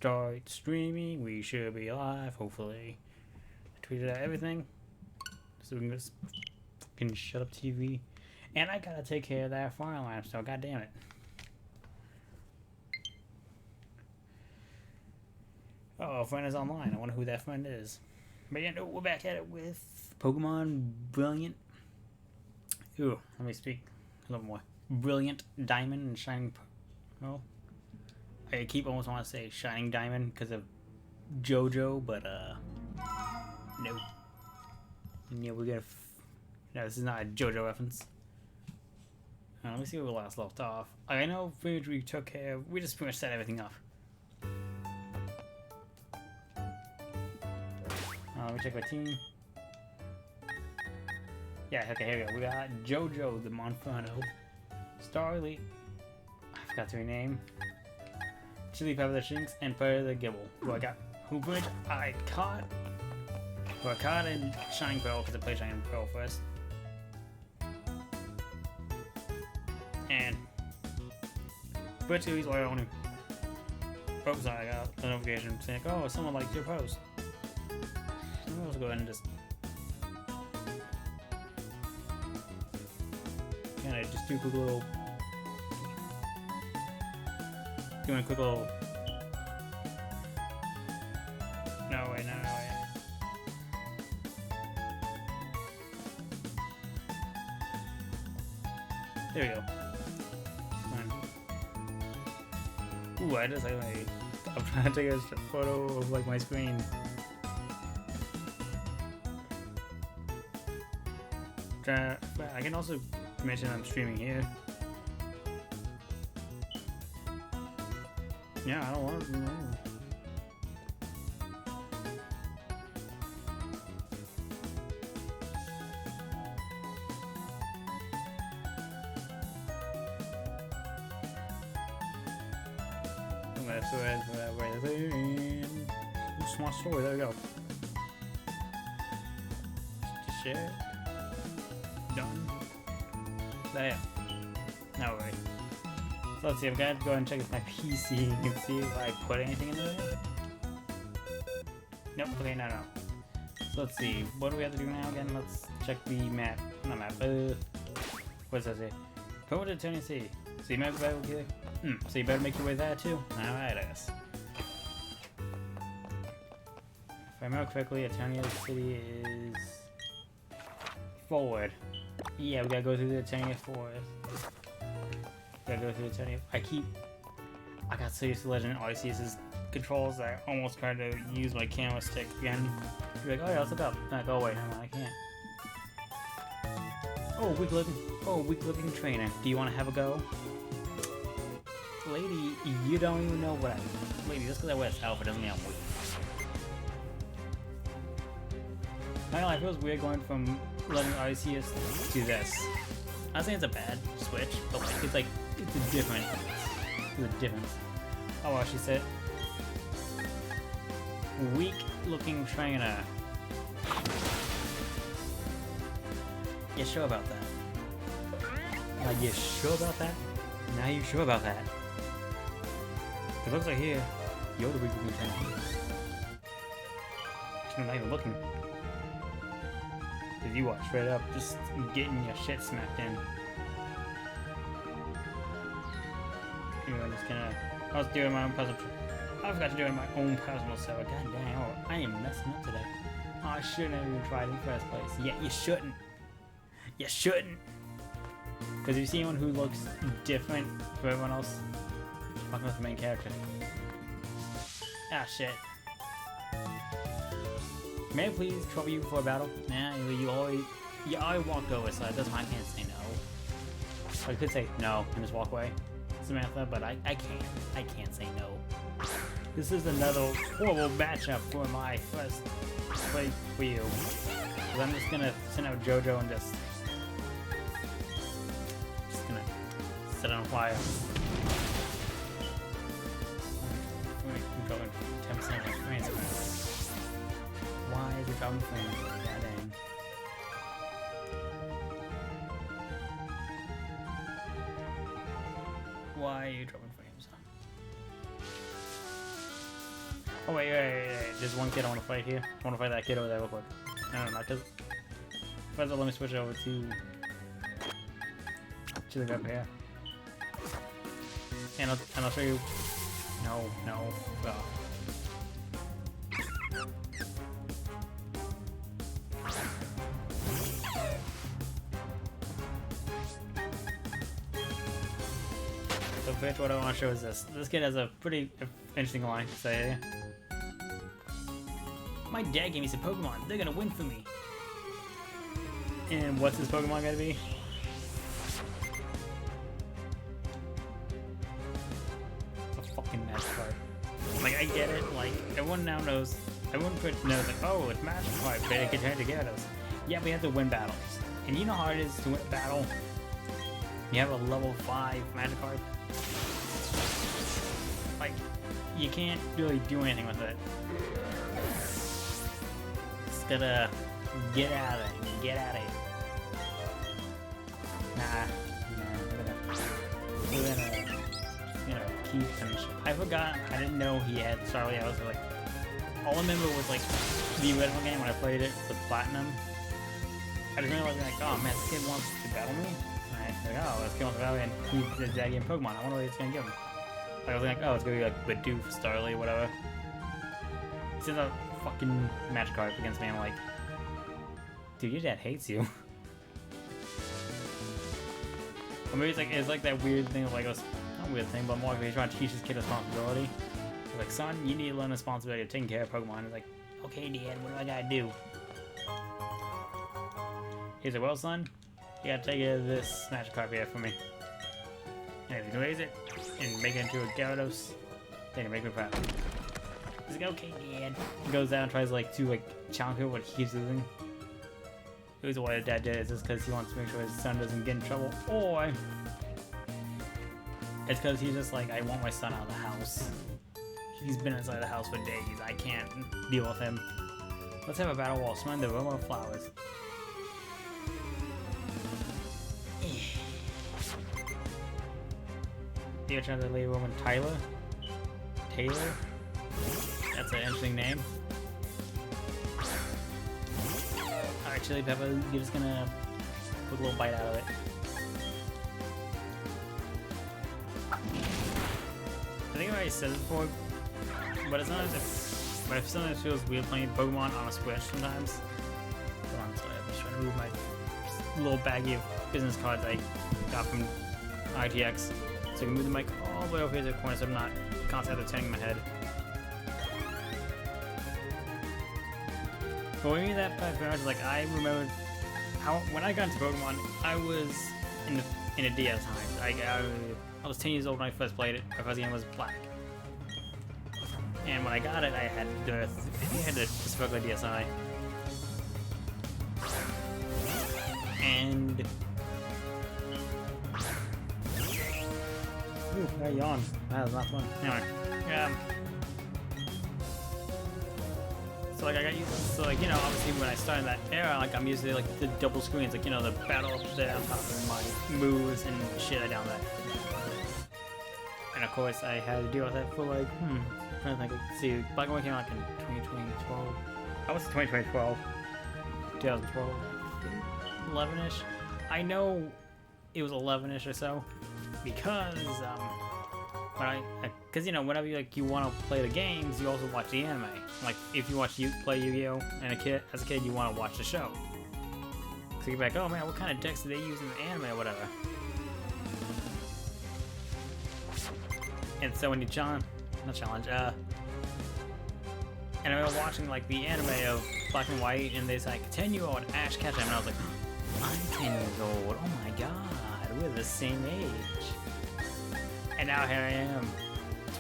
start streaming. We should be live, hopefully. I tweeted out everything. So we can just fucking shut up TV. And I gotta take care of that fire alarm, so god damn it. Oh, a friend is online. I wonder who that friend is. But yeah, no, we're back at it with Pokemon Brilliant. Ooh, let me speak a little more. Brilliant Diamond and Shining Pearl. I keep almost want to say Shining Diamond because of JoJo, but no. Yeah, we're gonna. No, this is not a JoJo reference. Let me see where we last left off. I know pretty much we took care of. We just pretty much set everything up. Let me check my team. Yeah, okay, here we go. We got JoJo the Monferno, Starly, I forgot to rename, Chili Pepper the Shinx, and Fire the Gibble. Who I got? Hoopage, I caught. Who I caught in Shining Pearl because I played Shining Pearl first. And virtually why I only. Oh, sorry, I got a notification saying, oh, someone liked your post. Let's go ahead and just kind of just do a quick little, doing a quick little. No wait, no wait. There we go. Ooh, I just like I'm trying to take a photo of like my screen. I can also mention I'm streaming here. Yeah, I don't want to know. I'm gonna thread right there and small story. There we go. Just share. Done. There. No worry. So let's see, I've got to go ahead and check my PC and see if I put anything in there. Nope, okay, no. So let's see, what do we have to do now again? Let's check the map. Not map, what does that say? Go to Tennessee. So you might be able to so you better make your way there too? Alright, I guess. If I remember correctly, Eternia City is forward. Yeah, we gotta go through the Eternia Forest. Gotta go through the Eternia. I got so used to Legend Arceus's controls that I almost tried to use my camera stick again. You're like, oh yeah, let's look up. No, go away, no, I can't. Oh, weak looking trainer. Do you want to have a go? Lady, you don't even know what I... Lady, just because I wear this outfit doesn't mean I'm weak. Not gonna lie, it feels weird going from Legend Arceus to this. I'm not saying it's a bad switch, but it's a difference. There's a difference. Oh well, she said, weak looking trainer. You sure about that? Are you sure about that? Now you sure about that? It looks like here, you're the weak looking trainer. She's not even looking. Cause you are straight up just getting your shit smacked in. Anyway, I'm just gonna. I was doing my own puzzle. I forgot to do it in my own personal server. God damn, I am messing up today. Oh, I shouldn't have even tried in the first place. Yeah, you shouldn't. You shouldn't. Because if you see anyone who looks different from everyone else, fucking with the main character. Ah, shit. May I please trouble you for a battle? Nah, you already walked over, so that's why I can't say no. I could say no and just walk away, Samantha, but I can't say no. This is another horrible matchup for my first play for you. So I'm just gonna send out JoJo and just gonna set it on fire. I'm going 10% of my experience. Why is it dropping flames? God dang. Why are you dropping flames? Oh wait. There's one kid I want to fight here. I want to fight that kid over there real quick. No, not because. First, let me switch it over to the guy up here. And I'll show you. No. Oh. So first, what I want to show is this. This kid has a pretty interesting line to say here. My dad gave me some Pokemon. They're gonna win for me. And what's his Pokemon gonna be? A fucking Magikarp. Like, I get it. Like, everyone now knows. Everyone knows, like, oh, it's Magikarp, but it can turn to Gyarados. Yeah, we have to win battles. And you know how it is to win a battle? You have a level 5 Magikarp. Like, you can't really do anything with it. Just gotta get out of it. Get out of here. Nah, we're gonna keep him. I forgot. I didn't know he had Starly. I was like, all I remember was like the original game when I played it with Platinum. I just remember like, oh man, this kid wants to battle me. Like, oh, this kid wants to battle me, and he's that game Pokemon. I wonder what it's gonna give him. Like, I was like, oh, it's gonna be like Bidoof, Starly, whatever. Since a fucking Magikarp against me, I'm like, dude, your dad hates you. Or maybe it's like that weird thing of like, not a weird thing, but more like he's trying to teach his kid responsibility. He's like, son, you need to learn responsibility of taking care of Pokemon. He's like, okay, Dad, what do I gotta do? He's like, well, son, you gotta take care of this Magikarp here for me. And if you can raise it and make it into a Gyarados, then you make me proud. He's like, okay, Dad. He goes down and tries to challenge him, but he keeps losing. The reason why his dad did it is just because he wants to make sure his son doesn't get in trouble, or it's because he's just like, I want my son out of the house. He's been inside the house for days. I can't deal with him. Let's have a battle while smelling the aroma of flowers. You're trying to lay a woman, Tyler? Taylor? That's an interesting name. Alright, Chili Pepper, you're just gonna put a little bite out of it. I think I already said it before, but it sometimes feels weird playing Pokemon on a Switch sometimes. Hold on, sorry, I'm just trying to move my little baggie of business cards I got from ITX. So I can move the mic all the way over here to the corner so I'm not constantly turning my head. But when we that part, like, I remember how when I got into Pokemon, I was in a DS time. I was 10 years old when I first played it. My first game was Black. And when I got it, I had the specifically DSi. And ooh, I yawned. That was not fun. Anyway, so like I got used to, so like, you know, obviously when I started that era, like I'm used to like the double screens, like, you know, the battle up there on top of my moves and shit I down there. And of course I had to deal with that for like, I'm trying to think, let's see, Black and White came out in 2012. How was it 2012? 2012? 11-ish? I know it was 11-ish or so, because because you know, whenever you want to play the games, you also watch the anime. Like if you play Yu-Gi-Oh! And as a kid, you want to watch the show. So you're like, oh man, what kind of decks do they use in the anime or whatever? And so when you and I was watching like the anime of Black and White, and there's like 10-year-old Ash Ketchum, and I was like, I'm 10 years old. Oh my god, we're the same age. And now here I am,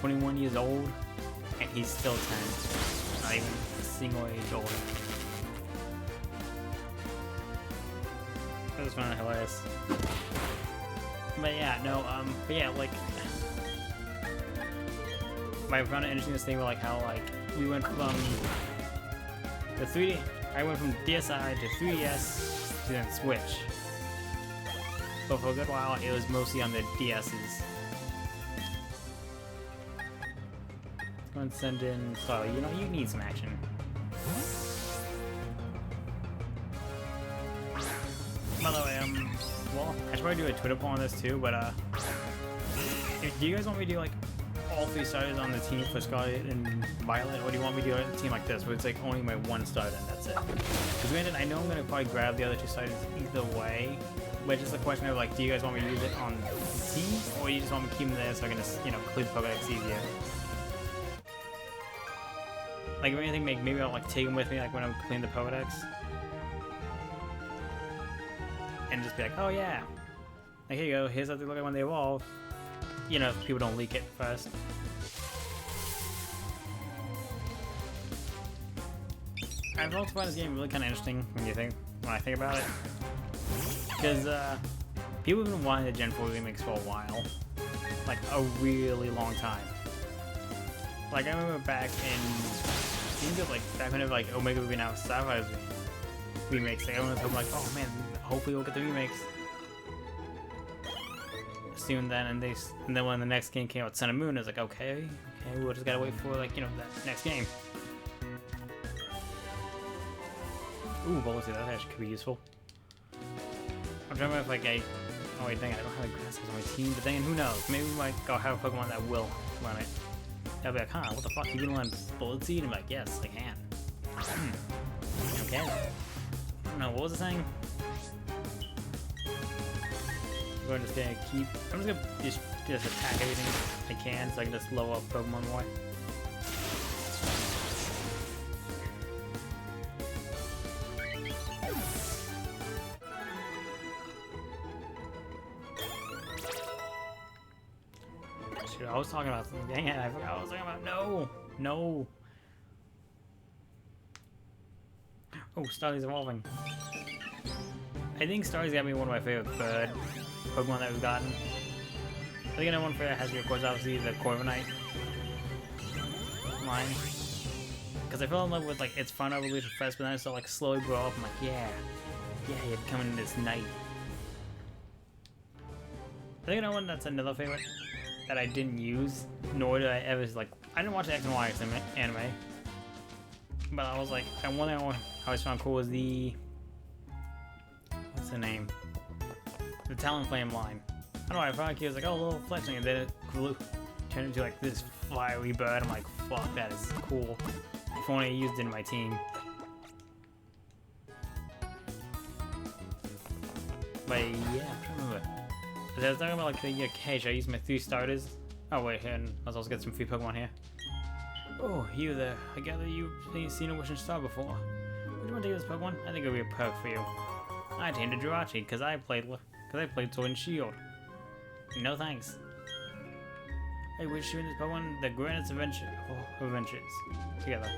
21 years old, and he's still 10. Not even a single age older. That was kind of hilarious. But yeah, no, but yeah, like, I found it interesting to think about like how like we went from the 3D. I went from DSi to 3DS to then Switch. But for a good while, it was mostly on the DS's. What's and send in Star. You know, you need some action. By the way, well, I should probably do a Twitter poll on this too, but, do you guys want me to do, like, all 3 starters on the team for Scarlet and Violet, or do you want me to do a team like this, where it's, like, only my 1 starter and that's it? Because granted, I know I'm going to probably grab the other 2 starters either way, but it's just a question of, like, do you guys want me to use it on the team, or do you just want me to keep them there so I can just, you know, clear the Pokédex easier? Like, if anything, maybe I'll, like, take them with me, like, when I'm cleaning the Pokédex. And just be like, oh yeah, like, here you go, here's how they look like when they evolve. You know, if people don't leak it first. I've also found this game really kind of interesting when I think about it. Because, people have been wanting the Gen 4 remakes for a while. Like, a really long time. Like, I remember back when like, Omega Ruby now Sapphire's remakes, like, everyone was hoping, like, oh man, hopefully we'll get the remakes soon then, and then when the next game came out, Sun and Moon, it's like, okay, we'll just gotta wait for, like, you know, that next game. Ooh, Bullet, that actually could be useful. I'm trying to remember if, like, oh wait, dang it, I don't have a Grasshoppers on my team, but then who knows, maybe we might go have a Pokemon that will run it. I'll be like, huh, what the fuck, you can learn Bullet Seed? And I'm like, yes, I can. Okay. I don't know, what was it saying? I'm just gonna just attack everything I can so I can just level up Pokemon more. Shoot, I was talking about something. Dang it, I forgot what I was talking about. No! Oh, Starly's evolving. I think Starly's gotta be one of my favorite bird Pokemon that we've gotten. I think another one for that has, of course, obviously the Corviknight line. Because I fell in love with, like, its front evolution first, but then I saw, like, slowly grow up. I'm like, yeah, you're becoming this knight. I think another one that's another favorite that I didn't use, nor did I ever, like, I didn't watch the X and Y anime, but I was like, and one thing I always found cool was the, what's the name? The Talonflame line. I don't know, I found like, it was like, oh, a little fletching, and then it turned into like this fiery bird. I'm like, fuck, that is cool. If only I used it in my team. But yeah, I'm trying to remember. I was talking about like the cage. I used my 3 starters. Oh wait, here, and let's also get some free Pokemon here. Oh, you there. I gather you've seen a wishing star before. Would you want to get this Pokemon? I think it would be a perk for you. I tamed a Jirachi because I played Sword and Shield. No thanks. I wish you and this Pokemon the greatest adventures together.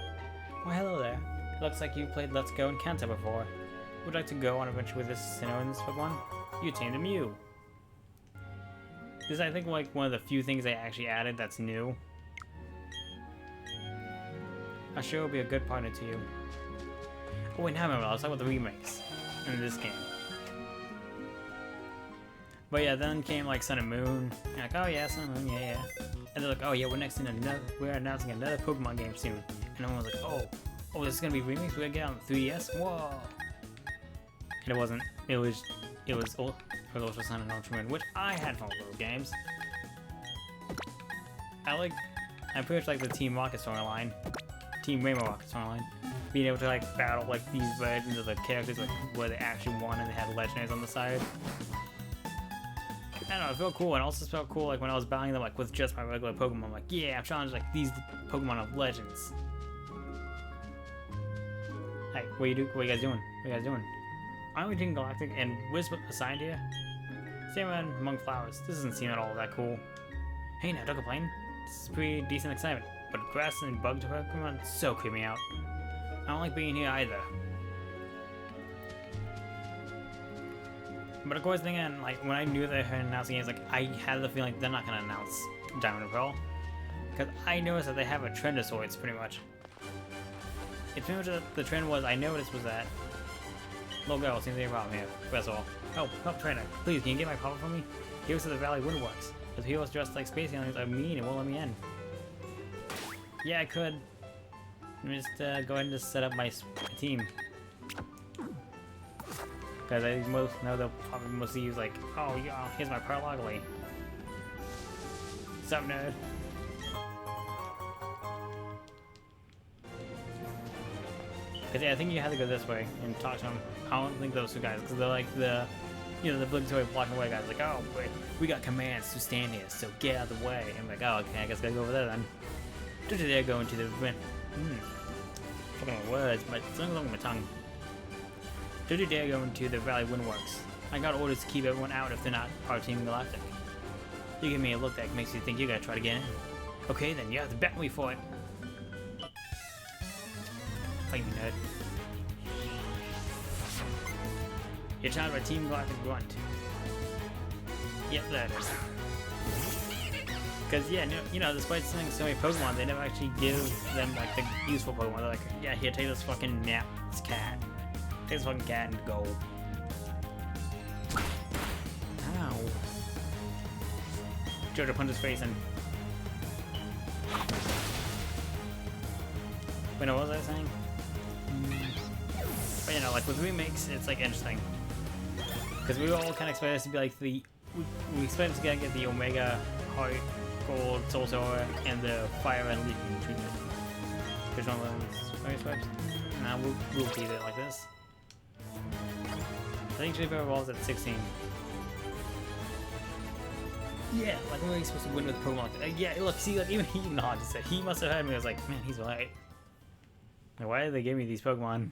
Well, hello there. It looks like you played Let's Go and Kanto before. Would you like to go on an adventure with this Sinnoh and this Pokemon? You tamed a Mew. This is, I think, like one of the few things they actually added that's new. I'm sure it'll be a good partner to you. Oh wait, now I remember. I was talking about the remakes in this game. But yeah, then came like Sun and Moon. And like, oh yeah, Sun and Moon, yeah. And they're like, oh yeah, we're announcing another Pokemon game soon. And everyone was like, oh, this is gonna be remakes. We're gonna get on the 3DS. Whoa! And it wasn't. It was Ultra Sun and Ultra Moon, which I had fun with those games. I'm pretty much like the Team Rocket storyline, Team Rainbow Rocket storyline, being able to like battle like these versions of the characters like where they actually won and they had legendaries on the side. I don't know, it felt cool, and also felt cool like when I was battling them like with just my regular Pokemon. I'm like, yeah, I'm challenged like these Pokemon of legends. Hey, what you guys doing? Aren't we Team Galactic and where's assigned here? Stay around among flowers. This doesn't seem at all that cool. Hey now, don't complain. This is pretty decent excitement, but grass and bug Pokemon so creep me out. I don't like being here either. But of course, then like when I knew they were announcing games, like I had the feeling they're not gonna announce Diamond and Pearl, because I noticed that they have a trend of sorts, pretty much. It's pretty much the trend was I noticed was that. Little girl, seems to be a problem here. That's all. Oh, help trainer. Please, can you get my papa for me? He works at the Valley Windworks. The heroes dressed like space aliens are mean and won't let me in. Yeah, I could. Let me just go ahead and just set up my team. Because I most know they'll probably mostly use like, oh yeah, here's my Paralogly. What's up, nerd? Because yeah, I think you have to go this way and talk to them. I don't think those two guys, because they're like the, you know, the obligatory black and white guys. Like, oh, we got commands to stand here, so get out of the way. I'm like, oh, okay, I guess I gotta go over there then. They're going to the fucking words, but something's wrong with my tongue. Don't you dare go into the Valley Windworks. I got orders to keep everyone out if they're not part of Team Galactic. You give me a look that makes you think you gotta try to get in. Okay, then you have to bet me for it. Fight me, nerd. You're challenged by Team Galactic Grunt. Yep, there it is. Because, yeah, you know, despite seeing so many Pokemon, they never actually give them, like, the useful Pokemon. They're like, yeah, here, take this fucking nap, this cat. Take this fucking cat and go. Ow. Jojo punched his face and... Wait, no, what was I saying? But, you know, like, with remakes, it's, like, interesting. Because we all kind of expect this to be, like, the... We expect us to get the Omega Heart, Gold, Soul Silver, and the Fire and Leaf treatment. Which one was fire swipes? Nah, we'll keep it like this. I think Shaper evolves at 16. Yeah, like when are you supposed to win with Pokemon? Yeah, look, see, like even he nodded. He must have heard me. I was like, man, he's right. Like, why did they give me these Pokemon?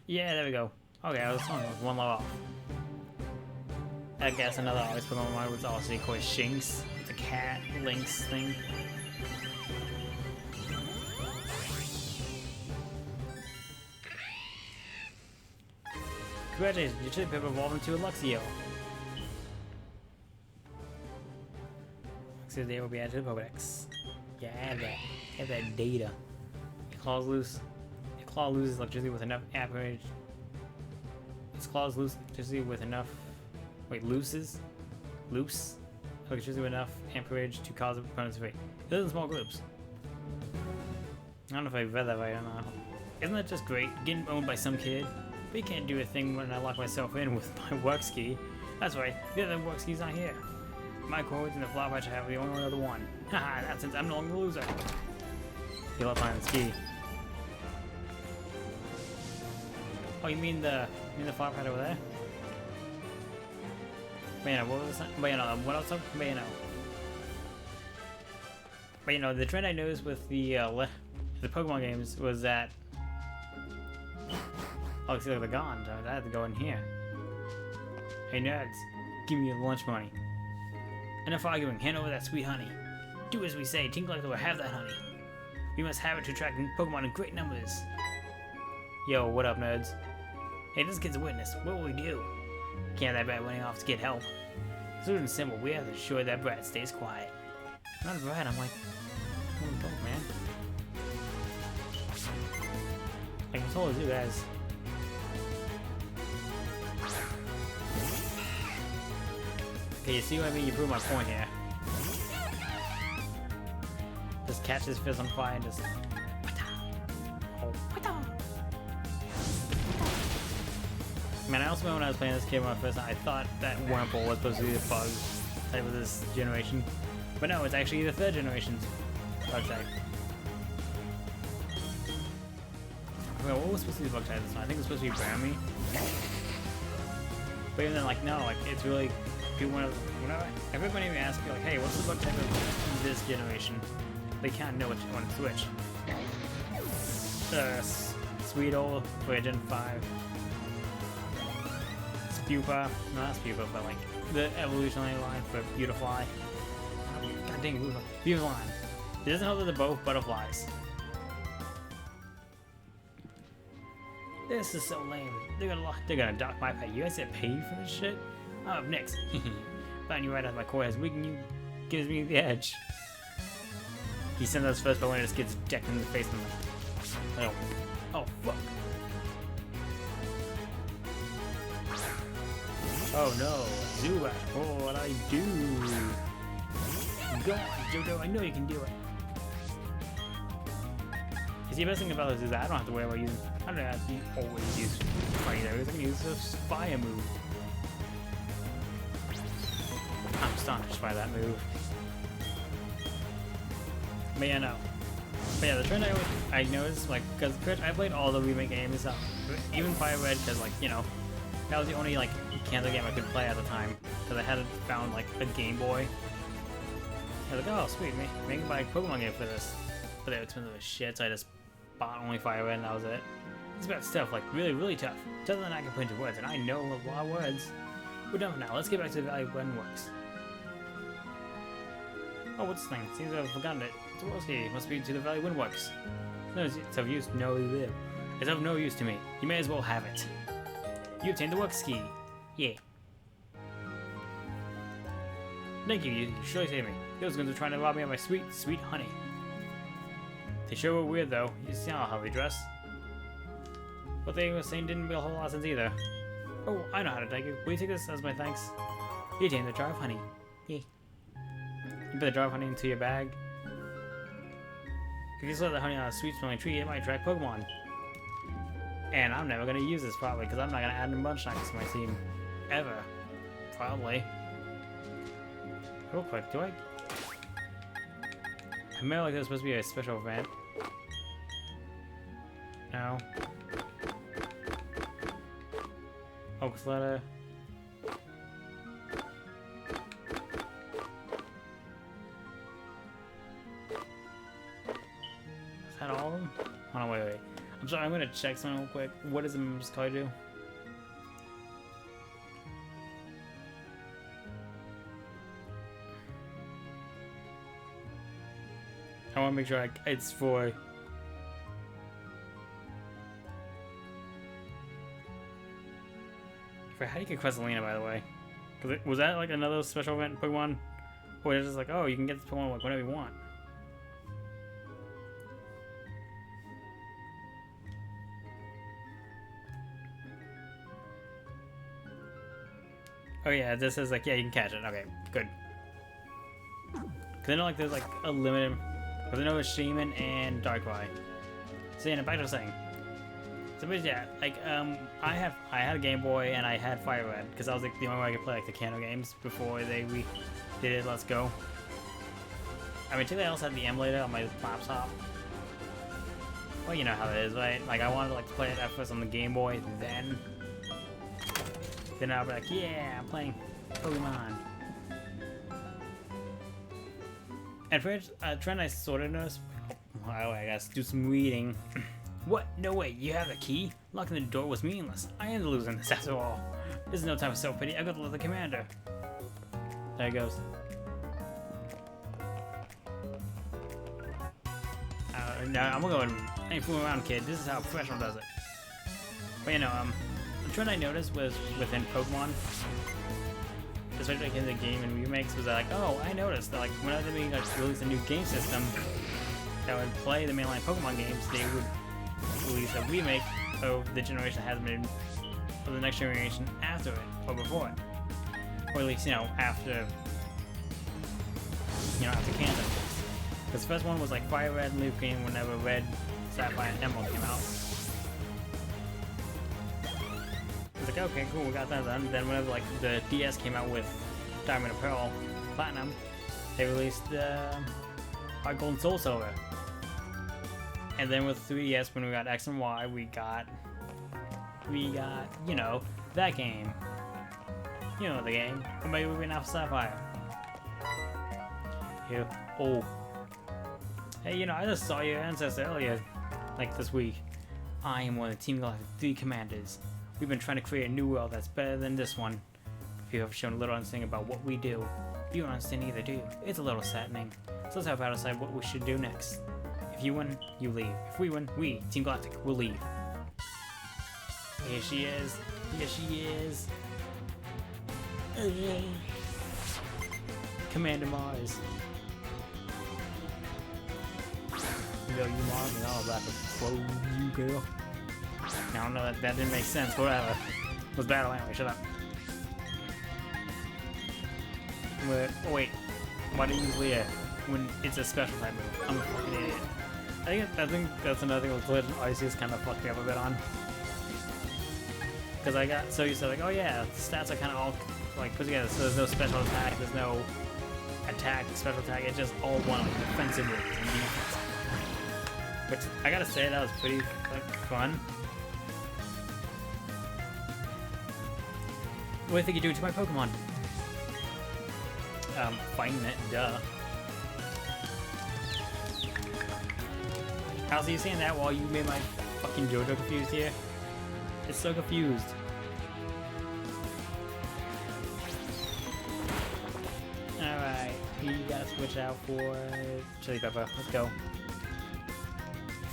Yeah, there we go. Okay, I was one level off. I guess another obvious Pokemon was also called Shinx. It's a cat lynx thing. Congratulations, your chip have evolved into a Luxio. Luxio data will be added to the Pokedex. Yeah, have that data. Your claws loose. Your claw loses electricity with enough amperage. Its claws lose electricity with enough. Wait, loose electricity with enough amperage to cause opponents to fade. It lives in small groups. I don't know if I read that right or not. Isn't that just great? Getting owned by some kid? But you can't do a thing when I lock myself in with my work ski. That's right, the other work ski's not here. My coins and the flower patch I have the only other one. Haha, that's since I'm no longer the loser. You left behind the ski. Oh, you mean the flower patch over there? Bayano, what was that? Bayano, what else? Bayano. But you know, the trend I noticed with the Pokemon games was that. Oh, see, look, they're gone. So I have to go in here. Hey, nerds, give me your lunch money. Enough arguing. Hand over that sweet honey. Do as we say. Team Galatic will have that honey. We must have it to attract Pokemon in great numbers. Yo, what up, nerds? Hey, this kid's a witness. What will we do? Can't have that brat running off to get help. Solution simple. We have to ensure that brat stays quiet. Not a brat. I'm like, I'm an adult, man. Like I told you guys. Okay, you see what I mean? You prove my point here. Just catch this fizz on fire and just... Man, I also remember when I was playing this game for my first time, I thought that Wurmple was supposed to be the bug type of this generation. But no, it's actually the third generation's bug type. Well, what was supposed to be the bug type this time? I think it was supposed to be Brammy. But even then, like, no, like, it's really... Whenever everybody asks me, like, hey, what's the bug type of this generation? They can't know which one to switch. Sweetle for Gen 5. Spupa, no, not Spupa, but like the evolutionary line for Beautifly. God dang, Beautifly. It doesn't help that they're both butterflies. This is so lame. They're gonna dock my pay. You guys get paid for this shit? I'm up next. Found you right out my core has weakened you, gives me the edge. He sends us first, but when it just gets decked in the face, I'm like, oh fuck. Oh no, Zubat, oh, what I do? Go on, Jojo, I know you can do it. Because the best thing about this is that I don't have to worry about using. I don't have to always use fire areas. I can use this fire move. I'm astonished by that move. But yeah, no. But yeah, the trend I noticed, like, because I played all the remake games, even Fire Red, because, like, you know, that was the only, like, Cancer game I could play at the time, because I hadn't found, like, a Game Boy. I was like, oh, sweet, maybe buy a Pokemon game for this. But they were expensive as shit, so I just bought only Fire Red, and that was it. It's about stuff, like, really, really tough. Tougher than I can put into words, and I know a lot of words. We're done for now. Let's get back to the Valley when works. Oh, what's this thing? Seems I've forgotten it. It's a rose key. It must be to the Valley Windworks. No, it's of use. No, it's of no use to me. You may as well have it. You obtained the Works key. Yeah. Thank you. You surely saved me. Those guns are trying to rob me of my sweet, sweet honey. They sure were weird, though. You see how they dress. What they were saying didn't make a whole lot of sense either. Oh, I know how to thank you. Will you take this as my thanks? You obtained the jar of honey. Yeah. You put the jar of honey into your bag. If you slip the honey on a sweet-smelling tree, it might attract Pokemon. And I'm never going to use this probably, because I'm not going to add a bunch of to my team. Ever. Probably. Real quick, do I remember like there's supposed to be a special event. No. Oak's letter. Is that all of them? Oh no, wait. I'm sorry, I'm gonna check something real quick. What does the members card do? I want to make sure it's for. How do you get Questlina, by the way? Was that like another special event in Pokemon? Or is it just like, oh, you can get this Pokemon like whenever you want? Oh yeah, this is like, yeah, you can catch it. Okay, good. Cause I know like there's like a limited. Cause I know it's Shaman and Darkrai. So yeah, back to the thing. So but yeah, like I had a Game Boy and I had Fire Red because I was like the only way I could play like the Kanto games before they did Let's Go. I mean, technically I also had the emulator on my laptop. Well, you know how it is, right? Like I wanted to like play it at first on the Game Boy, then I'll be like, yeah, I'm playing Pokemon. And for a trend I sort of noticed, well, I guess do some reading. What? No way, you have the key? Locking the door was meaningless. I am losing this after all. This is no time for self-pity. I've got to let the commander. There it goes. No, I'm going. I ain't fooling around, kid. This is how a professional does it. But you know, the trend I noticed was within Pokemon, especially like in the game and remakes, was that like, oh, I noticed that like whenever they like release a new game system that would play the mainline Pokemon games, they would release a remake of the generation that hasn't been, or the next generation after it or before it, or at least after Kanto. Because the first one was like Fire Red and Leaf Green whenever Red, Sapphire, and Emerald came out. It's like, okay, cool, we got that done. Then whenever like the DS came out with Diamond and Pearl Platinum, they released Heart Gold and Soul Silver. And then with 3DS, when we got X and Y, we got, that game. You know the game. Or maybe we've been out for Sapphire. Yeah. Oh. Hey, I just saw your ancestor earlier, like this week. I am one of the Team Galatic 3 commanders. We've been trying to create a new world that's better than this one. If you have shown a little understanding about what we do, you don't understand either, do you? It's a little saddening. So let's help out decide what we should do next. If you win, you leave. If we win, we, Team Galactic, will leave. Here she is. Here she is. Commander Mars. Yo, you Mars, and I'm about to throw you, girl. I don't know, that didn't make sense, whatever. It was battle anyway, shut up. Wait, why do you use Leah when it's a special type move? I'm a fucking idiot. I think that's another thing with Collision Odyssey's kind of fucked me up a bit on. Because I got so used to like, oh yeah, the stats are kind of all like put together. So there's no special attack, there's no attack, special attack. It's just all one like defensive moves and defense. Which I gotta say that was pretty like fun. What do you think you do to my Pokemon? Fighting it, duh. How's you saying that while you made my fucking JoJo confused here? It's so confused. Alright, you gotta switch out for Chili Pepper. Let's go.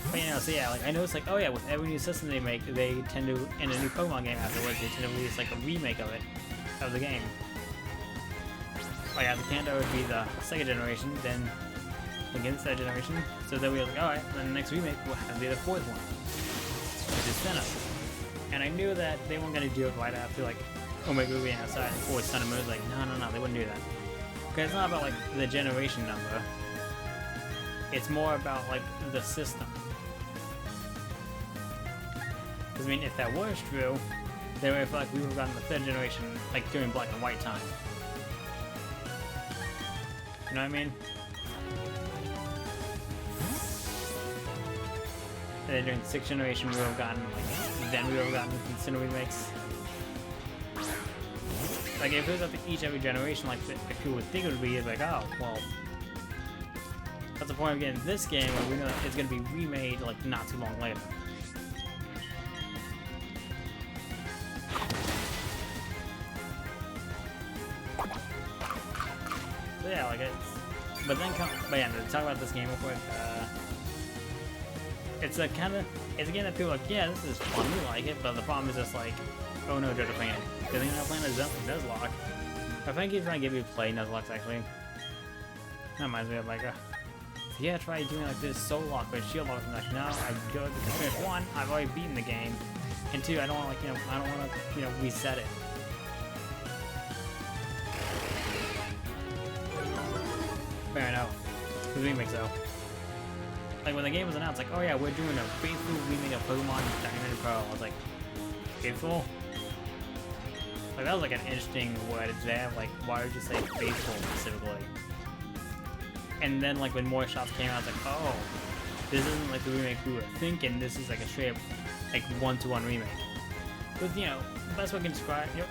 But you know, so yeah, like I noticed like, oh yeah, with every new system they make, they tend to, in a new Pokemon game afterwards, they tend to release like a remake of it, of the game. Like as a Panda would be the second generation, then again third generation. So then we were like, alright, then the next remake will have to be the fourth one, which is Senna. And I knew that they weren't gonna do it right after like Omega Ruby outside or Sun and Moon. Like, no, they wouldn't do that. Because it's not about like the generation number. It's more about like the system. Because I mean, if that was true, then I feel like we would have gotten the third generation like during Black and White time. You know what I mean? And then during the 6th generation, we would have gotten like, then we would have gotten Sinnoh remakes. Like if it was up to every generation, like people would think it would be like, oh, well, that's the point of getting this game where we know that it's gonna be remade like not too long later. So yeah, like it's, but yeah, to talk about this game real quick. It's a kind of, it's a game that people are like, yeah, this is fun, we like it, but the problem is just like, oh no, JoJo playing it. Because you're not playing a Nuzlocke. I think he's trying to get me to play Nuzlocke actually. That reminds me of like, yeah, try doing like this Soul Lock with Shield Lock. I'm like, no, I go because one, I've already beaten the game, and two, I don't want like, I don't want to, reset it. Fair enough. The remake though. Like when the game was announced, like, oh yeah, we're doing a faithful remake of Pokemon Diamond and Pearl. I was like, faithful? Like that was like an interesting word to have. Like, why would you say faithful specifically? And then like when more shots came out, I was like, oh, this isn't like the remake we were thinking. This is like a straight up like one-to-one remake. But the best way I can describe, the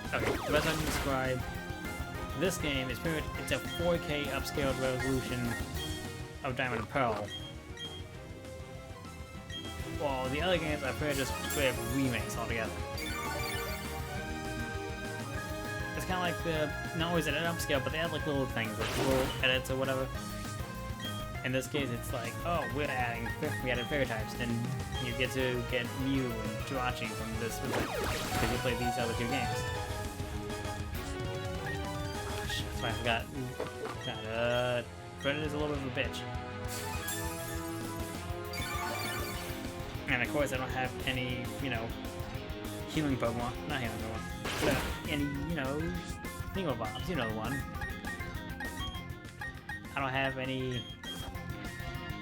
best way I can describe this game is pretty much it's a 4K upscaled resolution of Diamond and Pearl. Well, the other games are pretty just straight up remakes altogether. It's kind of like the, not always at an upscale, but they add like little things, like little edits or whatever. In this case, it's like, oh, we added fairy types, then you get to get Mew and Jirachi from this, because you play these other two games. Oh, shit, that's why I forgot. God, Brennan is a little bit of a bitch. And of course, I don't have any, healing Pokemon. Not healing Pokemon. But any, Thingamabobs, you know the one. I don't have any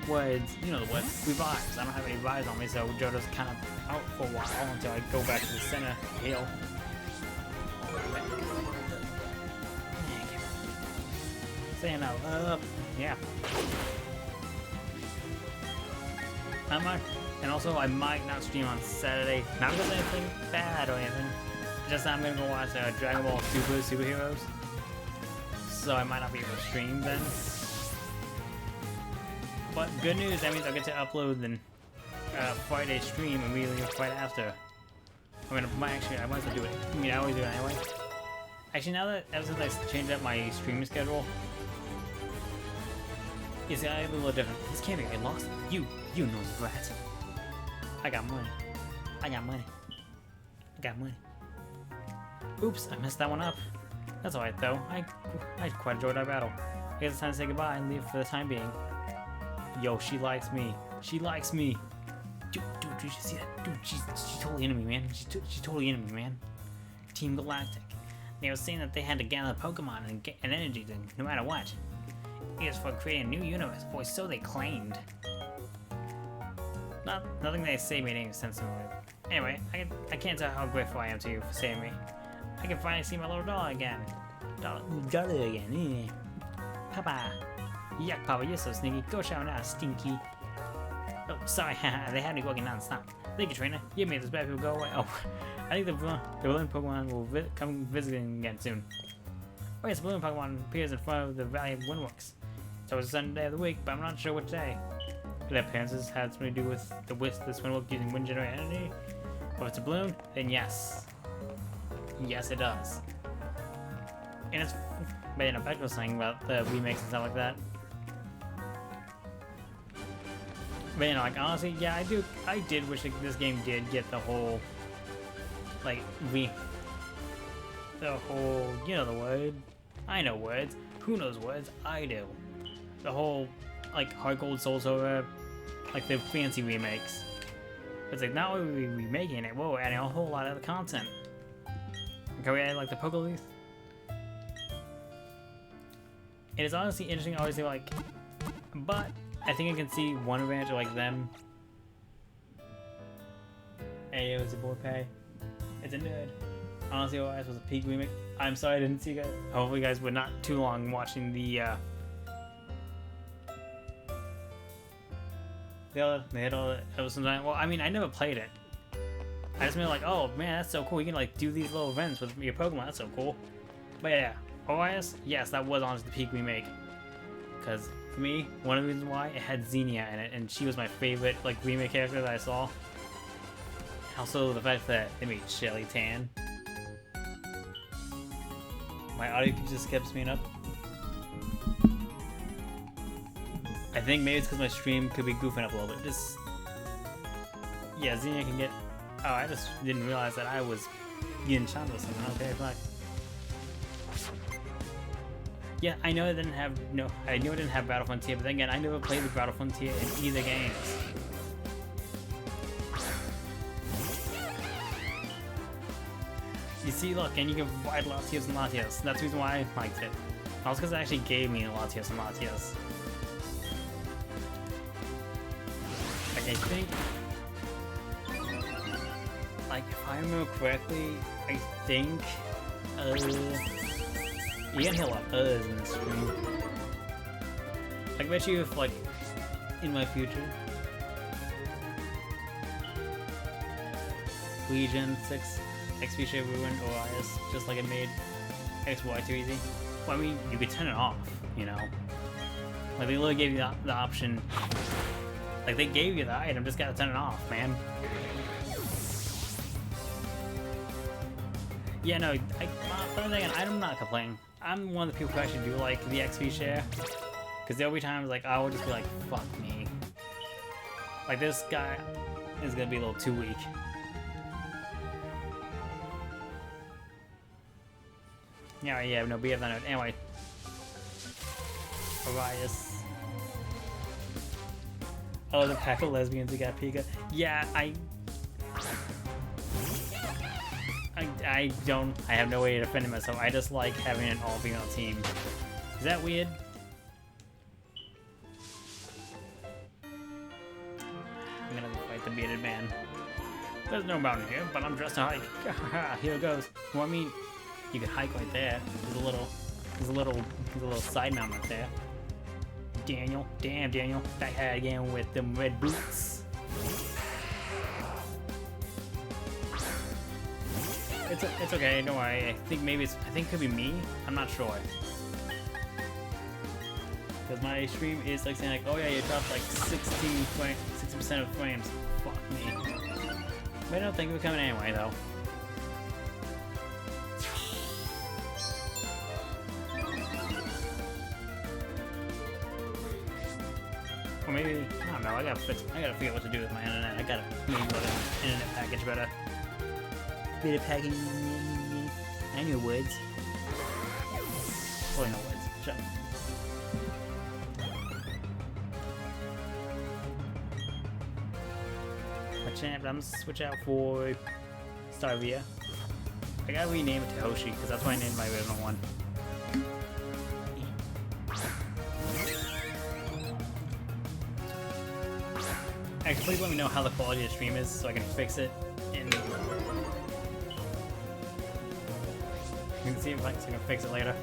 words, you know the word, revives. I don't have any revives on me, so JoJo's kind of out for a while until I go back to the center heal. Saying out, yeah. And also, I might not stream on Saturday. Not because of anything bad or anything. Just that I'm gonna go watch Dragon Ball Superheroes. So I might not be able to stream then. But good news, that means I'll get to upload the Friday stream immediately right after. I might as well do it. I always do it anyway. Actually, now that ever since I changed up my streaming schedule, it's a little different. This can't be I lost. You know the rat. I got money. I got money. Oops, I messed that one up. That's alright though. I quite enjoyed our battle. I guess it's time to say goodbye and leave for the time being. Yo, she likes me. Dude, did you see that? Dude, she's totally into me, man. She's totally into me, man. Team Galactic. They were saying that they had to gather Pokemon and get an energy thing, no matter what. It was for creating a new universe, boy, so they claimed. Nothing they say made any sense to me. Anyway, I can't tell how grateful I am to you for saving me. I can finally see my little dog again. Dollar again. Papa. Yuck, Papa, you're so sneaky. Go shower now, stinky. Oh, sorry, they had me working non-stop. Thank you, trainer. You made this bad people go away. Oh, I think the balloon Pokemon will come visiting again soon. Oh yes, the balloon Pokemon appears in front of the Valley of Windworks. So it's a Sunday of the week, but I'm not sure which day. Could that appearances had something to do with the Windwork using wind-generated energy? Or if it's a balloon, then yes. Yes, it does. And it's... But you know, Beck was saying about the remakes and stuff like that. But you know, like, honestly, yeah, I did wish this game did get the whole... Like, the whole... You know the word. I know words. Who knows words? I do. The whole, like, Heart Gold, Soul Silver, like, the fancy remakes. It's like, not only are we remaking it, whoa, we're adding a whole lot of the content. Can we add, like, the Pokeleaf? It is honestly interesting, obviously, like, but I think I can see one advantage of, like, them. Hey, it was a boy pay. It's a nerd. Honestly, OIS was a peak remake. I'm sorry I didn't see you guys. Hopefully, you guys were not too long watching the, they had all that was sometimes. Well, I mean, I never played it. I just mean like, oh man, that's so cool. You can like do these little events with your Pokemon. That's so cool. But yeah, OIS, yes, that was honestly the peak remake. Because for me, one of the reasons why it had Xenia in it, and she was my favorite like remake character that I saw. Also, the fact that they made Shelly tan. My audio just kept speeding up. I think maybe it's because my stream could be goofing up a little bit. Just... Yeah, Xenia can get... Oh, I just didn't realize that I was getting shot with something. Okay, fuck. Yeah, I know it didn't have... No, I knew it didn't have Battle Frontier, but then again, I never played the Battle Frontier in either games. You see, look, and you can provide Latios and Latios. That's the reason why I liked it. Also because it actually gave me Latios and Latios. Like, I think... Like, if I remember correctly, I think... You can hear a lot of in this stream. I bet you if, like, in my future... Legion 6... XP should ruin OIS, just like it made XY too easy. Well, I mean, you could turn it off, you know? Like, they literally gave you the option. Like, they gave you the item, just gotta turn it off, man. Yeah, no, I'm not complaining. I'm one of the people who actually do like the XP share. Because there'll be times, like, I will just be like, fuck me. Like, this guy is gonna be a little too weak. Yeah, no, we have that note. Anyway. Arias. Oh, the pack of lesbians who got Pika. Yeah, I have no way to defend myself. I just like having an all-female team. Is that weird? I'm gonna fight the bearded man. There's no mountain here, but I'm dressed to hike. Here it goes. Well, I mean, you can hike right there. There's a little side mount right there. Daniel, damn Daniel, back at it again with them red boots. It's okay, don't worry. I think it could be me. I'm not sure. Because my stream is like saying like, oh yeah, you dropped like 60% of frames. Fuck me. But I don't think we're coming anyway though. Or maybe, I don't know, I gotta figure out what to do with my internet. I gotta maybe load an internet package better. Bit of packing. I know words. Oh, I know words. Shut up. My champ, I'm gonna switch out for Starvia. I gotta rename it to Hoshi, because that's why I named my original one. Please let me know how the quality of the stream is so I can fix it. And you can see if I can fix it later.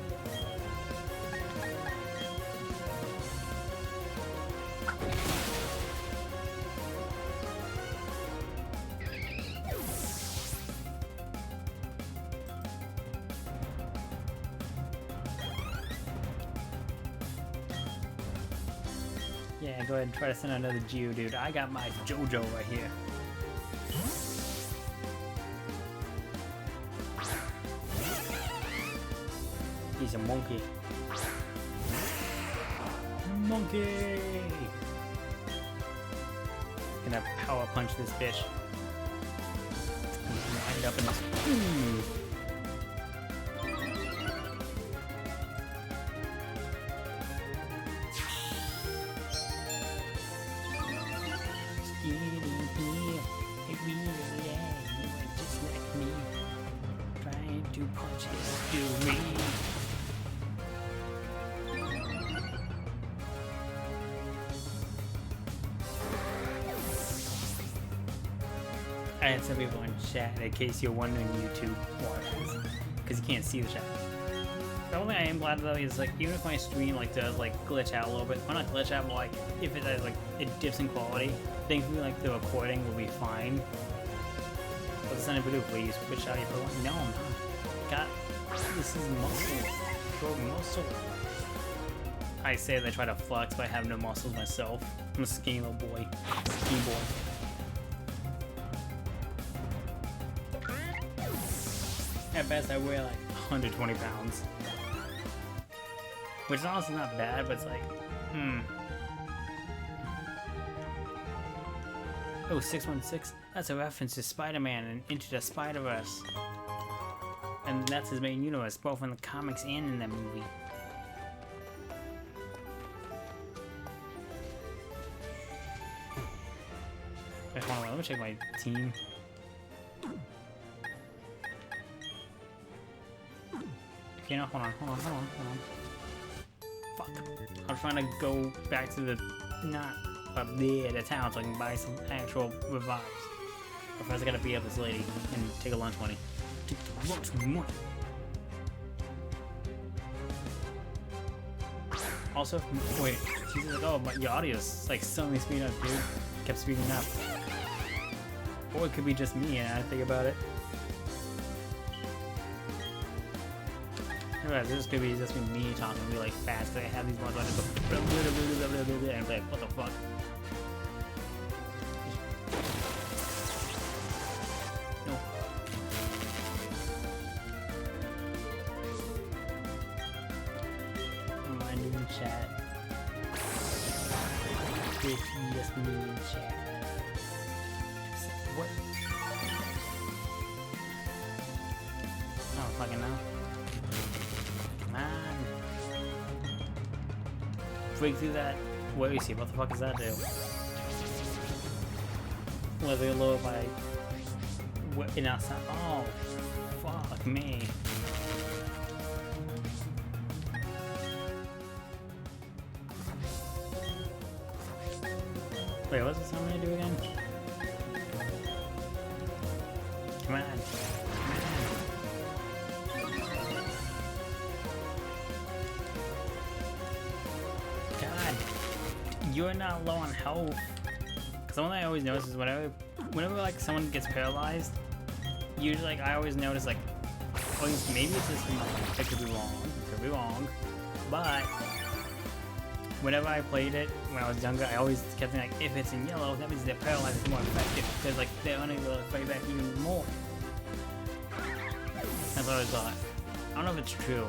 Yeah, go ahead and try to send another Geodude. I got my JoJo right here. He's a monkey. Monkey! Gonna power punch this bitch. Wind up in this. I had some people in chat in case you're wondering YouTube watches, because you can't see the chat. The only thing I am glad though is like even if my stream like does like glitch out a little bit, well not glitch out, but like if it has like it dips in quality, thankfully like the recording will be fine. But send a video please, which out you put one? No, I'm not. God, this is muscle. Bro, muscle. I say that I try to flex, but I have no muscles myself. I'm a skinny little boy. Skinny boy. At best, I weigh like 120 pounds. Which is honestly not bad, but it's like, Oh, 616? That's a reference to Spider-Man and Into the Spider-Verse. And that's his main universe, both in the comics and in the movie. Wait, hold on, let me check my team. Okay, no, hold on. Fuck. I'm trying to go back to the, not up there, the town, so I can buy some actual revives. Or first I gotta beat up this lady and take a lunch money. Take the lunch money. Also, wait, she's like, oh, your audio's like suddenly speeding up, dude. Kept speeding up. Or it could be just me, and I think about it. Alright, this could be just me talking really fast, because I have these ones on it, and I'm like, what the fuck? No. Am I doing chat? This just me in chat. What? Oh, fucking no. Break through that. What do you see? What the fuck does that do? Level lower by. What in outside? Oh, fuck me. Wait, what's this I'm gonna do again? Come on. You're not low on health. Cause one thing I always notice is whenever like someone gets paralyzed, usually like I always notice like, well, maybe it's just me. It could be wrong, but whenever I played it when I was younger, I always kept thinking like, if it's in yellow, that means they're paralyzed is more effective because like they're unable to fight back even more. That's what I always thought. I don't know if it's true,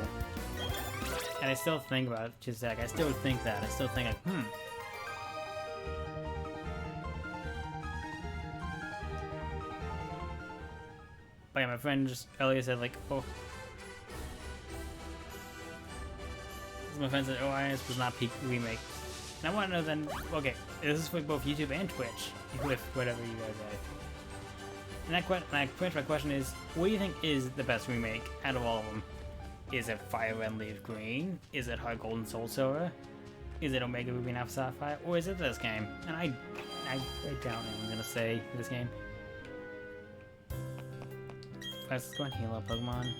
and I still think about it. Just like I still think that. I still think like, But yeah, my friend just earlier said like, oh. My friend said, oh, IS was not peak remake. And I want to know then, okay, this is for both YouTube and Twitch, with whatever you guys have. And my question is, what do you think is the best remake out of all of them? Is it Fire Red Leaf Green? Is it Heart Gold and Soul Silver? Is it Omega Ruby and Alpha Sapphire? Or is it this game? And I I doubt I'm gonna say this game. Let's go and heal up Pokemon.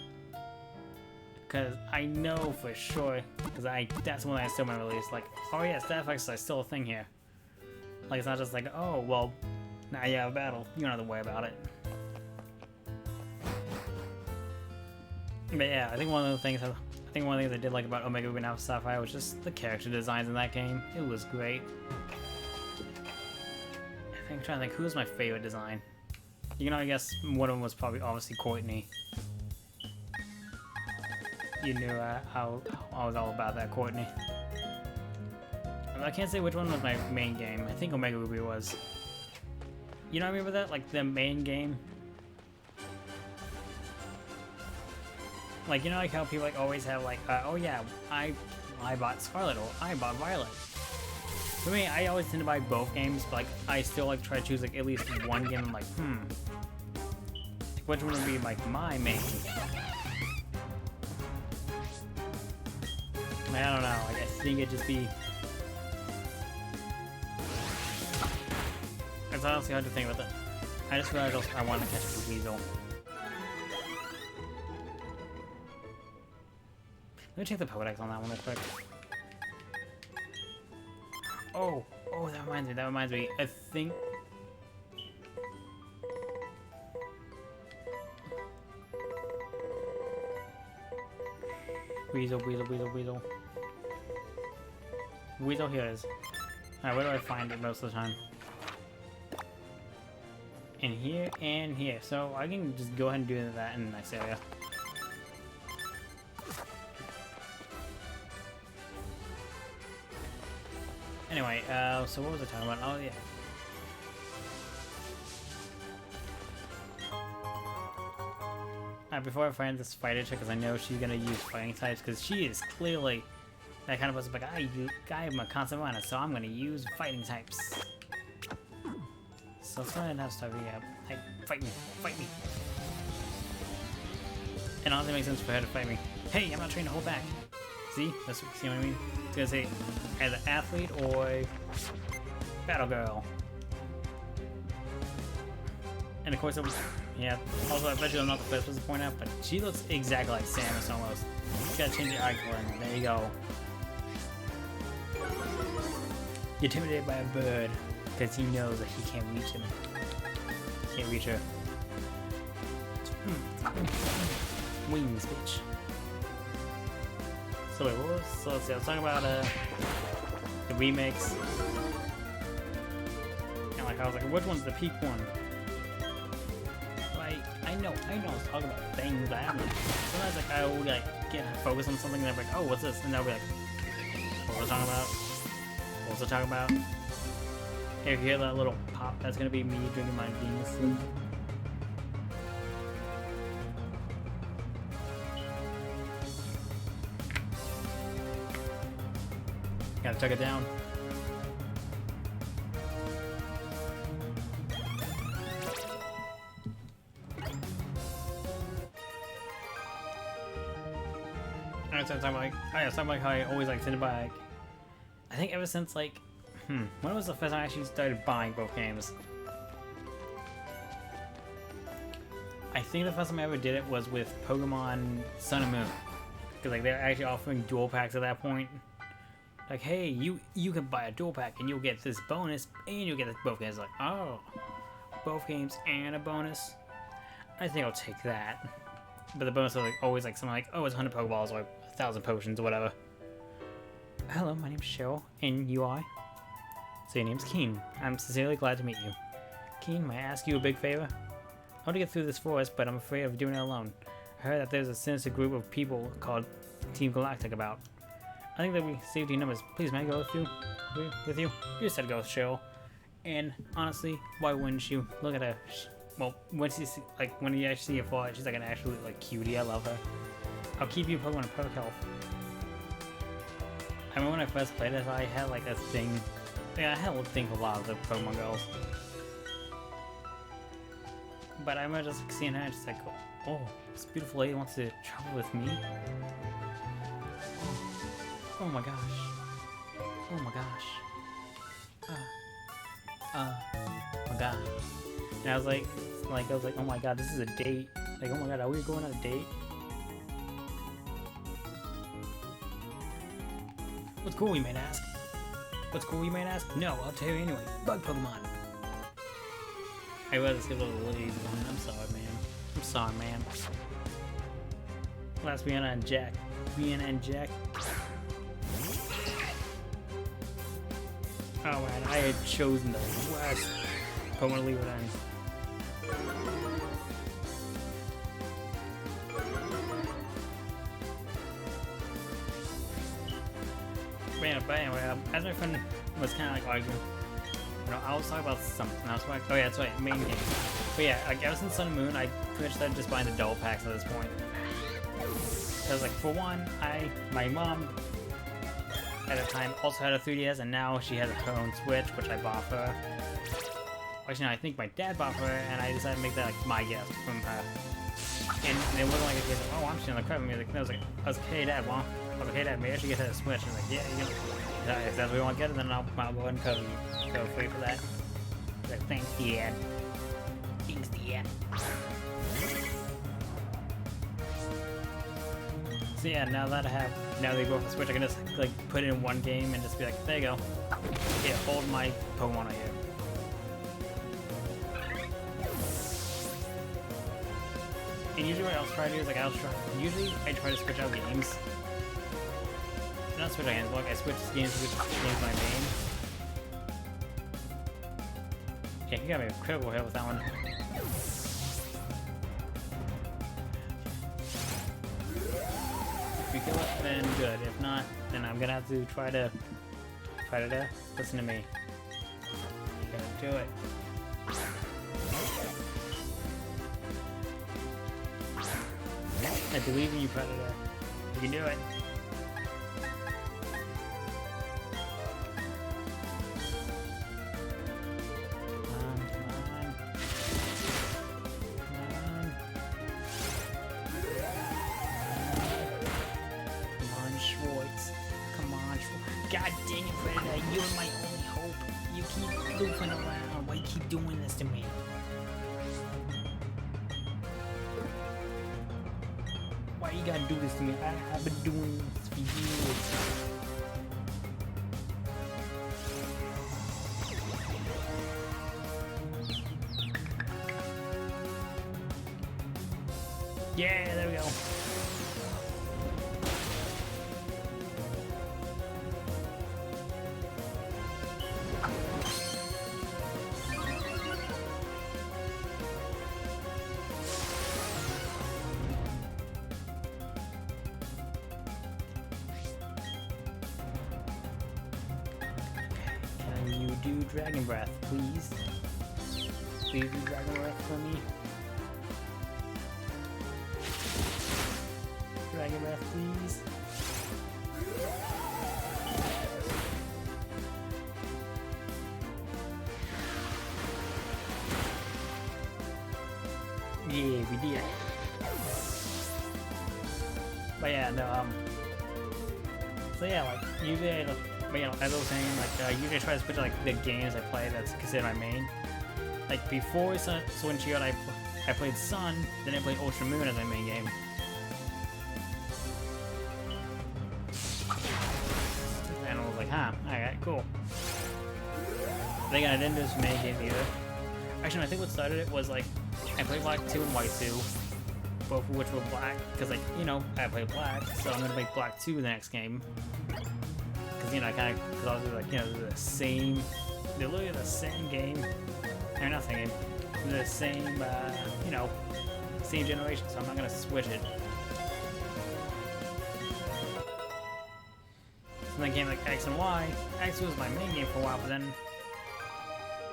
Because I know for sure, because that's one I still might release. Like, oh yeah, stat effects are still a thing here. Like, it's not just like, oh, well, now you have a battle. You don't have to worry about it. But yeah, I think one of the things I did like about Omega Ruby and Alpha Sapphire was just the character designs in that game. It was great. I'm trying to think, who was my favorite design? You know, I guess one of them was probably obviously Courtney. You knew how I was all about that Courtney. I can't say which one was my main game. I think Omega Ruby was. You know what I mean with that? Like the main game. Like, you know, like how people like always have like, oh yeah, I bought Scarlet or I bought Violet. For me, I always tend to buy both games, but like I still like try to choose like at least one game. I'm like, which one would be like my main? I don't know. Like I think it'd just be. It's honestly hard to think with it. I just realized I want to catch the Weasel. Let me check the Pokédex on that one real quick. Oh, that reminds me. I think... Weasel. Weasel, here it is. Alright, where do I find it most of the time? In here and here. So I can just go ahead and do that in the next area. Anyway, so what was I talking about? Oh, yeah. Before I find this fighter chick, because I know she's going to use fighting types, because she is clearly that kind of person, like, I'm a constant runner, so I'm going to use fighting types. So let's go ahead and have stuff here. Hey, fight me. And honestly, it makes sense for her to fight me. Hey, I'm not trying to hold back. See what I mean? It's gonna say either athlete or battle girl. And of course, yeah. Also, I bet you I'm not the first person to point out, but she looks exactly like Samus almost. You gotta change your eye color, and there you go. You're intimidated by a bird because he knows that he can't reach him. He can't reach her. Wings, bitch. So wait, so let's see, I was talking about the remakes. And like I was like, which one's the peak one? Like, I know I was talking about things, but I don't know. Sometimes like I will like get focused on something and I'm like, oh, what's this? And they'll be like, what was I talking about? What was I talking about? Hey, if you hear that little pop, that's gonna be me drinking my Venus. Gotta check it down. I was talking about how I always like to buy. I think ever since like, when was the first time I actually started buying both games? I think the first time I ever did it was with Pokemon Sun and Moon, because like they're actually offering dual packs at that point. Like, hey, you can buy a dual pack and you'll get this bonus and you'll get both games. Like, oh, both games and a bonus. I think I'll take that. But the bonus was like always like something like, oh, it's 100 Pokeballs or 1,000 potions or whatever. Hello, my name's Cheryl, and you are? So your name's Keen. I'm sincerely glad to meet you. Keen, may I ask you a big favor? I want to get through this forest, but I'm afraid of doing it alone. I heard that there's a sinister group of people called Team Galactic about. I think that we saved your numbers. Please, may I go with you? You just said go with Cheryl. And honestly, why wouldn't you? Look at her. Well, when you actually see her fall, she's like an absolute like cutie. I love her. I'll keep you Pokemon in perfect health. I remember when I first played this, I had like a thing. Yeah, I had a thing for a lot of the Pokemon girls. But I remember just seeing her and just like, oh, this beautiful lady wants to travel with me. Oh my gosh. Oh my gosh. Oh my god. And I was like, oh my god, this is a date. Like, oh my god, are we going on a date? What's cool, you might ask? What's cool, you might ask? No, I'll tell you anyway. Bug Pokemon. I was skip a little lazy one. I'm sorry, man. I'm sorry, man. Last Vienna and Jack. Vienna and Jack. Oh man, I had chosen the worst Pokemon to leave it in. But anyway, as my friend was kind of like arguing, you know, I was talking about something. I was like, oh yeah, that's right, main game. But yeah, like ever since Sun and Moon, I pretty much started just buying the double packs at this point. Because like for one, my mom at the time also had a 3DS, and now she has her own Switch, which I bought for her. Actually, no, I think my dad bought for her, and I decided to make that like my gift from her. And it wasn't like a case of, oh, I'm just gonna crap music. I was like, hey dad, well, I was like, hey dad, maybe I should get her a Switch. And like, yeah, you know, if that's what you want to get, then I'll go ahead and cover you. Go free for that. Like, thanks, dad. Thanks, dad. So yeah, now they both have Switch, I can just like put it in one game and just be like, there you go. Yeah, hold my Pokemon right here. And usually what I'll try to do is like usually I try to switch out games. Not switch out games, but like I switch games which games my main. Yeah, you got me a critical hit with that one. If you kill it, then good. If not, then I'm gonna have to try to listen to me. You gotta do it. I believe in you, Predator. You can do it. Come on. Come on, Schwartz. Come on, Schwartz. God dang it, Predator. You're my only hope. You keep looping around. Why you keep doing this to me? Why you gotta do this to me? I've been doing this for years. Yeah, there we go. Do Dragon Breath, please. Please do Dragon Breath for me. Dragon Breath, please. Yeah, we did. But yeah, no, so yeah, like, usually but you know, as I was saying, like, usually I try to switch like the games I play that's considered my main. Like before Sun and Shield, I played Sun, then I played Ultra Moon as my main game. And I was like, huh, alright, cool. Then again, I didn't do this main game either. Actually, I think what started it was like, I played Black 2 and White 2, both of which were black, because like, you know, I played black, so I'm gonna make Black 2 the next game. You know, kind of, because I was like, you know, they're literally the same game. I mean, not the same game. They're the same, you know, same generation, so I'm not going to switch it. So then game like X and Y, X was my main game for a while, but then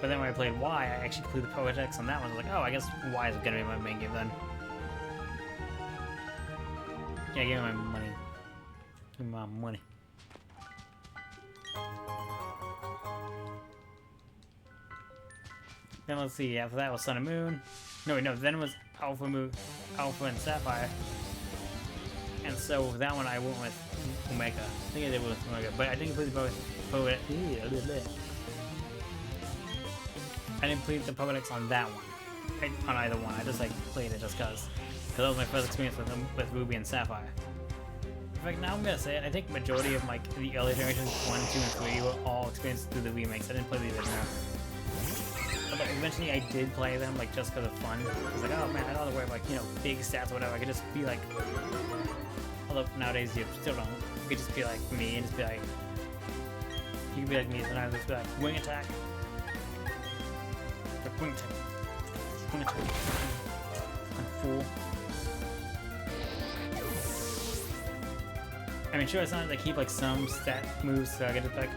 when I played Y, I actually played the Poet X on that one. I was like, oh, I guess Y is going to be my main game then. Yeah, give me my money. Give me my money. Then let's see, after that was Sun and Moon. No, wait, no, then it was Alpha and Sapphire. And so with that one I went with Omega. I think I did with Omega, but I didn't play both Poet. I didn't play the Pokedex on that one. On either one. I just like played it just cause. Cause that was my first experience with them with Ruby and Sapphire. In fact, now I'm gonna say it. I think majority of like the early generations 1, 2, and 3 were all experienced through the remakes. I didn't play the original. But eventually I did play them like just cause of fun. It's like, oh man, I don't have to worry about like, you know, big stats or whatever. I could just be like, although nowadays you still don't. You could just be like me and just be like, you could be like me sometimes. Just be like wing attack. Like wing attack. Wing attack. I'm full. I mean, sure, sometimes I keep like some stat moves so I get it like.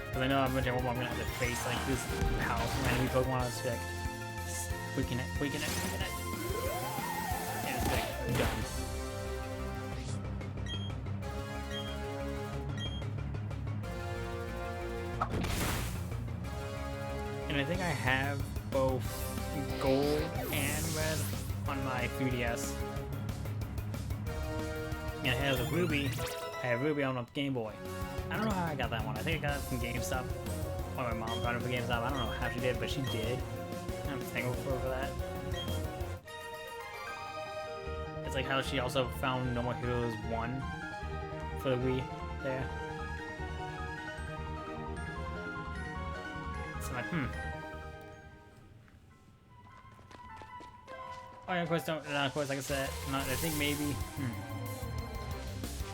Because I know eventually I'm gonna have to face like this powerful enemy Pokemon. It's like weaken it, weaken it, weaken it. And it's like done. And I think I have both gold and red on my 3DS. And it has a Ruby. I have Ruby on a Game Boy. I don't know how I got that one. I think I got it from GameStop. Or my mom got it from GameStop. I don't know how she did, but she did. I'm thankful for that. It's like how she also found No More Heroes 1 for the Wii there. So I'm like, Oh yeah, of course, of course, like I said, I think maybe,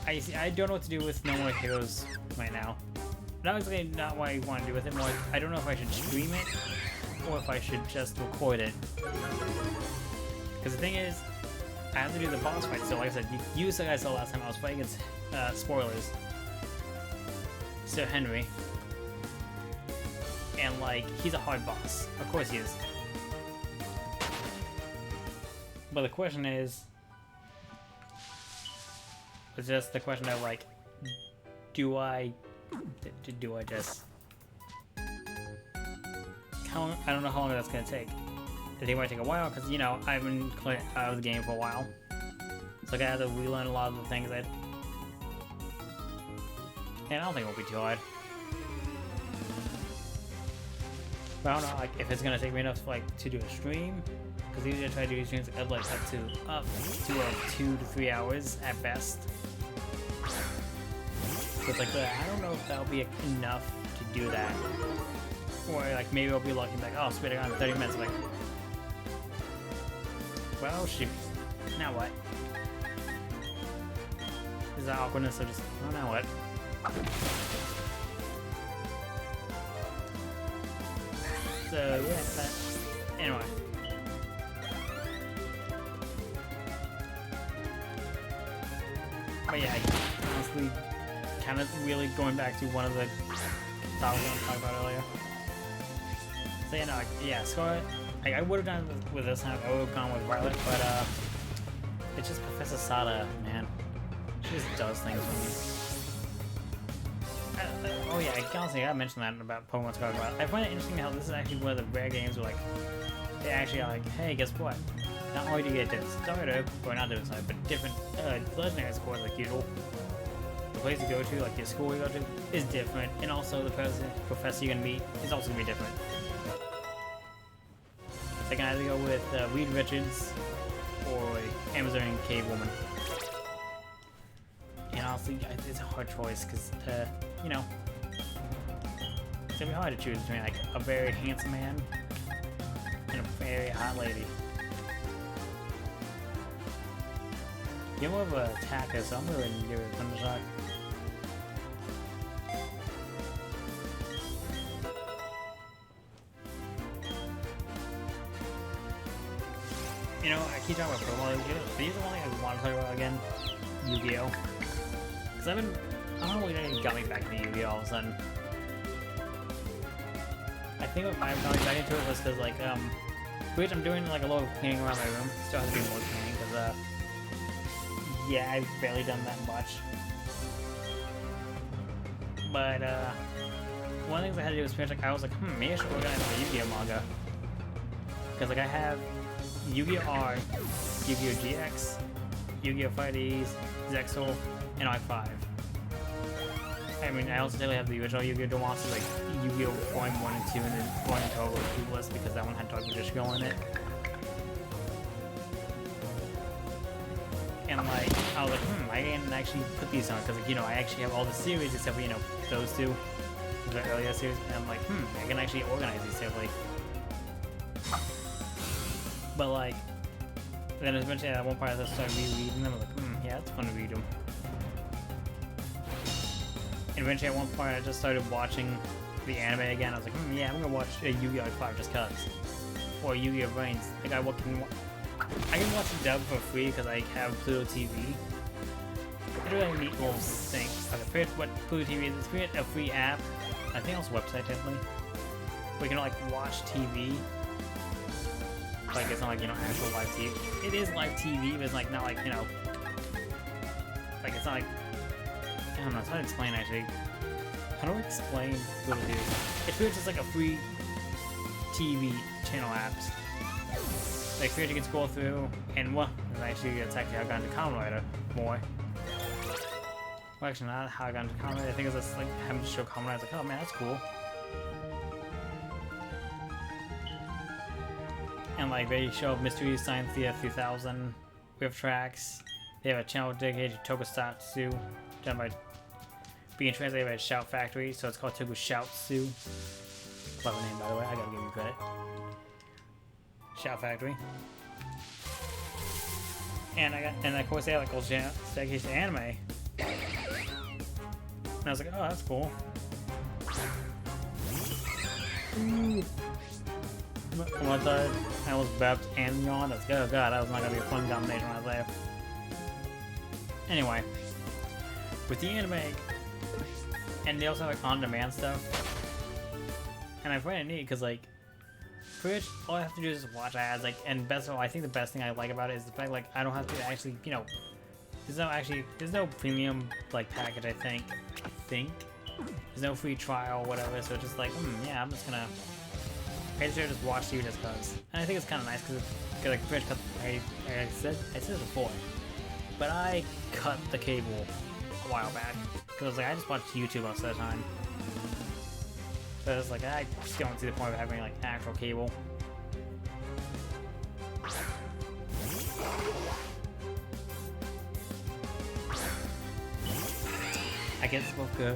I don't know what to do with No More Heroes right now. Not exactly not what I want to do with it, more like, I don't know if I should stream it, or if I should just record it. Because the thing is, I have to do the boss fight, so like I said, you guys saw last time I was fighting against, spoilers, Sir Henry. And like, he's a hard boss. Of course he is. But the question is, it's just the question of like, do I just, I don't know how long that's gonna take. I think it might take a while because, you know, I've been out of the game for a while. So like, I have to relearn a lot of the things and I don't think it will be too hard. But I don't know, like, if it's gonna take me enough like to do a stream. Because usually I try to do streams like up to 2 to 3 hours at best. So it's like, I don't know if that'll be enough to do that. Or like maybe I'll be lucky like, oh, sweet, I got 30 minutes. I'm like, well, shoot. Now what? Is that awkwardness of just, oh, now what? So yeah, but anyway. But yeah, honestly, kind of really going back to one of the thoughts I was going to talk about earlier. So yeah, no, like, yeah, Scarlet, like, I would have done it with this time, I would have gone with Violet, but it's just Professor Sada, man. She just does things for me. Oh yeah, honestly, I mentioned that about Pokemon Scarlet. I find it interesting how this is actually one of the rare games where like, they actually are like, hey, guess what? Not only do you get different starter, or not different starter, but different legendary scores like usual. The place you go to, like your school you go to, is different, and also the professor you're gonna meet is also gonna be different. So I can either go with Reed Richards or Amazon Cave Woman. And honestly, it's a hard choice because, you know, it's gonna be hard to choose between like a very handsome man and a very hot lady. You're more of an attacker, so I'm really into your Thunder Shock. You know, I keep talking about Pokemon. These are the one thing I want to talk about again. Yu-Gi-Oh! Because I don't know what got me back into Yu-Gi-Oh! All of a sudden. I think what I got me back into it was because, like, which I'm doing like a lot of cleaning around my room. Still have to do more cleaning because, yeah, I've barely done that much. But, one of the things I had to do was finish, like, I was like, maybe I should organize the Yu-Gi-Oh! Manga. Because, like, I have Yu-Gi-Oh! R, Yu-Gi-Oh! GX, Yu-Gi-Oh! FighterZ, Zexal, and I5. I mean, I also have the original Yu-Gi-Oh! Duel Monsters, like Yu-Gi-Oh! Volume 1 and 2, and then Volume 12 were Duelist because that one had Dr. Disco in it. And like, I was like, I can actually put these on because, like, you know, I actually have all the series except for, you know, those two, the earlier series. And I'm like, I can actually organize these stuff, like. But like, then eventually at one part I started rereading them. I was like, yeah, it's fun to read them. And eventually at one point I just started watching the anime again. I was like, yeah, I'm gonna watch Yu-Gi-Oh! 5 just cause. Or Yu-Gi-Oh! Brains. Like I can watch the dub for free because I have Pluto TV. It's a really neat little thing. Like, I forget what Pluto TV is. It's a free app. I think it's a website technically. Where you can like watch TV. Like it's not like, you know, actual live TV. It is live TV, but it's like not like, you know, like it's not like, I don't know, it's hard to explain actually. How do I explain what it is? It feels just like a free TV channel apps. Like you can scroll through and well, actually it's actually how I got into Kamen Rider more. Well, actually not how I got into Kamen Rider. I think it's just like having to show Kamen Rider. I was like, oh man, that's cool. And like they show Mystery Science Theater 3000 with tracks. They have a channel dedicated to Tokusatsu, done by being translated by Shout Factory, so it's called Tokushoutsu. Clever name, by the way. I gotta give you credit. Shout Factory. And of course they have like old dedicated to anime. And I was like, oh, that's cool. Ooh. What the? I was babbed and yawned. That's good. Oh god, that was not gonna be a fun combination right there. Anyway, with the anime, and they also have like on-demand stuff, and I find it neat because like, pretty much all I have to do is just watch ads. Like, and best of all, I think the best thing I like about it is the fact like I don't have to actually, you know, there's no premium like package. I think there's no free trial or whatever. So it's just like, yeah, I'm just gonna. I just watch you just cause, and I think it's kind of nice because like pretty much I said it before, but I cut the cable a while back because like I just watch YouTube most of the time. So it's like I just don't see the point of having like actual cable. I guess it's both good.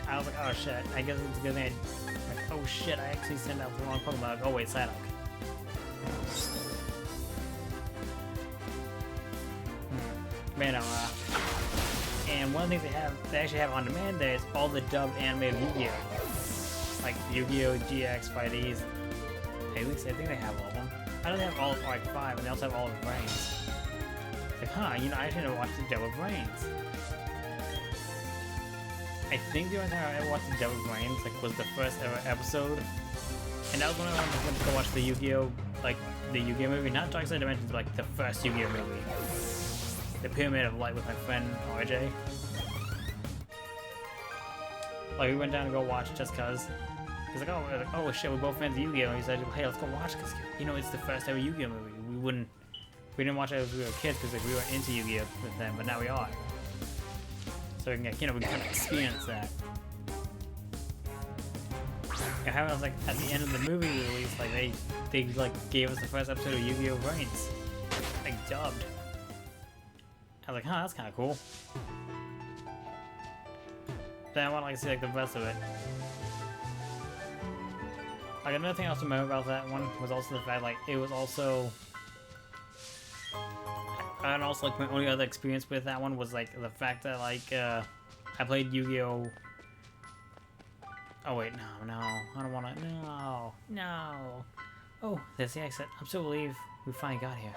I was like, oh shit. I guess it's a good thing. Like, oh shit, I actually sent out the wrong Pokemon. Like, oh wait, Psyduck. Man, and one of the things they actually have on demand there is all the dubbed animated Yu-Gi-Oh! Like Yu-Gi-Oh! GX, Fighties. At least I think they have all of them. I don't have all of like 5, and they also have all of the Brains. It's like, you know, I should have watched the Devil Brains. I think the only time I ever watched the Devil Brains like was the first ever episode, and that was when I went to go watch the Yu-Gi-Oh! Like the Yu-Gi-Oh! Movie, not Dark Side Dimensions, but like the first Yu-Gi-Oh! Movie, the Pyramid of Light, with my friend RJ. Like we went down to go watch just cause. He's like, oh shit, we're both fans of Yu-Gi-Oh! And he said, hey, let's go watch it, cause you know it's the first ever Yu-Gi-Oh! Movie. We didn't watch it as we were kids because like, we weren't into Yu-Gi-Oh! With them, but now we are. So we can get, you know, we can kind of experience that. And how it was like at the end of the movie release, like they like gave us the first episode of Yu-Gi-Oh! Brains, like dubbed. I was like, that's kind of cool. Then I want to like see like the rest of it. Like another thing I also remember about that one was also the fact like it was also. And also, like, my only other experience with that one was, like, the fact that, like, I played Yu-Gi-Oh! Oh, wait, no, I don't want to, no. Oh, there's the exit. I'm so relieved we finally got here.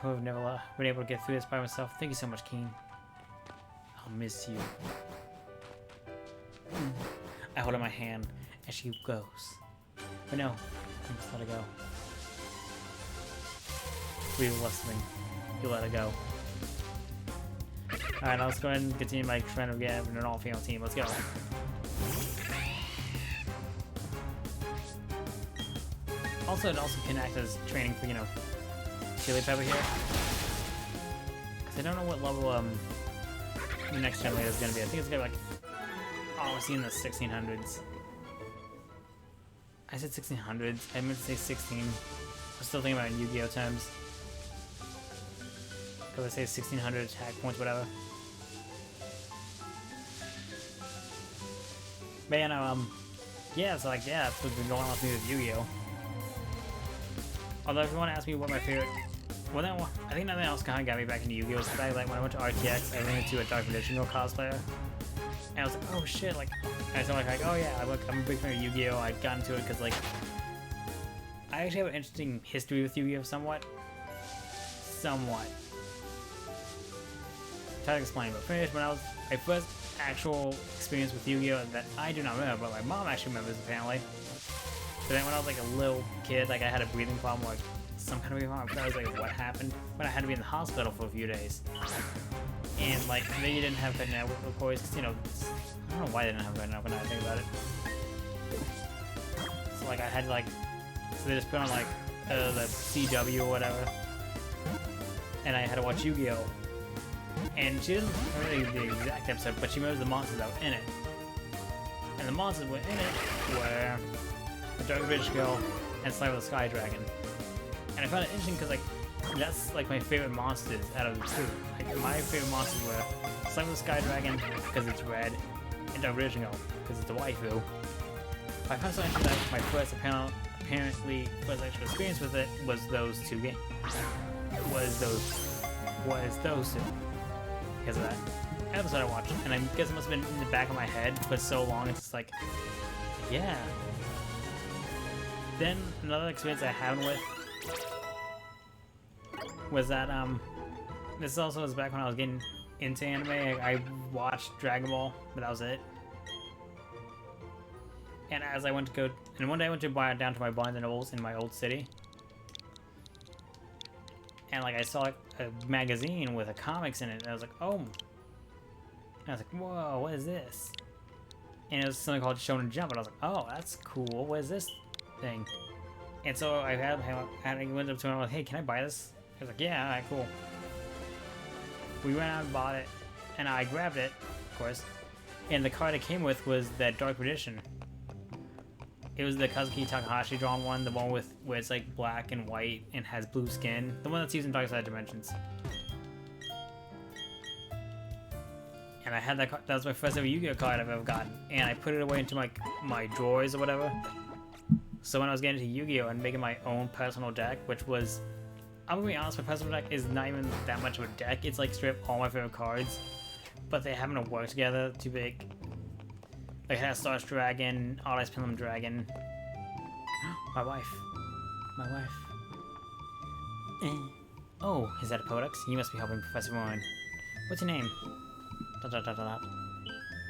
I would have never been able to get through this by myself. Thank you so much, Keen. I'll miss you. I hold her my hand as she goes. But no, I just let her go. We were listening. You let it go. Alright, let's go ahead and continue my trend of getting an all-female team. Let's go. Also, it also can act as training for, you know, Chili Pepper here. Because I don't know what level the next gen later is going to be. I think it's going to be like Oh, was he in the 1600s? I said 1600s. I meant to say 16. I'm still thinking about it in Yu-Gi-Oh terms. Because I say 1600 attack points, whatever. But you know, yeah, it's like, yeah, that's what's been going on with me with Yu-Gi-Oh. Although if you want to ask me what my favorite, well, then, I think nothing else kind of got me back into Yu-Gi-Oh. Was like when I went to RTX, I ran into a Dark Magician cosplayer, and I was like, oh shit, like, I was like, oh yeah, look, I'm a big fan of Yu-Gi-Oh. I got into it because like, I actually have an interesting history with Yu-Gi-Oh. Somewhat. Try to explain, but finish when I was my first actual experience with Yu-Gi-Oh that I do not remember, but my mom actually remembers apparently. So then when I was like a little kid, like I had a breathing problem, like some kind of breathing problem. I was like, what happened? When I had to be in the hospital for a few days, and like they didn't have good network recordings, because you know, I don't know why they didn't have good network. When I think about it, so like I had to like, so they just put on like the CW or whatever, and I had to watch Yu-Gi-Oh. And she doesn't remember the exact episode, but she remembers the monsters that were in it. And the monsters were in it were the Dark British Girl and Slime of the Sky Dragon. And I found it interesting because like that's like my favorite monsters out of the two. Like my favorite monsters were Slime of the Sky Dragon because it's red, and Dark British Girl because it's a waifu. I found so interesting that my first apparently first actual experience with it was those two games. Was those two. Because of that episode I watched, and I guess it must have been in the back of my head for so long, it's just like, yeah. Then another experience I had with was that this also was back when I was getting into anime. I watched Dragon Ball, but that was it. And as I went to go, and one day I went to buy down to my Barnes and Nobles in my old city, and like I saw like a magazine with a comics in it, and I was like, oh. And I was like, whoa, what is this? And it was something called Shonen Jump, and I was like, oh, that's cool. What is this thing? And so I went up to him and I was like, hey, can I buy this? He was like, yeah, alright, cool. We went out and bought it, and I grabbed it, of course. And the card it came with was that Dark Edition. It was the Kazuki Takahashi drawn one, the one with where it's like black and white and has blue skin, the one that's used in Dark Side Dimensions. And I had that card. That was my first ever Yu-Gi-Oh card I've ever gotten, and I put it away into my drawers or whatever. So when I was getting into Yu-Gi-Oh and making my own personal deck, which was, I'm gonna be honest, my personal deck is not even that much of a deck. It's like straight up all my favorite cards, but they happen to work together to make. Like it has Stars Dragon, Odd Eyes Pendulum Dragon. My wife. Oh, is that a Podex? You must be helping Professor Warren. What's your name? ...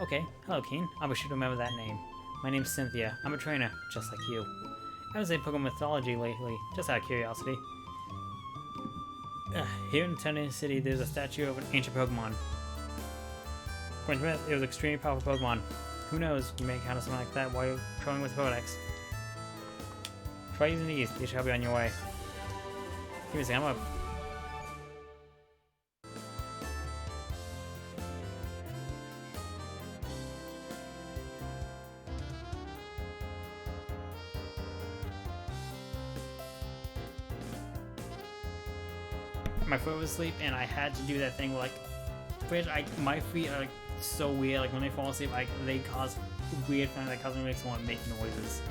Okay, hello Keen. I'll be sure to remember that name. My name's Cynthia. I'm a trainer, just like you. I was in Pokemon mythology lately, just out of curiosity. Here in Tennessee City, there's a statue of an ancient Pokemon. According to myth, it was an extremely powerful Pokemon. Who knows, you may encounter something like that while you're trolling with Podex. Try using these, you shall be on your way. Give me a second, I'm up. My foot was asleep and I had to do that thing like, my feet are like so weird, like when they fall asleep, like they cause weird kind of that cause me makes someone make noises.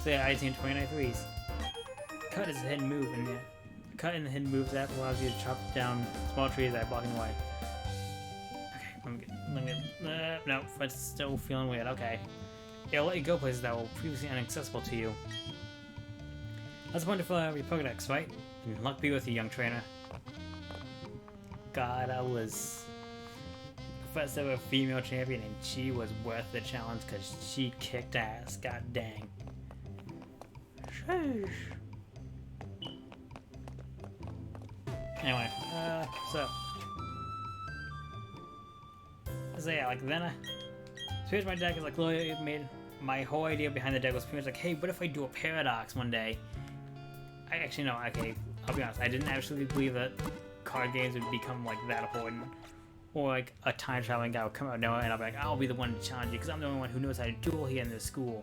So yeah, I team 29 threes. Cut is a hidden move, and yeah, cut in the hidden moves app allows you to chop down small trees that are blocking the way. Okay, let me no, but it's still feeling weird. Okay, it'll let you go places that were previously inaccessible to you. That's wonderful your Pokedex, right? And luck be with you, young trainer. God, I was the first ever female champion, and she was worth the challenge because she kicked ass. God dang. Sheesh. Anyway, so yeah, like then here's my deck is like literally made my whole idea behind the deck was pretty much like, hey, what if I do a paradox one day? I actually no, okay, I'll be honest, I didn't actually believe that card games would become like that important. Or like a time traveling guy will come out of nowhere and I'll be like, I'll be the one to challenge you because I'm the only one who knows how to duel here in this school.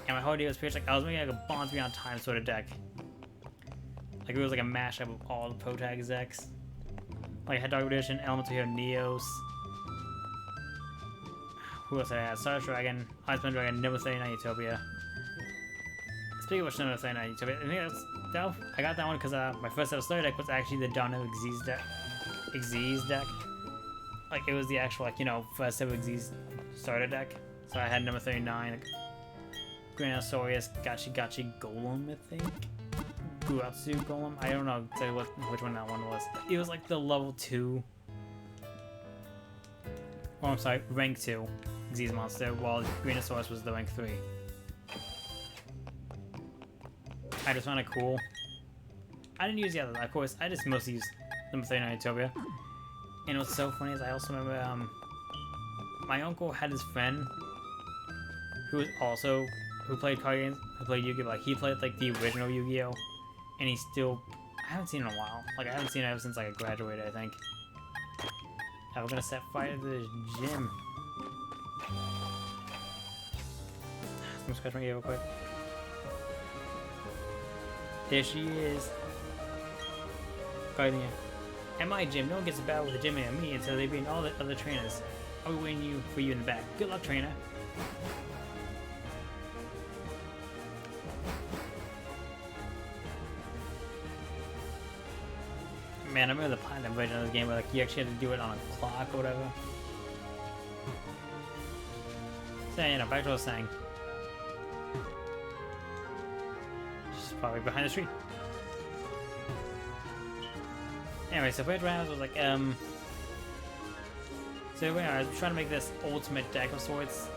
And my whole idea was pretty like I was making like a Bonds Beyond Time sort of deck. Like it was like a mashup of all the Protagonist decks. Like I had Dark Edition, Elemental Hero, Neos. Who else did I have? Star Dragon, Ice Dragon, Number 39 Utopia. Speaking of which, Number 39 Utopia, I think I got that one because my first ever starter deck was actually the Dono Xyz deck. Like it was the actual like, you know, first ever Xyz starter deck. So I had Number 39, like, Granosaurus, Gachi Golem, I think. Guatsu Golem. I don't know which one that one was. It was like the level 2. Oh, I'm sorry, rank 2 Xyz monster, while Granosaurus was the rank 3. I just found it cool. I didn't use the others, of course. I just mostly used Number 39 Utopia. And what's so funny is I also remember my uncle had his friend who played card games, who played Yu-Gi-Oh! Like he played like the original Yu-Gi-Oh! And he still, I haven't seen it in a while. Like I haven't seen it ever since like I graduated, I think. Now we're gonna set fire to the gym. Let me scratch my ear real quick. There she is. Guarding you. At my gym, no one gets a battle with the gym and me until they beat all the other trainers. I'll be waiting for you in the back. Good luck, trainer. Man, I remember the Platinum version of this game where like you actually had to do it on a clock or whatever. So, you know, back to what I was saying. She's probably behind the tree. Anyway, so first round was like, so anyway, I was trying to make this ultimate deck of sorts.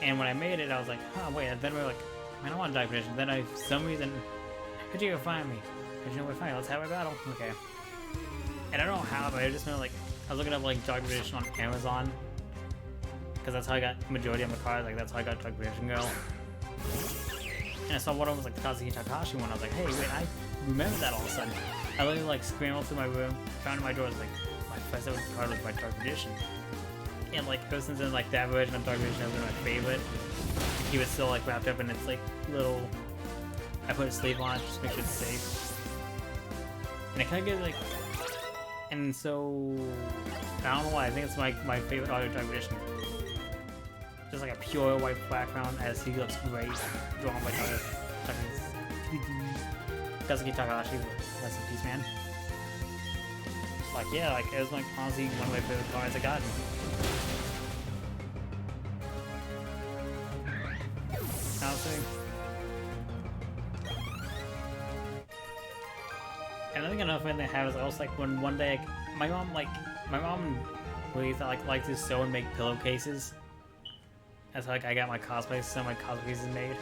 And when I made it, I was like, oh wait, and then we were like, man, I want a Dark Edition. Then for some reason, how'd you go find me? How'd you know where to find me? Let's have a battle. Okay. And I don't know how, but I just meant like, I was looking up like Dark Edition on Amazon. Because that's how I got majority of my cards, like that's how I got Dark Edition Girl. And I saw one of them was like the Kazuki Takahashi one. I was like, hey, wait, I remember that all of a sudden. I literally like scrambled through my room, found my door, was like, my first ever card was my Dark Edition. And like ever since then, like that version of Dark Edition has been my favorite. He was still like wrapped up in its like little, I put a sleeve on it just to make sure it's safe. And it kind of gives like, and so, I don't know why, I think it's my favorite audio Dark Edition. Just like a pure white background as he looks great, drawn by Kazuki Takahashi, rest in peace, man. Like, yeah, like, it was like honestly one of my favorite cards I got. Honestly. And I think another thing they have is also like when one day, my mom really liked to sew and make pillowcases. That's how like I got my cosplay, some of my cosplays made.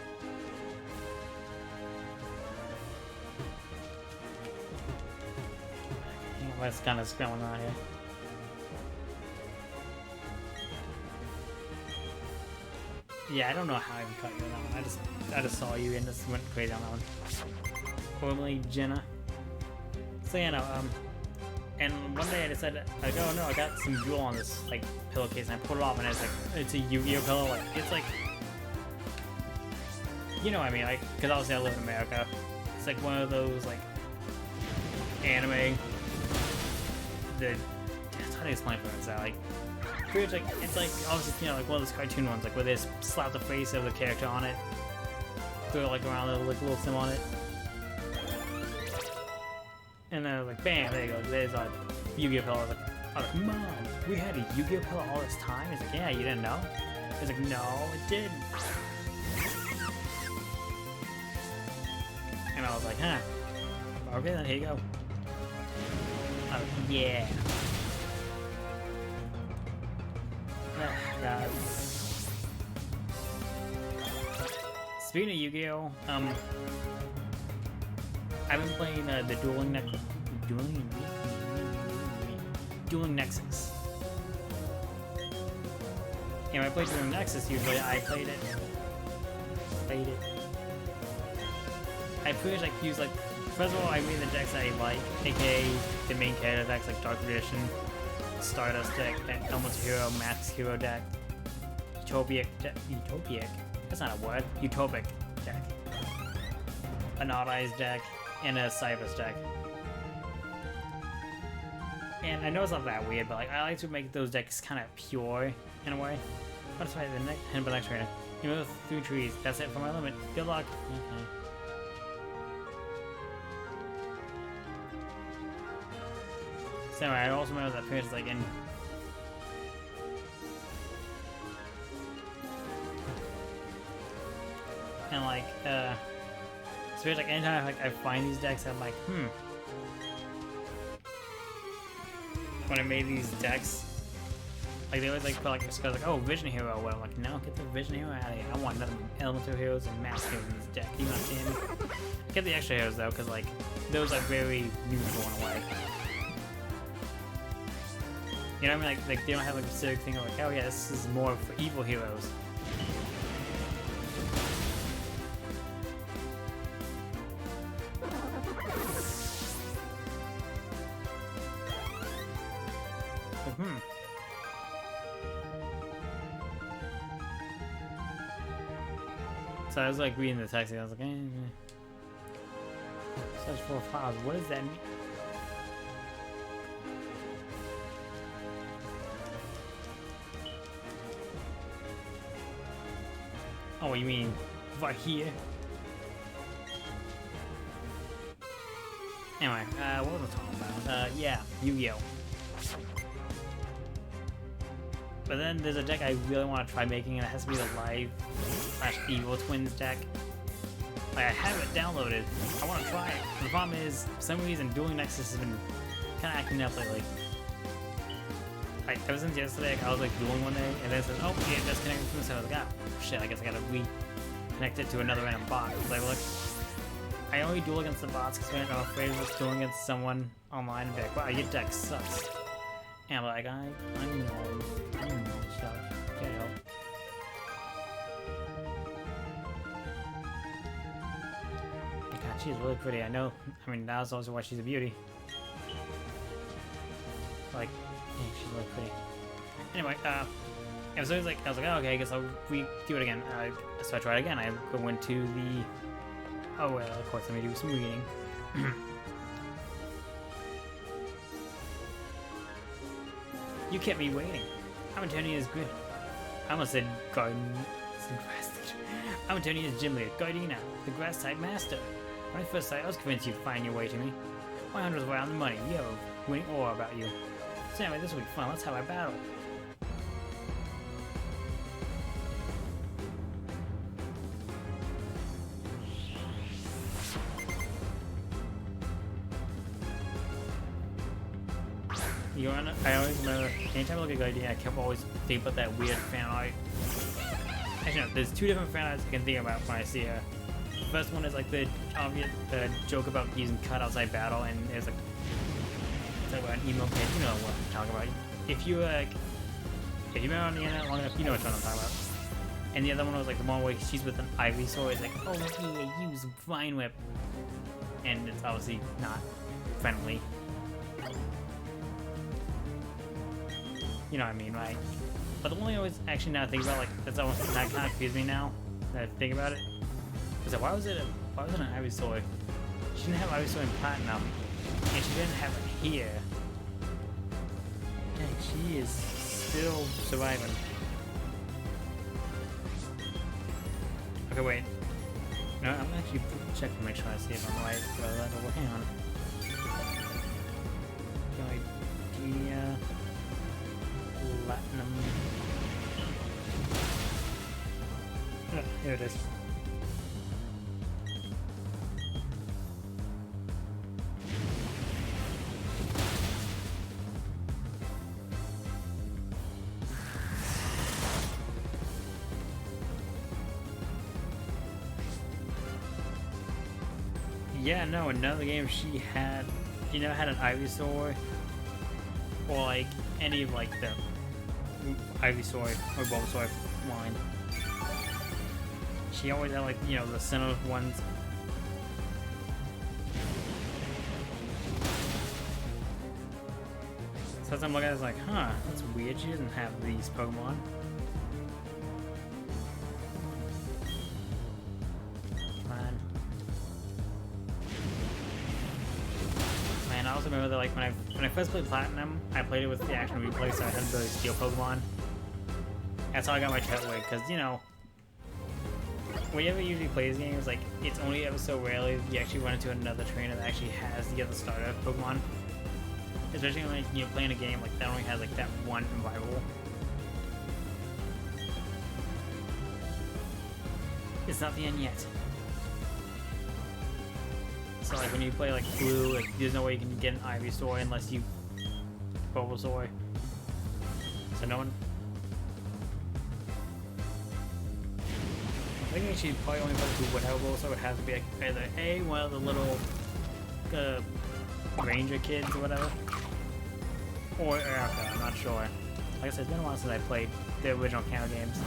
What's kind of going on here? Yeah, I don't know how I even cut you on that one. I just saw you and just went crazy on that one. Formerly Jenna. So yeah, no, and one day I decided, like, oh no, I got some jewel on this like pillowcase, and I pulled it off, and it's like, it's a Yu-Gi-Oh pillow, like, it's like, you know what I mean, like, because obviously I live in America. It's like one of those like anime. It's hard to explain for it. Like, pretty much like it's like obviously, you know, like one of those cartoon ones, like where they slap the face of the character on it, throw like around a little symbol on it. And then I was like, bam, there you go. There's a Yu-Gi-Oh pillow. I was like, Mom, we had a Yu-Gi-Oh pillow all this time? He's like, yeah, you didn't know? He's like, no, it didn't. And I was like, huh. Okay, then here you go. I was like, yeah. God. Speaking of Yu-Gi-Oh, I've been playing the Dueling Nexus. And when I play Dueling Nexus, usually I played it. I pretty much like use like First of all, I mean the decks I like, aka the main character decks like Dark Edition, Stardust deck, Elemental Hero, Max Hero deck, Utopic deck. Utopic? That's not a word. Utopic deck. An Odd Eyes deck, and a Cybers deck. And I know it's not that weird, but like I like to make those decks kind of pure in a way. Let's try the next trainer. You move through trees. That's it for my limit. Good luck. Okay. So anyway, I also remember that appears like in. And like, so it's like anytime I find these decks, I'm like, when I made these decks, like they always like put like, like, oh, Vision Hero. Well, I'm like, no, get the Vision Hero out of here. I want none of them Elemental Heroes and Max Heroes in this deck. You understand me? Get the extra heroes though, because like those are very neutral in a way. You know what I mean? Like they don't have like a specific thing of like, oh yeah, this is more for evil heroes. So I was like reading the text and I was like, Search for files. What does that mean? Oh, you mean right here? Anyway, what was I talking about? Yeah, Yu-Gi-Oh! But then there's a deck I really want to try making, and it has to be the Live / Evil Twins deck. Like, I have it downloaded. I want to try it. The problem is, for some reason, Dueling Nexus has been kind of acting up lately. Like, ever since yesterday, I was like dueling one day, and then it says, oh, yeah, disconnected from the server. I was like, oh, shit, I guess I gotta reconnect it to another random bot. Like, look, I only duel against the bots because I'm afraid of just dueling against someone online and be like, wow, your deck sucks. And I'm like, I know stuff. Can't help. God, she's really pretty. I know. I mean, that's also why she's a beauty. Like, yeah, she's really pretty. Anyway, it was always like, I was like, oh, okay, I guess I'll redo it again. So I tried again. I went to the. Oh well, of course, let me do some reading. You kept me waiting. I'm Antonia's good. I almost said garden. I'm Antonia's gym leader, Gardena, the grass type master. When I first saw you, I was convinced you'd find your way to me. My hunter's way on the money. You have a winning aura about you. So anyway, this will be fun. Let's have our battle. I always remember, anytime I look at Gardena, I kept always think about that weird fan art. Actually, no, there's two different fan arts I can think about when I see her. The first one is like the obvious joke about using cut outside battle, and there's like, it's like an emo kid, you know what I'm talking about. If you've been on the internet long enough, you know what I'm talking about. And the other one was like the one where she's with an Ivy sword, it's like, oh yeah, use Vine Whip. And it's obviously not friendly. You know what I mean, right? But the one I always actually now think about, like, that's almost that kind of confused me now that I think about it. Is like, why was it an Ivy sword? She didn't have Ivy sword in Platinum, and she didn't have it here. Dang, she is still surviving. Okay, wait. No, I'm gonna actually check to make sure I see if I'm right. But hang on. Idea. Platinum. Oh, here it is. Yeah, no, another game she never had an Ivysaur or like any of like the Ivysaur or Bulbasaur line. She always had like, you know, the center ones. So as I'm looking at it, it's like, huh, that's weird. She doesn't have these Pokemon. Man, I also remember that like when I first played Platinum, I played it with the action replay, so I had to steal Pokemon. That's how I got my Tetwig, because you know, whenever you usually play these games, like it's only ever so rarely you actually run into another trainer that actually has the other starter Pokemon. Especially when you're playing a game like that only has like that one rival. It's not the end yet. So like when you play like Blue, like, there's no way you can get an Ivysaur unless you Bulbasaur. So no one. I think you should probably only play two whatever Bulbasaur. It has to be like either A, one of the little Ranger kids or whatever, or okay, I'm not sure. Like I said, it's been a while since I played the original Kanto games.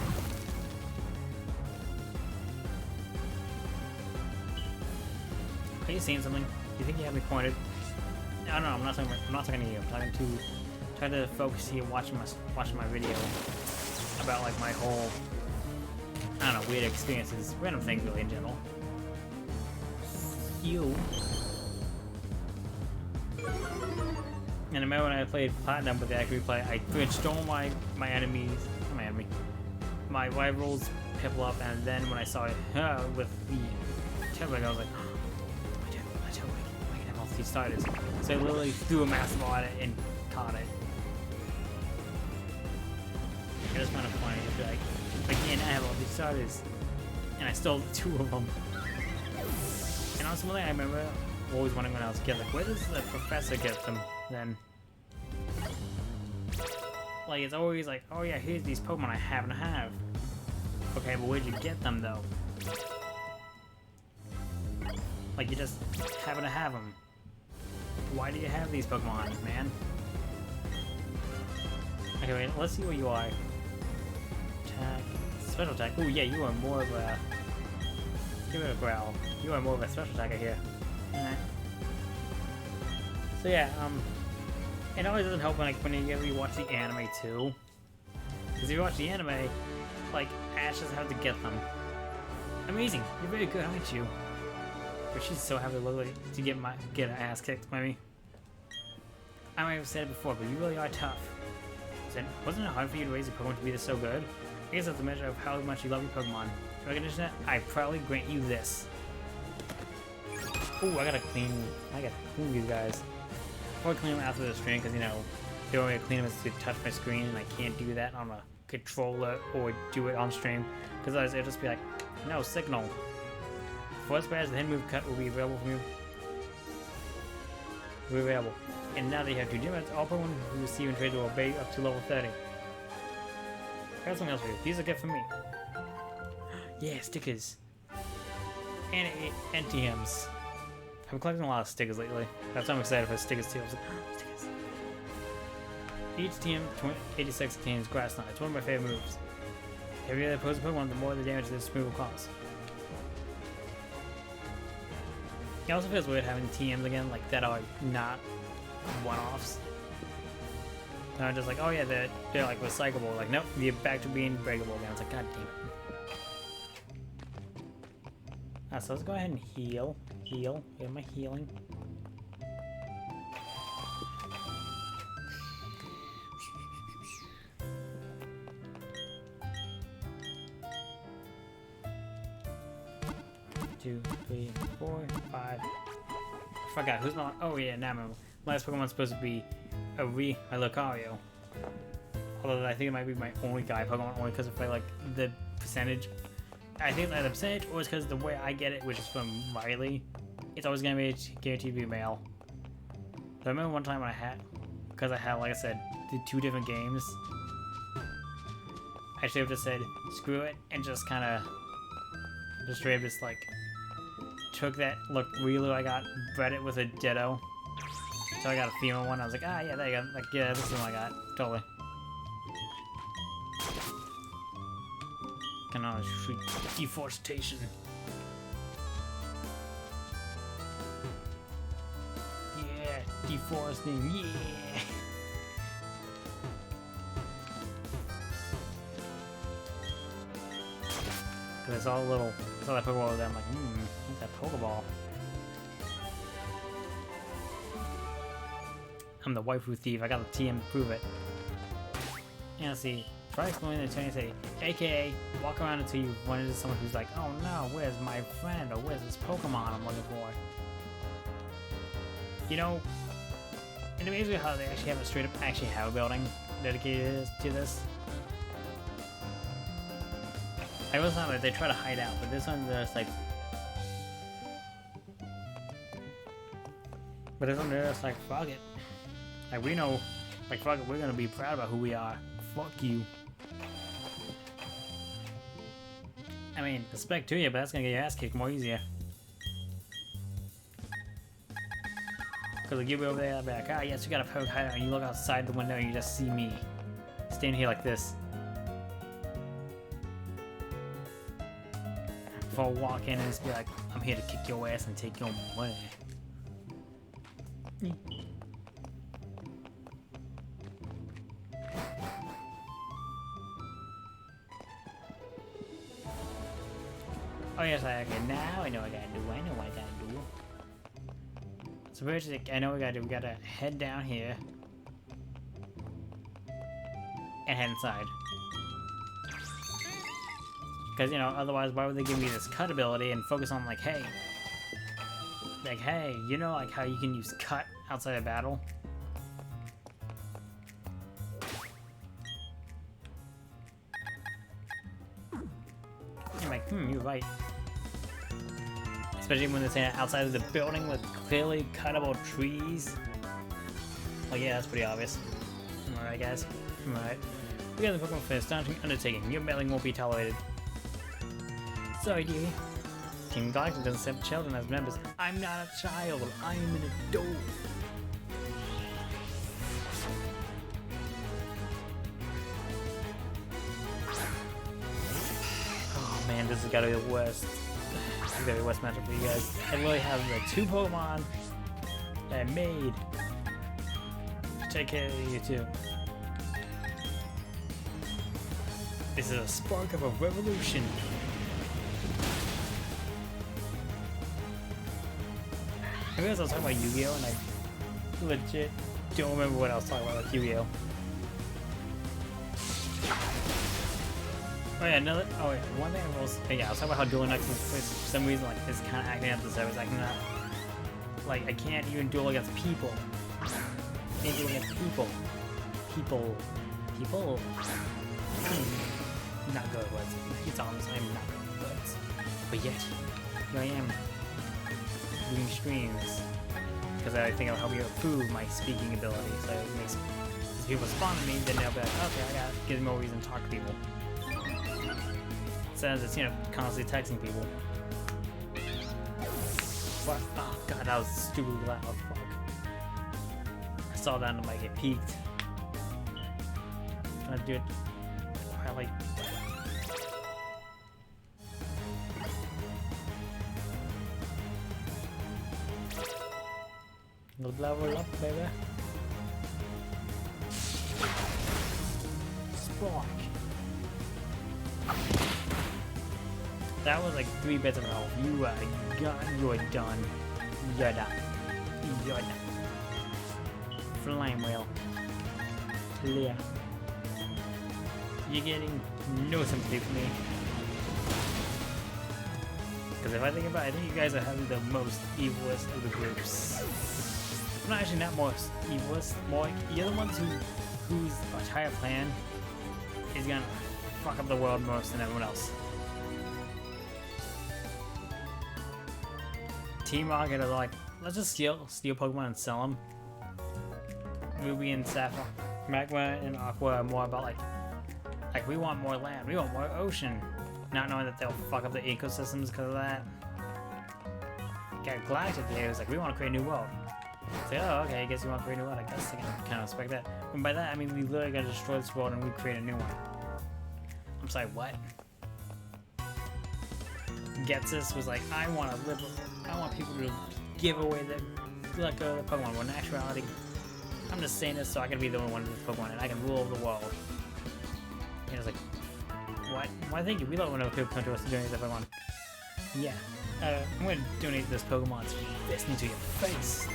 Are you seeing something? Do you think you have me pointed? No, I'm not talking. I'm not talking to you. I'm trying to focus here, watching my video about like my whole, I don't know, weird experiences, random things really in general. You. And I remember when I played Platinum with the Active Replay, I switched all my enemies, my rivals, Piplup, and then when I saw it with the Tetwig, I was like, oh, my Tetwig, I can have all these starters. So I literally threw a massive ball at it and caught it. It was kind of funny to be like, again, I have all these starters, and I stole two of them. And also, something I remember always wondering when I was a kid, like, where does the professor get them then? Like, it's always like, oh yeah, here's these Pokemon I happen to have. Okay, but where'd you get them though? Like, you just happen to have them. Why do you have these Pokemon, man? Okay, wait, let's see what you are. Attack, special attack. Oh yeah, you are more of a. Give it a growl. You are more of a special attacker here. Alright. So yeah, it always doesn't help when you watch the anime too. Because if you watch the anime, like, Ash doesn't have to get them. Amazing, you're very good, aren't you? But she's so happy to get her ass kicked by me. I might have said it before, but you really are tough. So, wasn't it hard for you to raise your Pokemon to be this so good? I guess that's a measure of how much you love your Pokemon. In recognition of that, I probably grant you this. Ooh, I gotta clean these guys. I'll clean them after the stream, because, you know, the only way to clean them is to touch my screen, and I can't do that on a controller or do it on stream, because otherwise it'll just be like, no signal. For as bad as the hidden move cut will be available from you. Will be available. And now that you have two gym rats, all Pokemon who receive and trade will obey up to level 30. I got something else for you. These are good for me. Yeah, stickers. And NTMs. I've been collecting a lot of stickers lately. That's why I'm excited for stickers too. Stickers. Each TM 86 contains Grass Knot. It's one of my favorite moves. Every other opposing Pokemon, the more the damage this move will cause. It also feels weird having TMs again, like, that are not one-offs. And I'm just like, oh yeah, they're like recyclable. Like, nope, you're back to being breakable again. It's like, god damn it. So let's go ahead and heal. Heal my healing. Two, three, 4, 5. I forgot who's my. Oh yeah, now my last Pokemon's supposed to be my Lucario. Although I think it might be my only guy Pokemon, only because of like the percentage. I think that the percentage, or it's because the way I get it, which is from Riley, it's always gonna be guaranteed to be male. So I remember one time when because I had, like I said, the 2 different games, I should have just said screw it and just kind of just straight up just like took that Relu I got, bred it with a Ditto, so I got a female one. I was like, ah yeah, there you go, like yeah, this is the one I got, totally. Cannot shoot deforestation. Yeah, deforesting, yeah. I saw that Pokeball over there. I'm like, what's that Pokeball? I'm the waifu thief. I got the TM to prove it. Yeah, see, try exploring the Eternity City, aka walk around until you run into someone who's like, oh no, where's my friend, or where's this Pokemon I'm looking for? You know, it amazes me how they actually have a straight up have a building dedicated to this. I was not like they try to hide out, but this one there's like, fuck it. Like we know, like fuck it, we're gonna be proud about who we are. Fuck you. I mean, respect to you, but that's gonna get your ass kicked more easier. Because like, you'll be over there, I'll be like, ah, yes, you got a poke hideout, and you look outside the window and you just see me. Standing here like this. Before I walk in and just be like, I'm here to kick your ass and take your money. Oh yes, okay, now I know what I gotta do, So basically, I know what we gotta do, we gotta head down here. And head inside. Because, you know, otherwise why would they give me this cut ability and focus on like, hey, you know like how you can use cut outside of battle? I'm like, you're right. Especially when they're saying outside of the building with clearly cuttable trees. Like, yeah, that's pretty obvious. Alright, guys. Alright. We got the Pokemon for this astonishing undertaking. Your meddling won't be tolerated. Sorry, dearie. Team Galatic doesn't accept children as members. I'm not a child. I'm an adult. Oh man, this has got to be the worst. This is gonna be the worst matchup for you guys. I really have the 2 Pokemon that I made to take care of you too. This is a spark of a revolution. I realized I was talking about Yu-Gi-Oh! And I legit don't remember what I was talking about with Yu-Gi-Oh! Oh yeah, one thing I was talking about how Dueling X is for some reason like is kind of acting up this episode. Acting up. Like I can't even duel against people. Can't duel against people. People. Not good at words. It's honest, I'm not good at words. But yet, here I am doing streams because I think it'll help you improve my speaking ability. So it makes if people respond to me, then they'll be like, okay, I gotta give them more reason to talk to people. Instead of just, you know, constantly texting people. What? Oh god, that was stupidly loud. Fuck. I saw that and I'm like, it peaked. I'm trying to do it. Probably. Level up, baby. Spark. That was like 3 bits of health. You are done. You are done. You're done. You're done. Flame wheel. Clear. You're getting no sympathy from me. Because if I think about it, I think you guys are having the most evilest of the groups. Well, actually not most evilest, more like you're the ones whose entire plan is gonna fuck up the world most than everyone else. Team Rocket are like, let's just steal Pokemon and sell them. Ruby and Sapphire, Magma and Aqua are more about like we want more land, we want more ocean, not knowing that they'll fuck up the ecosystems because of that. Galactic today was like, we want to create a new world. It's like, oh, okay, I guess you want to create a new world. I guess I can kind of respect that. And by that, I mean we literally got to destroy this world and we create a new one. I'm sorry, what? Getsus was like, I want people to give away let go of the Pokemon. When in actuality, I'm just saying this so I can be the one with Pokemon and I can rule over the world. And it's like, what? Why thank you. We love when other people come to us to donate their Pokemon. Yeah. I'm gonna donate this Pokemon's fist into your face.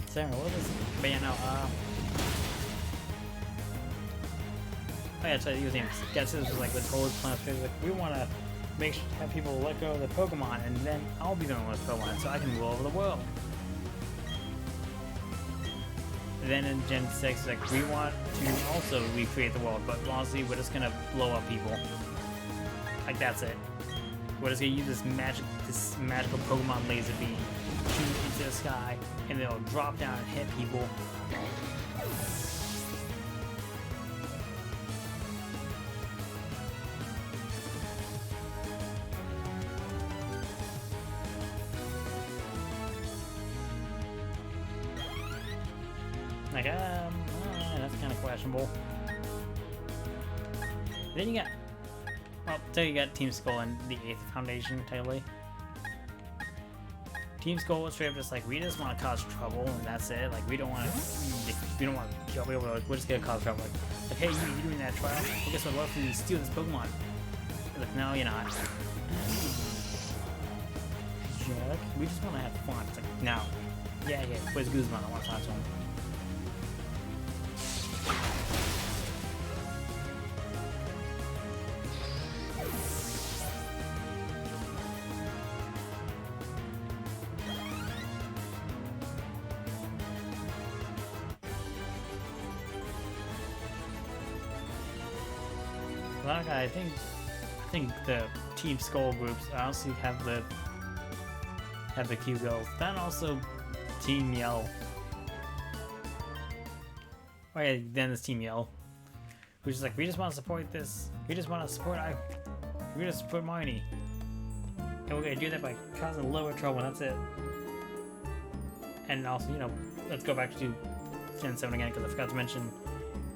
Sarah, what is it? But yeah, no, oh yeah, so he was named Guesses was like the total plan. Like, we want to have people let go of the Pokemon, and then I'll be the one with Pokemon, so I can rule over the world. Then in Gen 6, like, we want to also recreate the world, but honestly, we're just gonna blow up people. Like, that's it. We're just gonna use this magical Pokemon laser beam, shoot into the sky, and they'll drop down and hit people. Like, that's kind of questionable. Then you got, well, so you got Team Skull and the 8th Foundation, technically. Team Skull was straight up just like, we just want to cause trouble, and that's it. Like, we don't want to kill people, like, we're just gonna cause trouble. Like, hey, you doing that trial? Well, guess what, what if you steal this Pokemon? They're like, no, you're not. Jerk. We just want to have fun. It's like, no. Yeah, where's Guzman? I want to talk to him. Like, I think the Team Skull groups honestly have the Q girls. Then also Team Yell. Oh yeah, then there's Team Yell, who's just like, we just want to support this. We just want to support Marnie, and we're gonna do that by causing a little trouble. And that's it. And also, you know, let's go back to Gen 7 again, because I forgot to mention.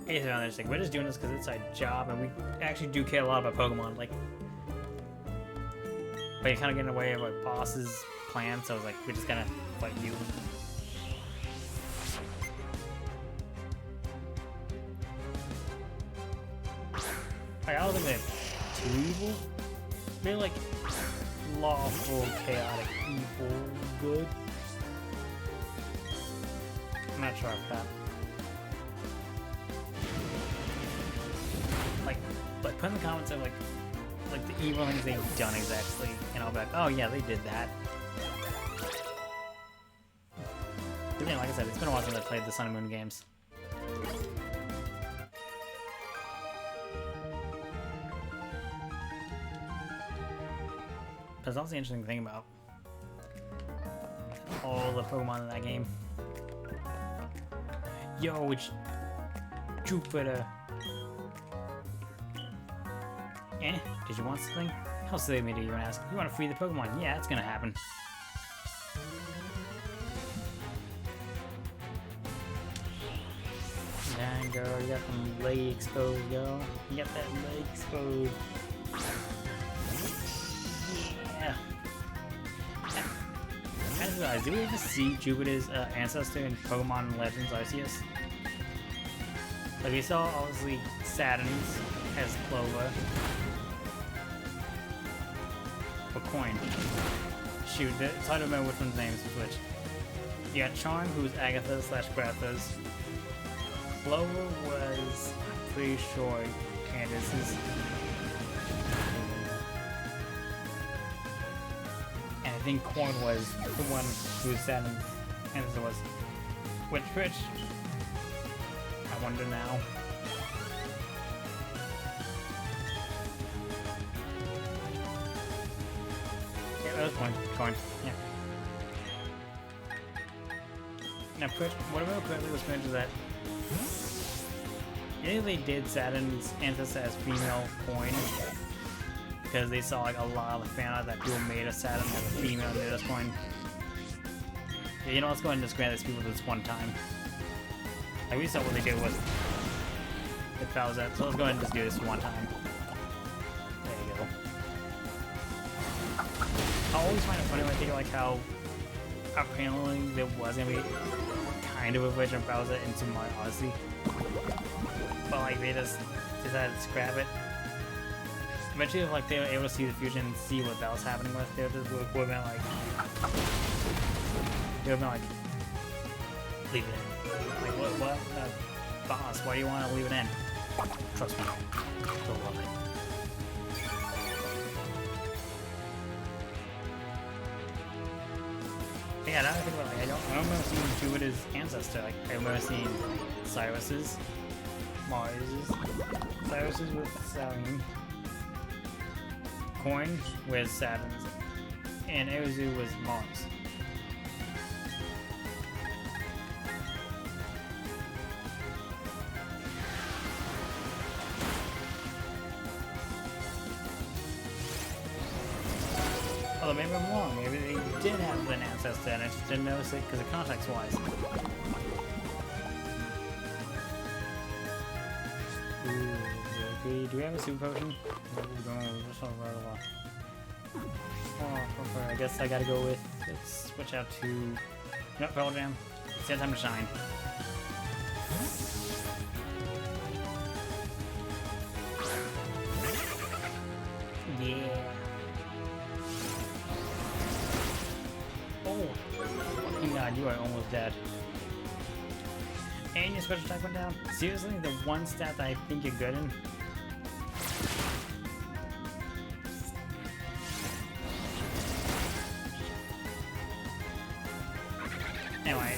They're just like, we're just doing this because it's our job, and we actually do care a lot about Pokemon. Like, but you're kind of getting away with boss's plan, so it's like, we're just gonna fight you. Like, I don't think they're too evil. They're like lawful, chaotic, evil, good. I'm not sure of that. Like, put in the comments of like the evil things they've done exactly, and I'll be like, oh yeah, they did that. But yeah, like I said, it's been a while since I played the Sun and Moon games. That's also the interesting thing about all the Pokemon in that game. Yo, it's Jupiter. Eh? Did you want something? How silly of me to even ask. You want to free the Pokemon? Yeah, it's gonna happen. Dang, girl, you got some leg exposed, yo. You got that leg exposed. Yeah. I just realized, did we ever see Jupiter's ancestor in Pokemon Legends Arceus? Like, we saw, obviously, Saturn's as Clover. Or Coin. Shoot, it's hard to remember which one's name is which. You got Charm, who's Agatha / Grapha's. Clover was, I'm pretty sure, Candace's. And I think Corn was the one who Saturn's ancestor was. Which, I wonder now. That's Coin. Yeah. Now, what about correctly was mentioned that they did Saturn's ancestor as female Coin because they saw like a lot of the fan art that people made of Saturn as a female at this point. Yeah, you know, let's go ahead and just grant these people this one time. Like, we saw what they did with with Bowser. So let's go ahead and just do this one time. There you go. I always find it funny when I think of like how apparently there was gonna be kind of a version of Bowser into Mario Odyssey, but like they just decided to scrap it. Eventually, if like they were able to see the future and see what that was happening with, they would just would have been like, leave it in. Like what? Boss, why do you want to leave it in? Trust me, you'll love it. Yeah, now I think about it, like, I don't remember seeing Jupiter's ancestor. Like, I remember seeing Cyrus's, Mars's, Cyrus's with Saturn, Coin with Saturn's, and Aozu was Mars. Although maybe I'm wrong, maybe they did have an ancestor and I just didn't notice it because of context-wise. Do we have a super potion? Oh, I guess I gotta go with, let's switch out to, nope, Pearl Jam. It's that time to shine. Yeah. Oh my god, you are almost dead. And your special attack went down? Seriously? The one stat that I think you're good in? Anyway,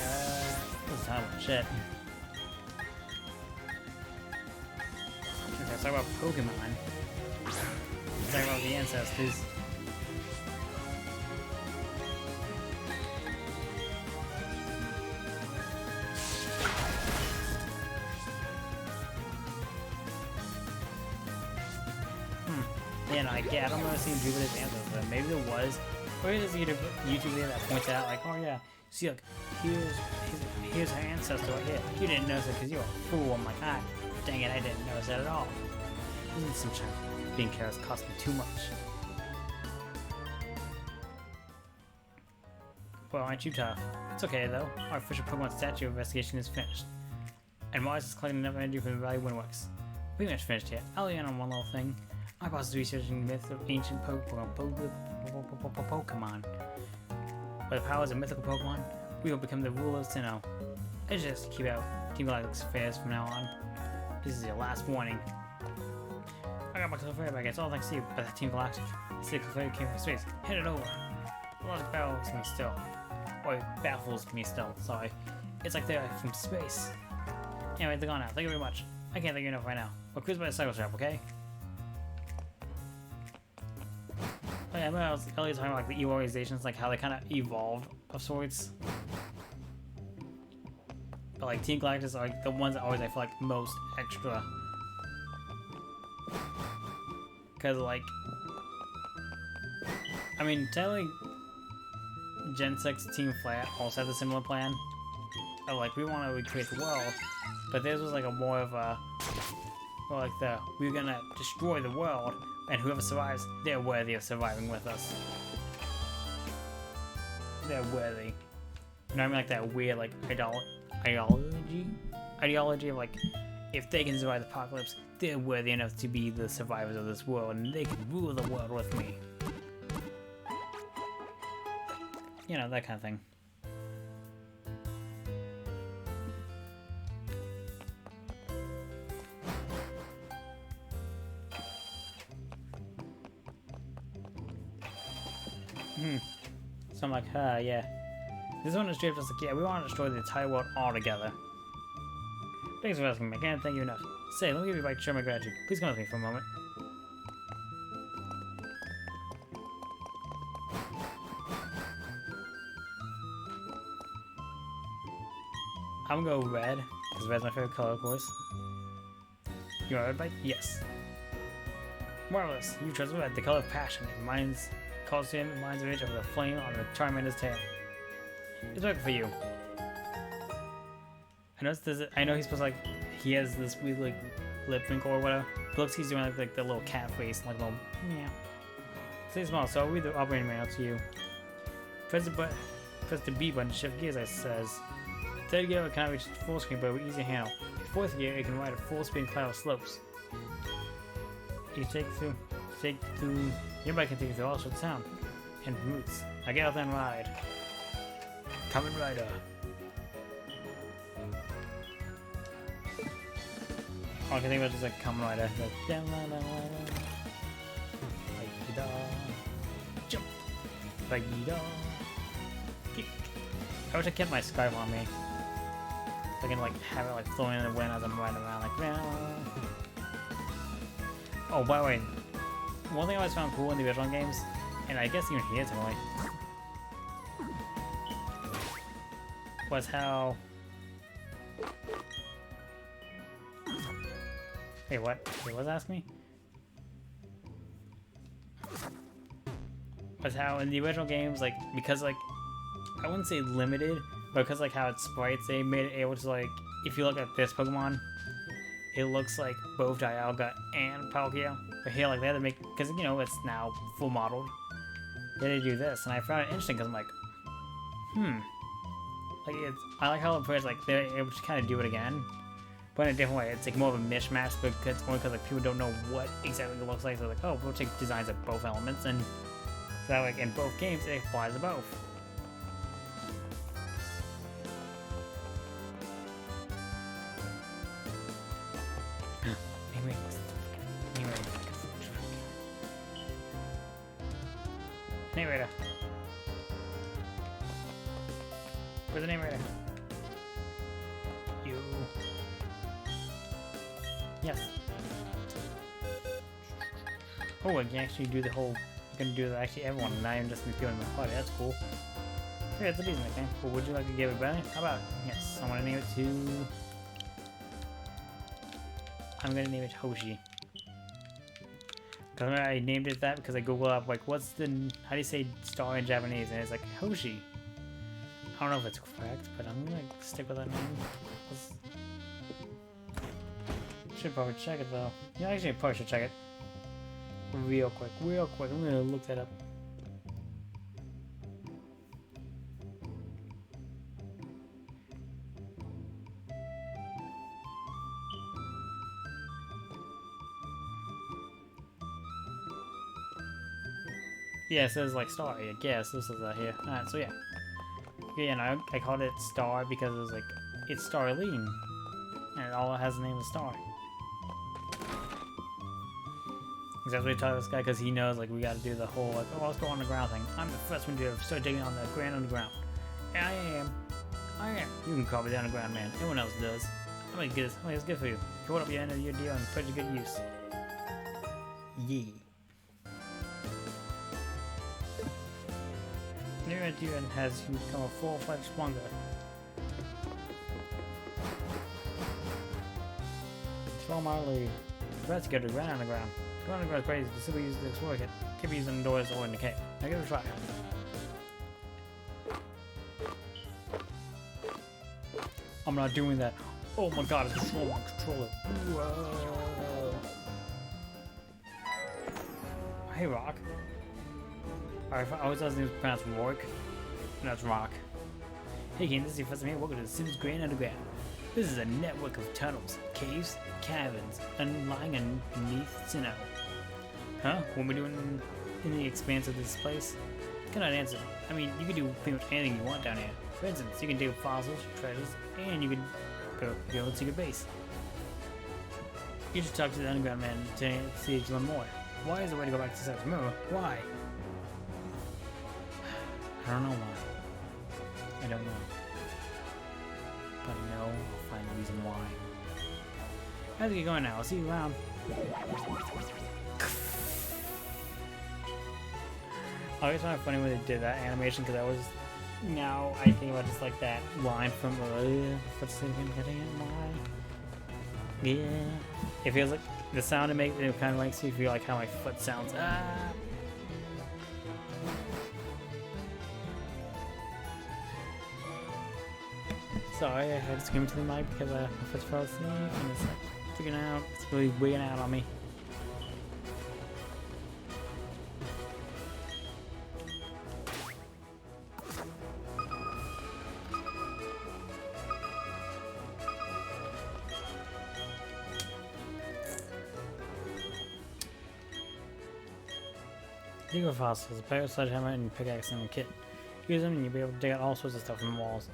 let's talk about shit. Okay, let's talk about Pokemon. Let's talk about the ancestors. Yeah, no, I don't remember seeing Jupiter's ancestor. Maybe there was. Or there's a YouTube video that points out, like, oh yeah, see, look, here's her ancestor right here. You didn't notice it because you're a fool. I'm like, ah, dang it, I didn't notice that at all. Isn't some shit being careless cost me too much? Well, aren't you tough? It's okay though. Our official Pokemon statue investigation is finished. And Mars is collecting enough energy from the Valley Windworks. We haven't finished yet. I'll lean on one little thing. My boss is researching the myth of ancient Pokemon. With the powers of mythical Pokemon, we will become the rulers to know. I just keep out Team Galactic's affairs from now on. This is your last warning. I got my Clefairy back. It's all thanks to you, but that Team Galactic. See, Clefairy came from space. Hand it over. Logic baffles me still. Or it baffles me still, sorry. It's like they're from space. Anyway, they're gone now. Thank you very much. I can't thank you enough right now. We're cruised by the cycle shop, okay? Oh, yeah, I remember I was earlier talking about like the organizations, like how they kind of evolved of sorts. But like Team Galactic are like the ones that always I feel like most extra. Cause like, I mean, technically, Gen 6 Team Flare also had a similar plan. Of like, we want to recreate the world, but theirs was like a more of a, well, like we're gonna destroy the world, and whoever survives, they're worthy of surviving with us. They're worthy. You know what I mean? Like that weird, like, ideology of like, if they can survive the apocalypse, they're worthy enough to be the survivors of this world, and they can rule the world with me. You know, that kind of thing. So I'm like, yeah. This one is straight just like, yeah, we want to destroy the entire world altogether. Thanks for asking me, I can't thank you enough. Say, let me give you a bite to show my gratitude. Please come with me for a moment. I'm gonna go red, because red's my favorite color, of course. You want a red bite? Yes. Marvelous, you chose red, the color of passion. It reminds, calls to him, reminds image of the flame on the Charmander's tail. It's working for you. I know he's supposed to like, he has this weird like lip wrinkle or whatever. It looks he's doing like the little cat face, like a little yeah. Stay small, so I'll read the operating manual to you. Press the B button to shift gears, it says. Third gear it cannot reach full screen, but with easy handle. Fourth gear it can ride a full speed cloud of slopes. You take through your bike can take you through all sorts of sound and routes. I get out there and ride. Kamen Rider. All I can think about is like Kamen Rider. Like, jump. Kick. I wish I kept my scarf on me. So I can like have it like flowing in the wind as I'm riding around like. Oh, by the way, one thing I always found cool in the original games, and I guess even here totally, was how. Hey, what? Wait, what was asking me? Was how in the original games, like, because, like, I wouldn't say limited, but because, like, how it's sprites, they made it able to, like, if you look at this Pokemon, it looks like both Dialga and Palkia. But here, like, they had to make, because, you know, it's now full modeled. They had to do this, and I found it interesting because I'm like, like, I like how the like, they're able to kind of do it again, but in a different way. It's, like, more of a mishmash, but it's only because, like, people don't know what exactly it looks like. So, like, oh, we'll take designs of both elements, and so that, like, in both games, it applies to both. Narrator. Where's the narrator? You. Yes. Oh, I can actually do the whole. I can do actually everyone, not even just the people in my party. That's cool. Hey, that's a decent nickname. Well, would you like to give it a belly? How about? Yes, I want to name it to. I'm gonna name it Hoshi. Cause I named it that because I googled up like what's the how do you say star in Japanese, and it's like Hoshi. I don't know if it's correct, but I'm gonna stick with that name. Should probably check it though. Yeah, actually, I probably should check it real quick. I'm gonna look that up. Yeah, it says like star. I guess this is that here. Alright, so yeah. Yeah, no, I called it Star because it was like it's Starline, and it all has the name of Star. That's what we tell this guy because he knows like we got to do the whole like oh let's go underground thing. I'm the first one to start digging on the Grand Underground. And I am. You can call me the Underground Man. Everyone else does. I'm gonna get this. It's good for you. Put up your end of your deal and put it to good use. Yeah. New idea has become a full-fledged Wonga. Throw my lead. Let's go to the Grand Underground. Grand Underground is crazy, but simply use to explore it. Keep using indoors or in the cave. Now give it a try. I'm not doing that. Oh my god, it's control my controller. Whoa. Hey, Rock. I always thought his name was pronounced Rourke, and that's Rock. Hey King, this is your first time here. Welcome to the Sims Grand Underground. This is a network of tunnels, caves, caverns, and lying underneath Sinnoh. Huh? What are we doing in the expanse of this place? Cannot answer. I mean, you can do pretty much anything you want down here. For instance, you can dig fossils, treasures, and you can go build a secret base. You should talk to the Underground Man to see if you learn more. Why is the way to go back to South? Remember, why? I don't know why. I don't know. But I know I'll find the reason why. I have to get going now. I'll see you around. I always find it funny when they did that animation because I was. Now I think about just like that line from what's the name? Getting it? Why? Yeah. It feels like the sound it makes. It kind of makes me feel like how my foot sounds. Sorry, I had to scream to the mic because my foot fell asleep and it's like freaking out. It's really weighing out on me. Legal fossils, a pair of sledgehammer and pickaxe in a kit. Use them and you'll be able to dig out all sorts of stuff from the walls.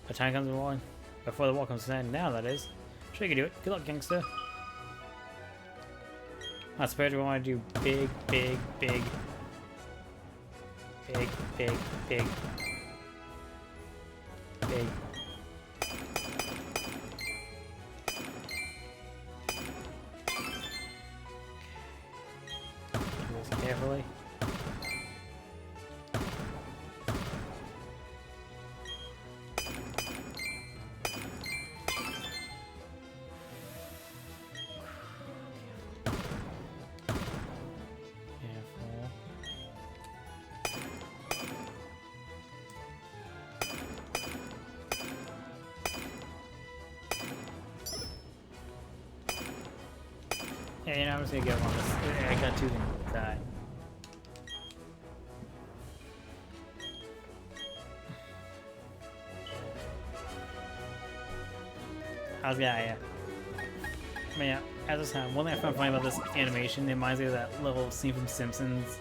By the time comes the wall, before the wall comes to an end, now that is. Sure you can do it. Good luck, gangster. I suppose we want to do big, big, big. Big, big, big. Big. Do this carefully. Yeah, you know, I'm just gonna get one of this. I got two things to die. How's the yeah. But yeah, as I was saying, one thing I found funny about this animation, it reminds me of that little scene from Simpsons.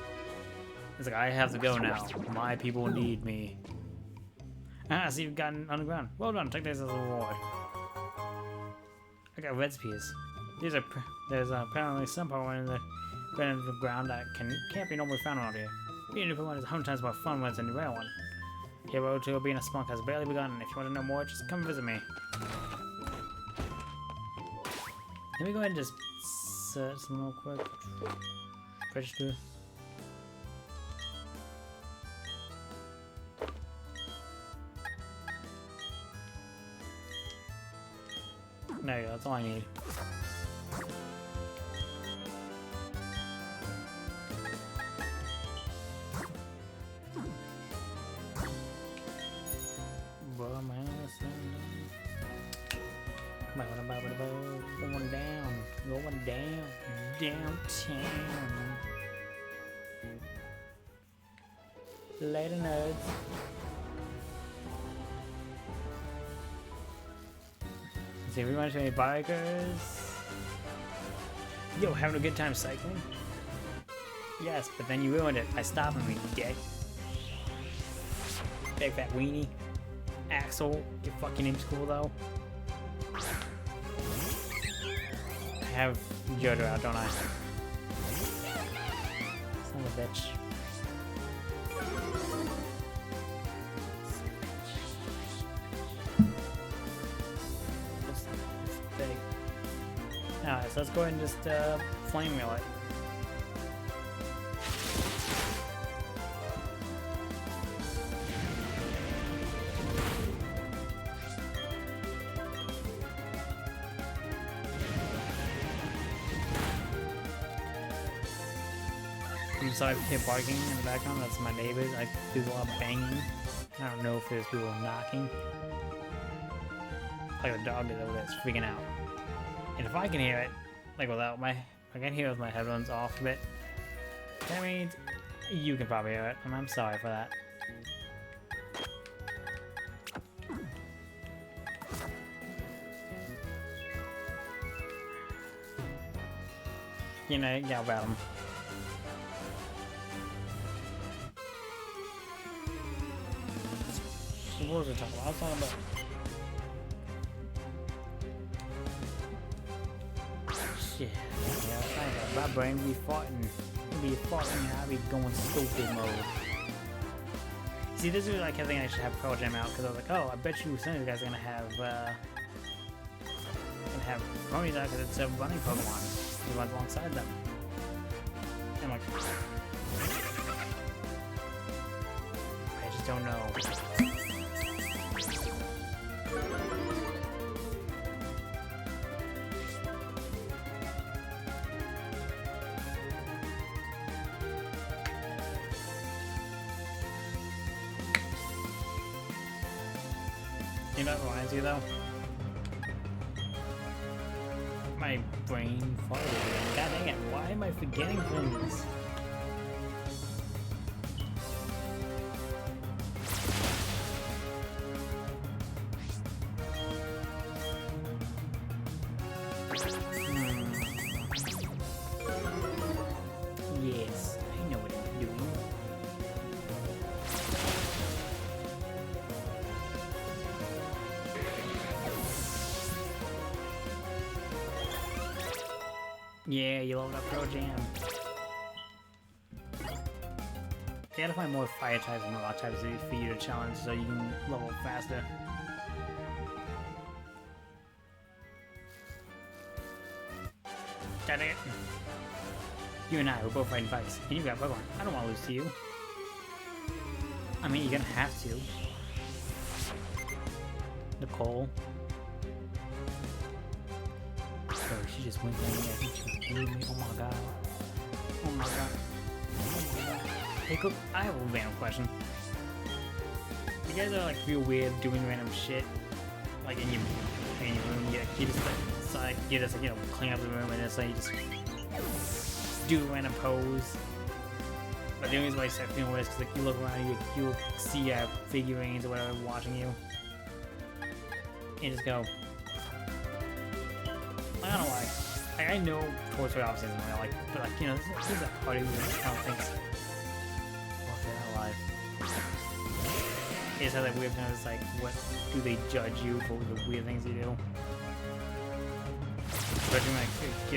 It's like, I have to go now. My people need me. Ah, so you've gotten underground. Well done, take this as a reward. I got red spears. There's apparently some power in the ground that can't be normally found around here. Being a new Pokemon is 100 times more fun when it's a new rare one. Hero 2 being a spunk has barely begun. If you want to know more, just come visit me. Let me go ahead and just search some real quick. Register. There you go, that's all I need. Going down, downtown. Later, nerds. See, if we want to any bikers. Yo, having a good time cycling? Yes, but then you ruined it by stopping me, dick. Big fat weenie. Axel, your fucking name's cool though. I have Jodo out, don't I? Son of a bitch. Alright, so let's go ahead and just flame wheel it. I'm sorry if you hear barking in the background, that's my neighbors. I do a lot of banging. I don't know if there's people knocking. Like the dog is over there, it's freaking out. And if I can hear it, like without my, I can hear it with my headphones off a bit. That means you can probably hear it, and I'm sorry for that. You know, yeah, about them. What was I talking about? I was talking about. Shit. Yeah, my brain be farting, I'll be going stupid mode. See, this is like I think I should have Pearl Jam out because I was like, oh, I bet you some of you guys are gonna have Ponies out because it's a running Pokemon. You run alongside them. And I'm like, I just don't know. You know what reminds you though? My my brain farted again. God dang it, why am I forgetting things? Yes, I know what I'm doing. Yeah, you leveled up Pro Jam. You gotta find more fire types and rock types for you to challenge so you can level up faster. God dang it. You and I, we're both riding bikes, and you got Pokemon. I don't want to lose to you. I mean, you're gonna have to. Nicole. Oh, she just went down there. I think she was me. Oh my god. Oh my god. Oh my god. Hey, Cook, I have a random question. You guys are like real weird doing random shit, like in your room. You just like, it's like you just like, you know, clean up the room and it's like you just do a random pose. But the only reason why I start feeling weird is because like you look around, you see figurines or whatever watching you, and you just go. I don't know why. Like, I know Toy Story obviously isn't real, like, but like, you know, this is a party where I don't think so. What the hell, It just has that weird kind of just like, what do they judge you for the weird things you do? Especially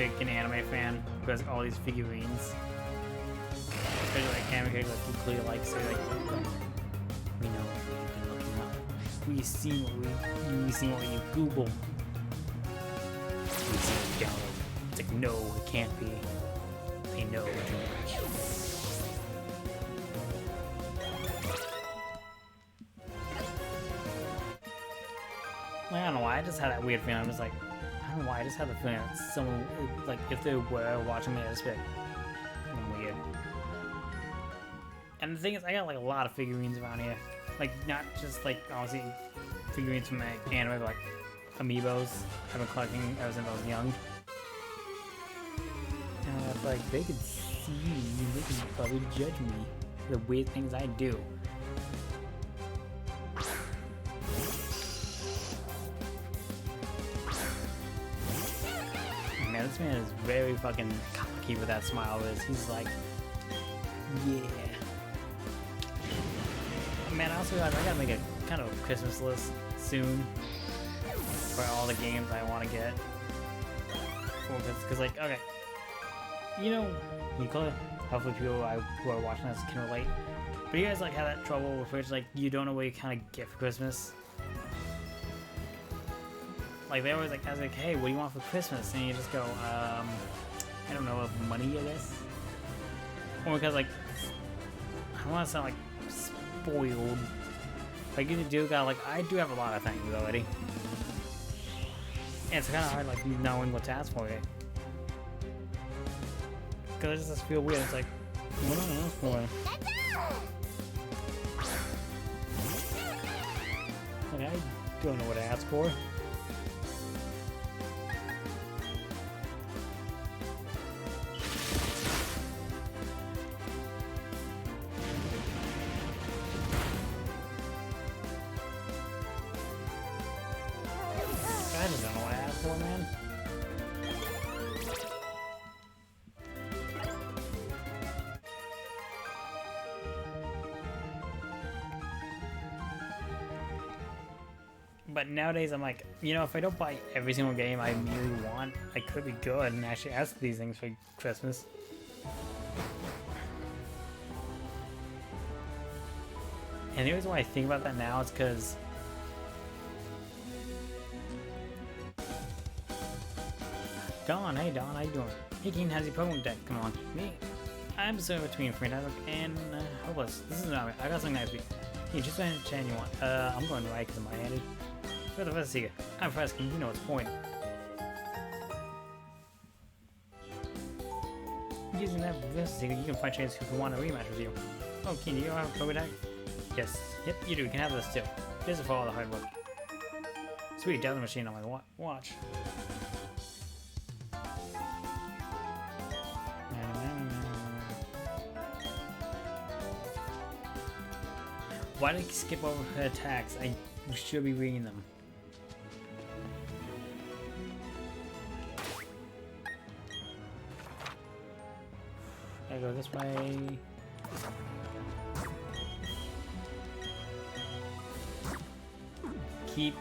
like an anime fan who has all these figurines. Especially like anime characters like you clearly like, so like, we know what we've been looking up. We've seen what you Google. We see what you download. It's like, no, it can't be. They know too much. Like, I don't know why, I just had that weird feeling. I'm just like, I don't know why, I just had the feeling that someone, like, if they were watching me, I'd just be like, I'm weird. And the thing is, I got like a lot of figurines around here. Like, not just like, obviously, figurines from my anime, but like, amiibos. I've been collecting ever since I was young. And it's like, they could see me, they could probably judge me for the weird things I do. Man, this man is very fucking cocky with that smile of his. He's like, yeah. Man, I also realized I gotta make a kind of a Christmas list soon for all the games I want to get. Because, like, okay, you know, hopefully people who are watching this can relate. But you guys like have that trouble with which like you don't know what you kind of get for Christmas. Like they always like ask like, hey, what do you want for Christmas? And you just go, I don't know, money, I guess. Or because like I don't want to sound like spoiled. Like you do got like I do have a lot of things already. And it's kind of hard like knowing what to ask for it. Because it just feel weird. It's like, what do I ask for? Like I don't know what to ask for. I just don't know what to ask for, man. But nowadays I'm like, you know, if I don't buy every single game I immediately want, I could be good and actually ask these things for Christmas. And the reason why I think about that now is because Dawn, hey Dawn, how you doing? Hey Keen, how's your Pokemon deck? Come on. Me? I'm sitting between Fantastic and Hopeless. This is not I got something nice for you. Hey, just any chain you want. I'm going to right because of my handy. For the Professor Seeker. I'm Freskin, you know what's the point. Using that Professor Seeker, you can find chances who want a rematch with you. Oh, Keen, you don't have a Pokemon deck? Yes. Yep, you do. You can have this too. Here's a for all the hard work. Sweet, down the machine on my watch. Why did I skip over her attacks? I should be reading them. I go this way. Keep.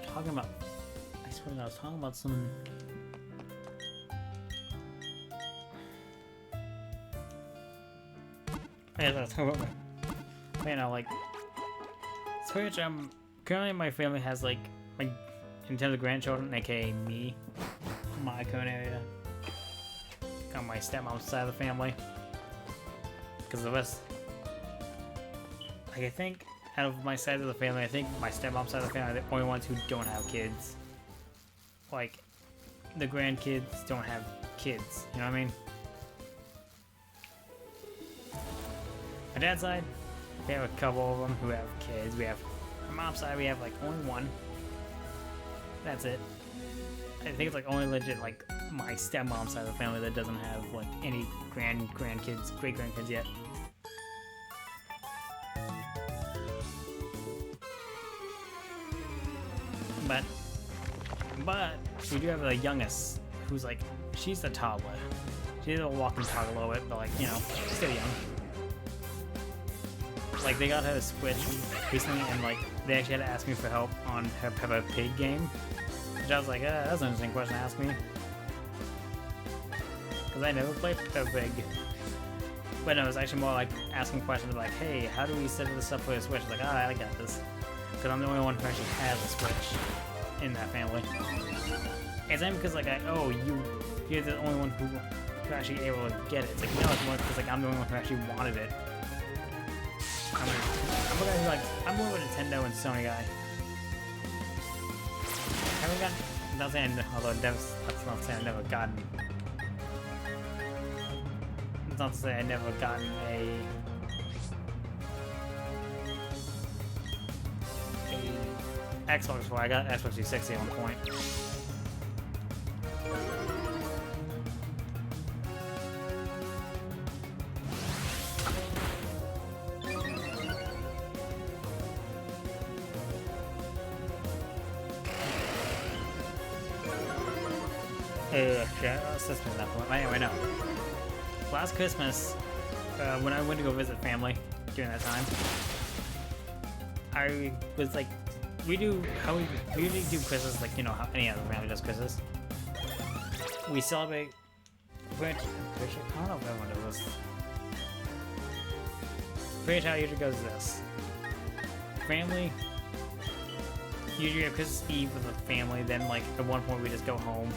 Talking about. I swear I was talking about some. Yeah, that's how. You know, like. Switch. Currently my family has like in terms of grandchildren, aka me, my current area. Got my stepmom's side of the family. Because the rest, like I think, out of my side of the family, I think my stepmom's side of the family are the only ones who don't have kids. Like, the grandkids don't have kids, you know what I mean? My dad's side, we have a couple of them who have kids. We have, my mom's side, we have like only one. That's it. I think it's like only legit like my stepmom's side of the family that doesn't have like any grandkids, great grandkids yet. But we do have the youngest, who's like, she's the toddler. She's a walking toddler a little bit, but like, you know, still young. Like they got her a Switch recently, and like they actually had to ask me for help on her Peppa Pig game. Which I was like, that's an interesting question to ask me. Because I never played Peppa Pig. But no, it was actually more like asking questions like, hey, how do we set this up for a Switch? Like, I got this. Because I'm the only one who actually has a Switch in that family. It's not because like you're the only one who actually able to get it. It's like, no, it's more because like I'm the only one who actually wanted it. I'm more of a Nintendo and Sony guy. Haven't gotten, not saying, although that's not saying I've never gotten. It's not to say I've never gotten a Xbox before. I got Xbox 360 at one point. Anyway, no. Last Christmas, when I went to go visit family during that time, I was like, we usually do Christmas like, you know, how any other family does Christmas. We celebrate, I don't know if everyone does this. Pretty much how it usually goes is this. Family, usually have Christmas Eve with the family, then like at one point we just go home.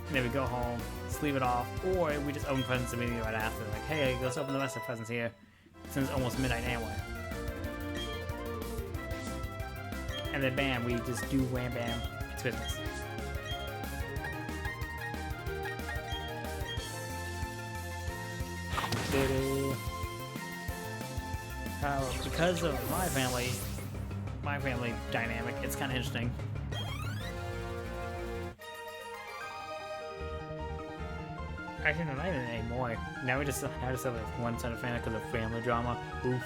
And then we go home, sleep it off, or we just open presents immediately right after. Like, hey, let's open the rest of the presents here, since it's almost midnight anyway. And then bam, we just do wham bam, it's Christmas. Because of my family dynamic, it's kind of interesting. Actually, no, not even anymore. Now we just have one side of family because of family drama. Oof.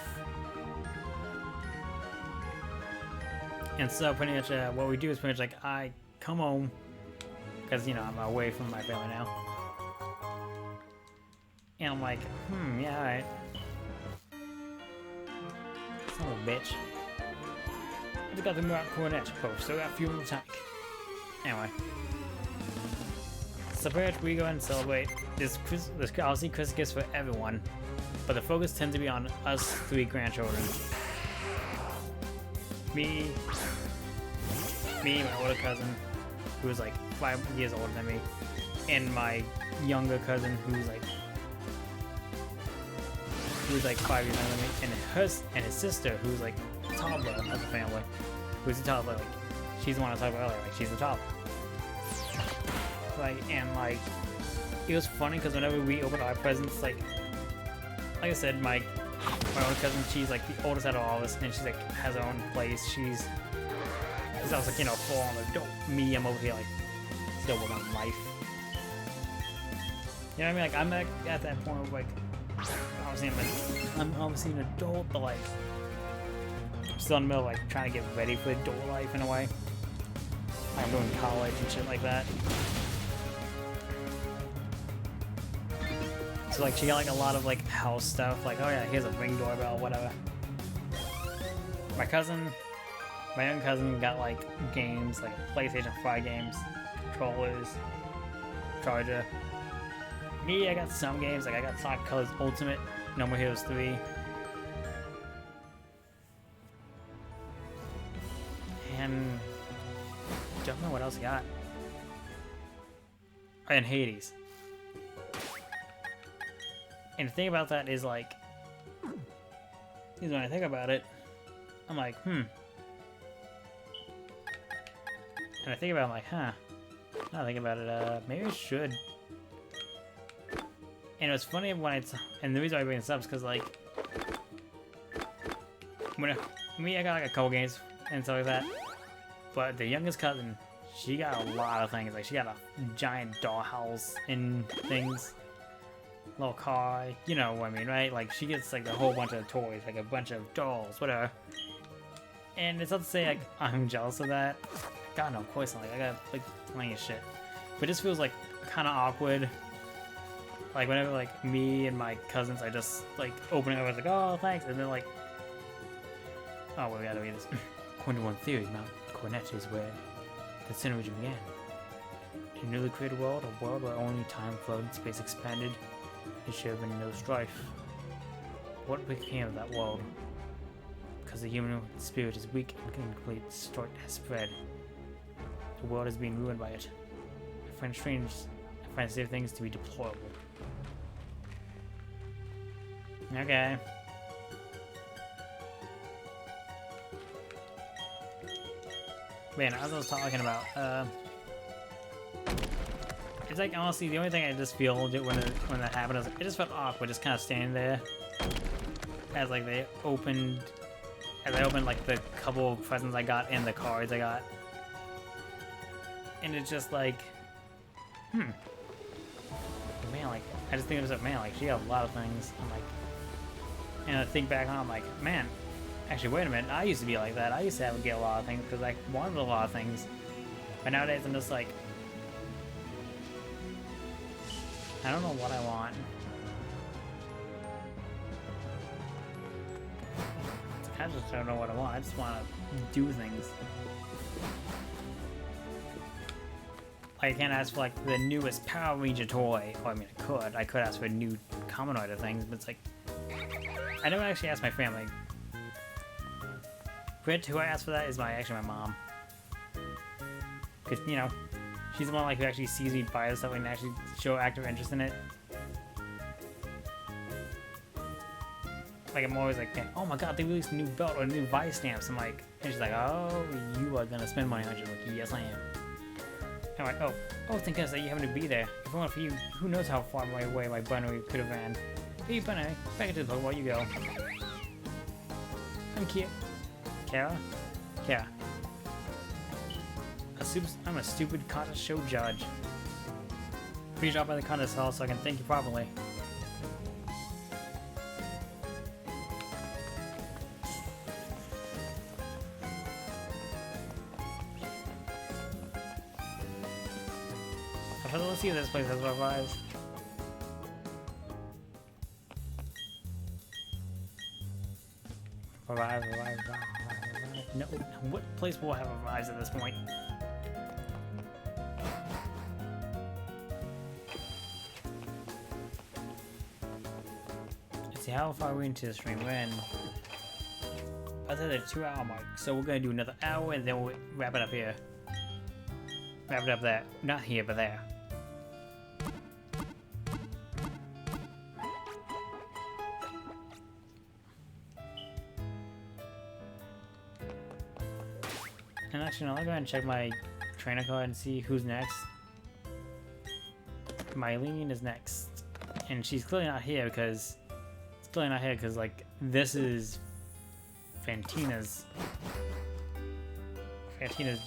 And so pretty much what we do is pretty much like I come home because, you know, I'm away from my family now. And I'm like, yeah, alright. Son of a bitch. I just got the Murat Cornet post, so I got fuel in the tank. Anyway. So pretty much we go and celebrate this obviously Christmas gifts for everyone, but the focus tends to be on us three grandchildren. Me, my older cousin, who's like 5 years older than me, and my younger cousin who's like 5 years younger than me, and his sister who's like a toddler of the family, who's a toddler. Like she's the one I talked about earlier. Like she's a toddler. It was funny because whenever we opened our presents, like I said, my My own cousin, she's like the oldest out of all of us, and she's like has her own place. She's also like, you know, full on adult. Me, I'm over here like still working on life. You know what I mean? Like I'm at that point where like I'm obviously an adult, but like I'm still in the middle of like trying to get ready for adult life in a way. I'm doing college and shit like that. So like she got like a lot of like house stuff, like oh yeah, here's a Ring doorbell, whatever. My young cousin got like games, like PlayStation 5 games, controllers, charger. Me, I got some games, like I got Sonic Colors Ultimate, No More Heroes 3. And don't know what else I got. And Hades. And the thing about that is like, when I think about it, I'm like, And I think about it, I'm like, Now I think about it, maybe I should. And it was funny when and the reason why I bring this up is because like, I got like a couple games and stuff like that. But the youngest cousin, she got a lot of things. Like she got a giant dollhouse and things. Little car, you know what I mean, right? Like she gets like a whole bunch of toys, like a bunch of dolls, whatever. And it's not to say like I'm jealous of that. God no, of course not. Like I got like plenty of shit. But it just feels like kind of awkward. Like whenever like me and my cousins are just like opening up, I was like, oh thanks, and then like, oh well, we gotta read this. According to one theory, Mount Cornet is where the synergy began. In a newly created world, a world where only time flowed and space expanded, there should have been no strife. What became of that world? Because the human spirit is weak and incomplete, distort has spread. The world is being ruined by it. I find it strange. I find safe things to be deplorable. Okay. Man, as I was talking about, it's like honestly the only thing I just feel when that happened is like, it just felt awkward, just kind of standing there as like I opened like the couple of presents I got and the cards I got, and it's just like, man, like I just think it was man, like she had a lot of things. I'm like, and I think back on, I'm like, man, actually wait a minute, I used to be like that. I used to get a lot of things because I wanted a lot of things, but nowadays I'm just like, I don't know what I want. I just don't know what I want. I just want to do things. Like, I can't ask for like the newest Power Ranger toy. Well, I mean, I could ask for new Kamen Rider things, but it's like, I never actually asked my family. Granted, who I asked for that is actually my mom. Because, you know, she's the one like who actually sees me buy this stuff and actually show active interest in it. Like I'm always like, oh my god, they released a new belt or new Vice stamps. I'm like, and she's like, oh, you are gonna spend money on it. I'm like, yes, I am. I'm like, oh, thank goodness that you happen to be there. If it weren't for you, who knows how far away my bunny could have ran. Hey, bunny, back into the boat while you go. I'm cute. Kara? Kara. I'm a stupid contest show judge. Please drop by the contest hall so I can thank you properly. Let's see if this place has revives. Revive. No, what place will have revives at this point? Let's see how far we're into the stream. We're in. I said the 2-hour mark, so we're gonna do another hour and then we'll wrap it up here. Wrap it up there. Not here, but there. And actually, no, I'll go ahead and check my trainer card and see who's next. Mylene is next. And she's clearly not here because it's totally not here because like this is Fantina's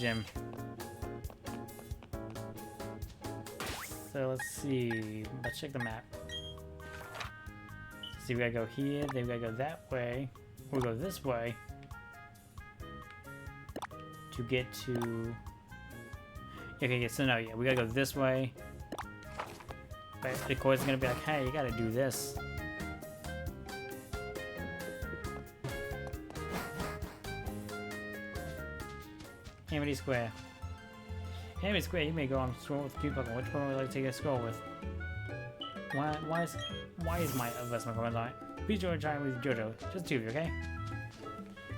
gym. So let's see. Let's check the map. See, we gotta go here. Then we gotta go that way. We'll go this way to get to. Okay, so no, yeah, we gotta go this way. But the code's gonna be like, hey, you gotta do this. Amity Square. Amity Square, you may go on scroll with few Pokemon. Which Pokemon would you like to take a scroll with? Why is my investment going on? Please join trying with JoJo. Just two of you, okay?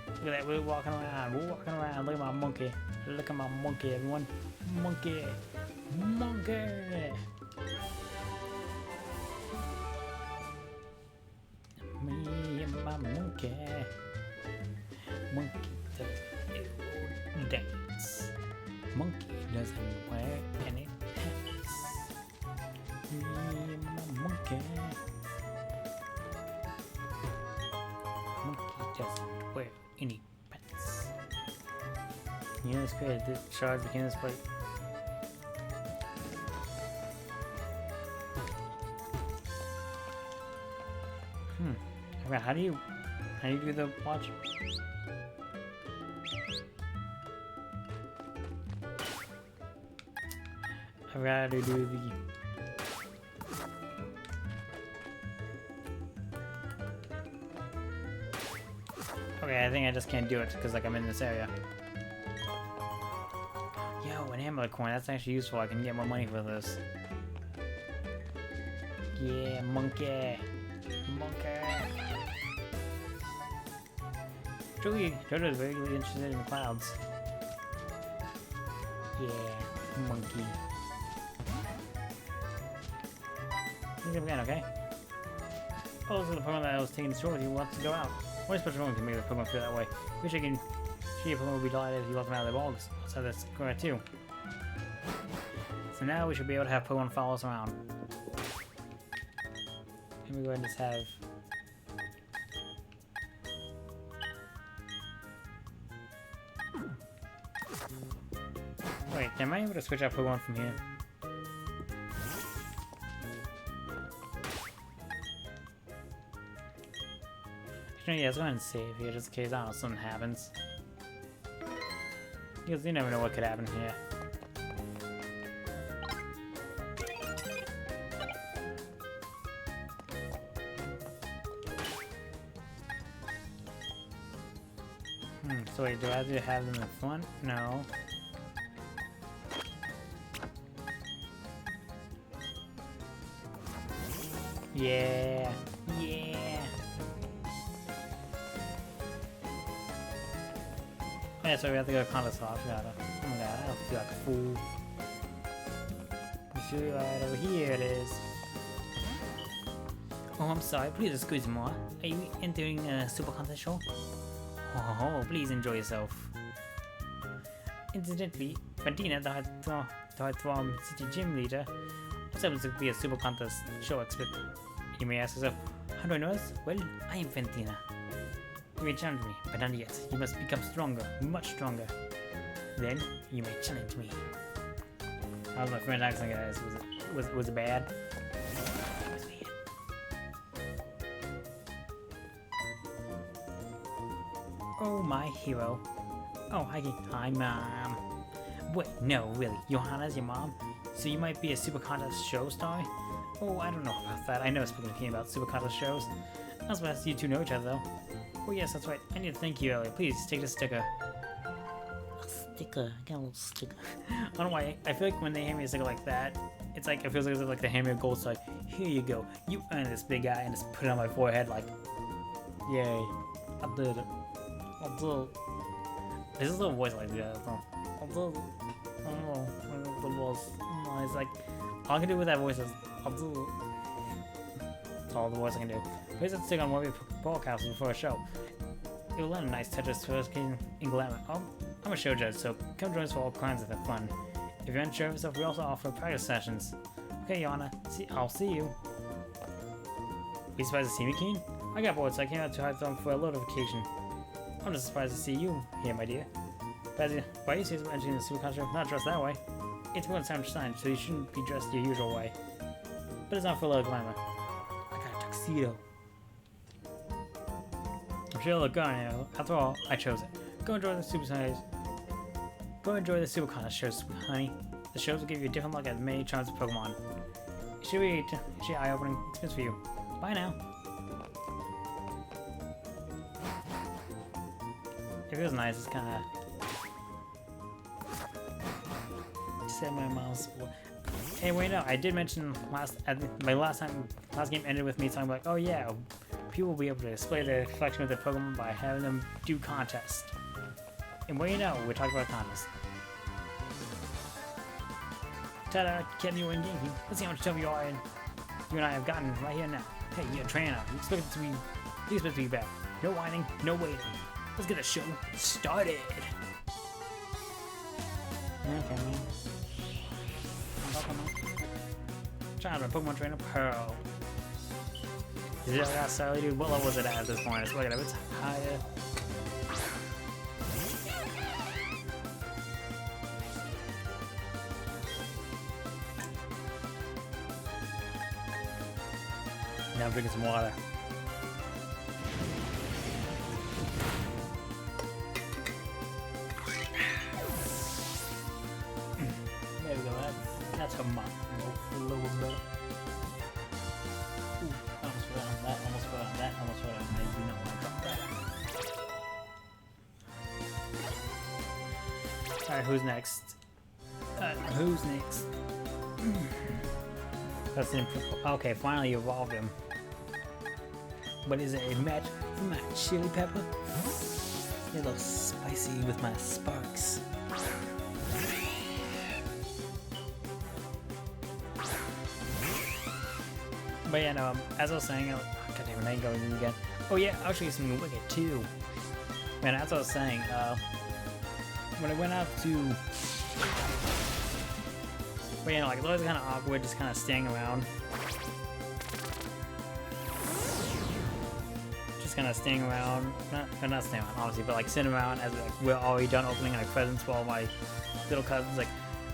Look at that, we're walking around. Look at my monkey. Look at my monkey, everyone. Monkey. Monkey. Me and my monkey. Monkey doesn't dance. Monkey doesn't wear any pants. Me and my monkey. Monkey doesn't wear any pants. You know, it's great. The shards became this place. How do you do the watch? I've got to do the. Okay, I think I just can't do it because like I'm in this area. Yo, an amulet coin. That's actually useful. I can get more money for this. Yeah, monkey. Monkey. Jojo is very interested in the clouds. Yeah, monkey. Think of again, okay? Oh, this is the Pokemon that I was taking the store with you wants to go out. What a special one can make the Pokemon feel that way? Wish I can see a Pokemon would be delighted if you let them out of their bogs. So that's correct too. So now we should be able to have Pokemon follow us around. Let me go ahead and just have. Wait, am I able to switch out Pokemon from here? Actually, yeah, let's go ahead and save here just in case, I don't know, something happens. Because you never know what could happen here. So wait, do I have to have them in front? No. Yeah. Yeah. Yeah, so we have to go to contest off. Oh my god, I don't feel like a fool. You see right over here it is. Oh, I'm sorry, please excuse me. Are you entering a super contest show? Oh, please enjoy yourself. Incidentally, Fantina, the Heartthrob City Gym Leader, also happens to be a super contest show expert. You may ask yourself, how do I know this? Well, I am Fantina. You may challenge me, but not yet. You must become stronger, much stronger. Then, you may challenge me. How was my friend's accent, guys? Was it bad? Oh, my hero. Oh, hi, Mom. Wait, no, really. Johanna's your mom? So you might be a Super Contest show star? Oh, I don't know about that. I know it's spoken about Super Contest shows. I was about to see you two know each other, though. Oh, yes, that's right. I need to thank you, Elliot. Please, take this sticker. A sticker? I got a little sticker. I don't know why. I feel like when they hand me a sticker like that, it's like, it feels like they hand me a gold star. Here you go. You earn this, big guy, and just put it on my forehead like, yay. I did it. I'll do it. There's a little voice like that. I'll do it. I don't know. The boss. No, it's like, all I can do with that voice is, I'll do it. That's all the voice I can do. Place that stick on one of your broadcasts before a show. It will lend a nice touch of sophistication and glamour. I'm a show judge, so come join us for all kinds of fun. If you're unsure of yourself, we also offer practice sessions. Okay, Yana, I'll see you. Are you surprised to see me, Keen? I got bored, so I came out to Hawthorne for a little vacation. I'm just surprised to see you here, my dear. Why you see entering the super costume? Not dressed that way. It's one time sign, so you shouldn't be dressed your usual way. But it's not for a little glamour. I got a tuxedo. I'm sure it'll look good on you. After all, I chose it. Go enjoy the super size. Go enjoy the super contest shows, honey. The shows will give you a different look at many charms of Pokemon. It should be an eye-opening experience for you. Bye now. It feels nice. It's kind of. Said my mom's. Hey, wait, no. I did mention last game ended with me talking about, oh yeah, people will be able to display their collection of their Pokemon by having them do contests. And what do you know? We're talking about contests. Ta-da! Can you win game? Let's see how much trouble you and I have gotten right here now. Hey, you're a trainer. You expect to be back. No whining, no waiting. Let's get the show started. Okay. Trying to Pokemon trainer Pearl. Is it that silly dude? What level was it at this point? Let's look at it. It's higher. Now I'm drinking some water. There we go. That's a month. A little bit. Ooh, almost forgot on that. Almost forgot on that. Almost forgot on that. I do not want to drop that. Alright, who's next? Who's next? That's an okay, finally you evolved him. But is it a match for my chili pepper? A little spicy with my sparks. But yeah, no, as I was saying, God damn it, I ain't going again. Oh yeah, I'll show you something wicked too. Man, as I was saying, when I went out to... But yeah, no, like, it's always kind of awkward just kind of staying around. Just kind of staying around, not staying around, obviously, but like sitting around as like we're already done opening like presents while my little cousin's like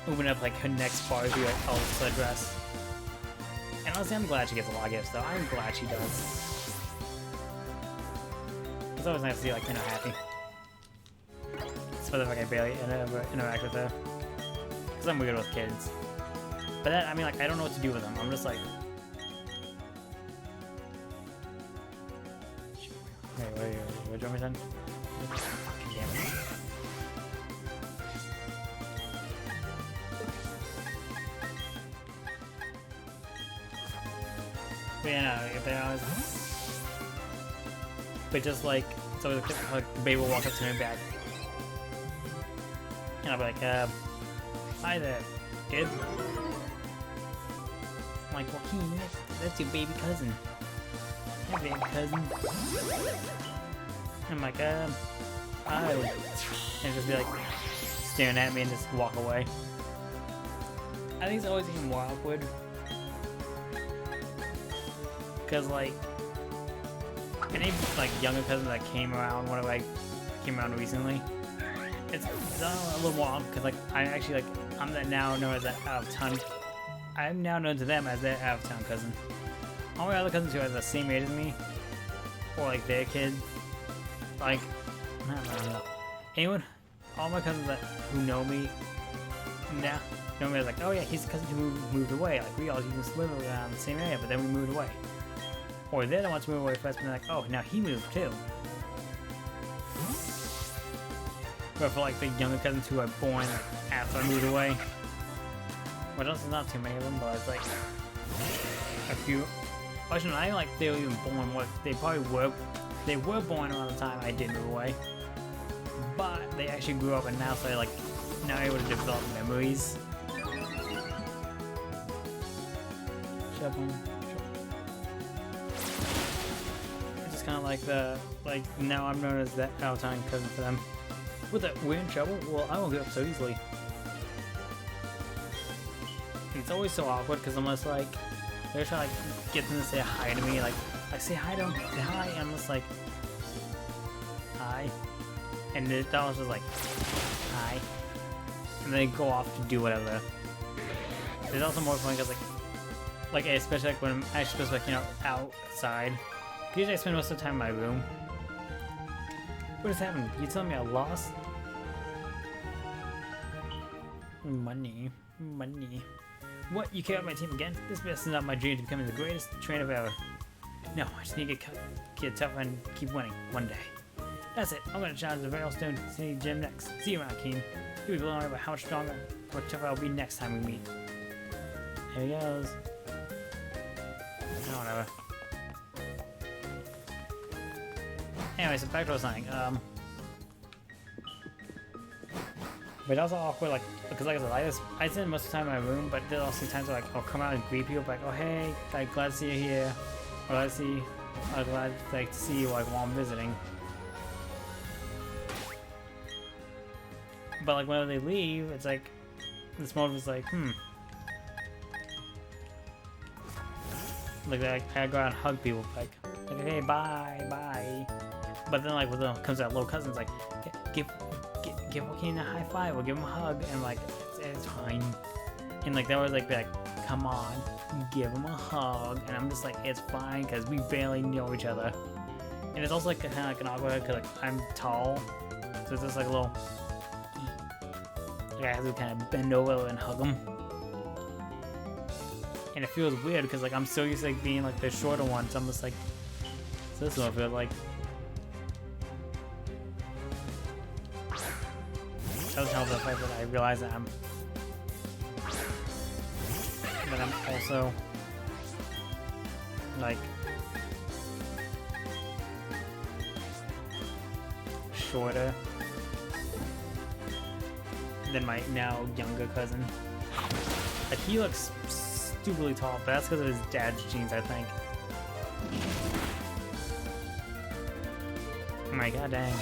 opening up like her next party, like all the dress. And honestly, I'm glad she gets a lot of gifts, though. I'm glad she does. It's always nice to see, like, happy. Especially if like, I barely interact with her. Because I'm weird with kids. But that, I mean, like, I don't know what to do with them. I'm just like... Wait, do you want me to? Fucking damn it. But yeah, no, if they always... But just like, so like the baby will walk up to me back. And I'll be like, hi there, kid. I'm like, Joaquin, that's your baby cousin. Hey, baby cousin. I'm like, hi. And just be like, staring at me and just walk away. I think it's always even more awkward. Because, like, any, like, younger cousin that came around, whenever I came around recently, it's a little more awkward, because, like, I actually, like, I'm now known as that out-of-town, I'm now known to them as their out-of-town cousin. All my other cousins who are the same age as me, or, like, their kids, like, I don't know. Anyone, all my cousins who know me now, know me as, like, oh yeah, he's the cousin who moved away, like, we all used to live around the same area, but then we moved away. Or they're the ones who moved away first, and they're like, oh, now he moved too. But for like the younger cousins who are born after I moved away, which also not too many of them, but it's like a few. Actually, I think like they were even born. What they probably were, they were born around the time I did move away, but they actually grew up and now so they're like now able to develop memories. Shut up. Kind of like now I'm known as that out-of-town cousin for them. With that, we're in trouble? Well, I won't give up so easily. It's always so awkward because I'm just like, they're trying to like get them to say hi to me, like like say hi to him, say hi, and I'm just like, hi. And the dog's just like, hi. And they go off to do whatever. There's also more fun because like especially like when I'm actually supposed to be, like, you know, outside. Usually I spend most of the time in my room. What is happening? You telling me I lost? Money. What? You care about my team again? This is not my dream to becoming the greatest trainer ever. No, I just need to get tougher and keep winning one day. That's it. I'm gonna challenge the Railstone City Gym next. See you around, Keen. You'll be blown away by how much stronger, how much tougher I'll be next time we meet. Here he goes. Oh, whatever. Anyway, so back to something. But also awkward, like, because like I said, I spend most of the time in my room, but there's also times where like I'll come out and greet people, like, oh hey, like glad to see you here, or glad like to see you like while I'm visiting. But like whenever they leave, it's like this moment is like, like I go out and hug people, like hey, bye. But then like when it comes to that little cousin, it's like give Joaquin a high five or give him a hug, and like it's fine. And like they always like be like, come on, give him a hug, and I'm just like, it's fine because we barely know each other. And it's also like kind of like an awkward because like I'm tall, so it's just like a little. Like I have to kind of bend over and hug him. And it feels weird because like I'm so used to like being like the shorter one, so I'm just like, so this is what I feel like. Doesn't help the fact that I realize that I'm also like shorter than my now younger cousin. Like he looks stupidly tall, but that's because of his dad's genes, I think. Oh my god dang.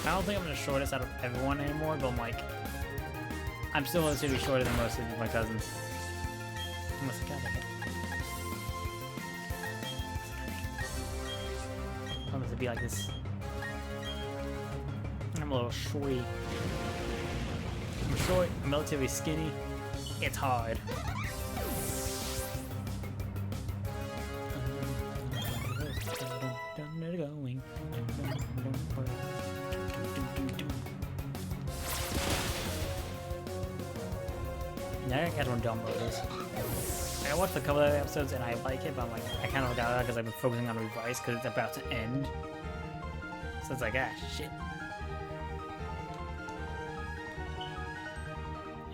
I don't think I'm the shortest out of everyone anymore, but I'm like, I'm still relatively shorter than most of my cousins. Unless I got it. I'm supposed to be like this. I'm a little shorty. I'm short, I'm relatively skinny. It's hard. Now I catch one dumb murders. I watched a couple of episodes and I like it, but I'm like, I kind of got it because I've been focusing on Revice because it's about to end. So it's like, ah, shit.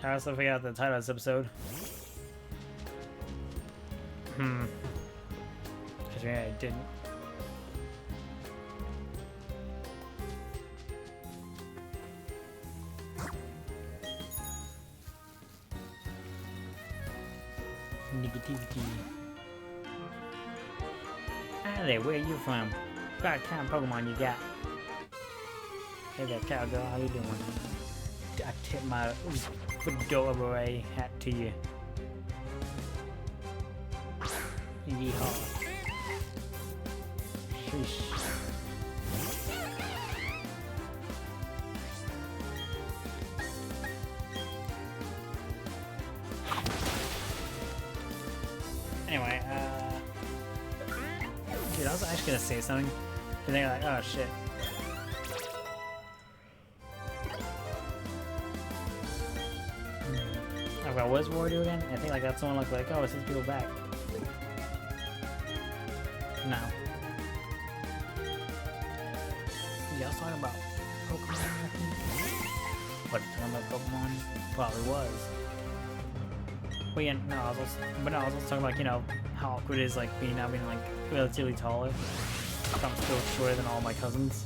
I also figured out the title of this episode. Because maybe I didn't. Negativity. Hi there, where are you from? What kind of Pokemon you got? Hey there, cowgirl, how you doing? I tip my fedora beret hat to you. Yeehaw. Sheesh. Anyway, dude, I was actually gonna say something, and then you're like, oh shit. About what does War do again? I think like that's someone like oh, it sends people back. No. Y'all talking about Pokemon, I think? What, talking about Pokemon? Probably was. But yeah, no, I was also talking about, you know, how awkward it is like being like relatively taller. I'm still shorter than all my cousins.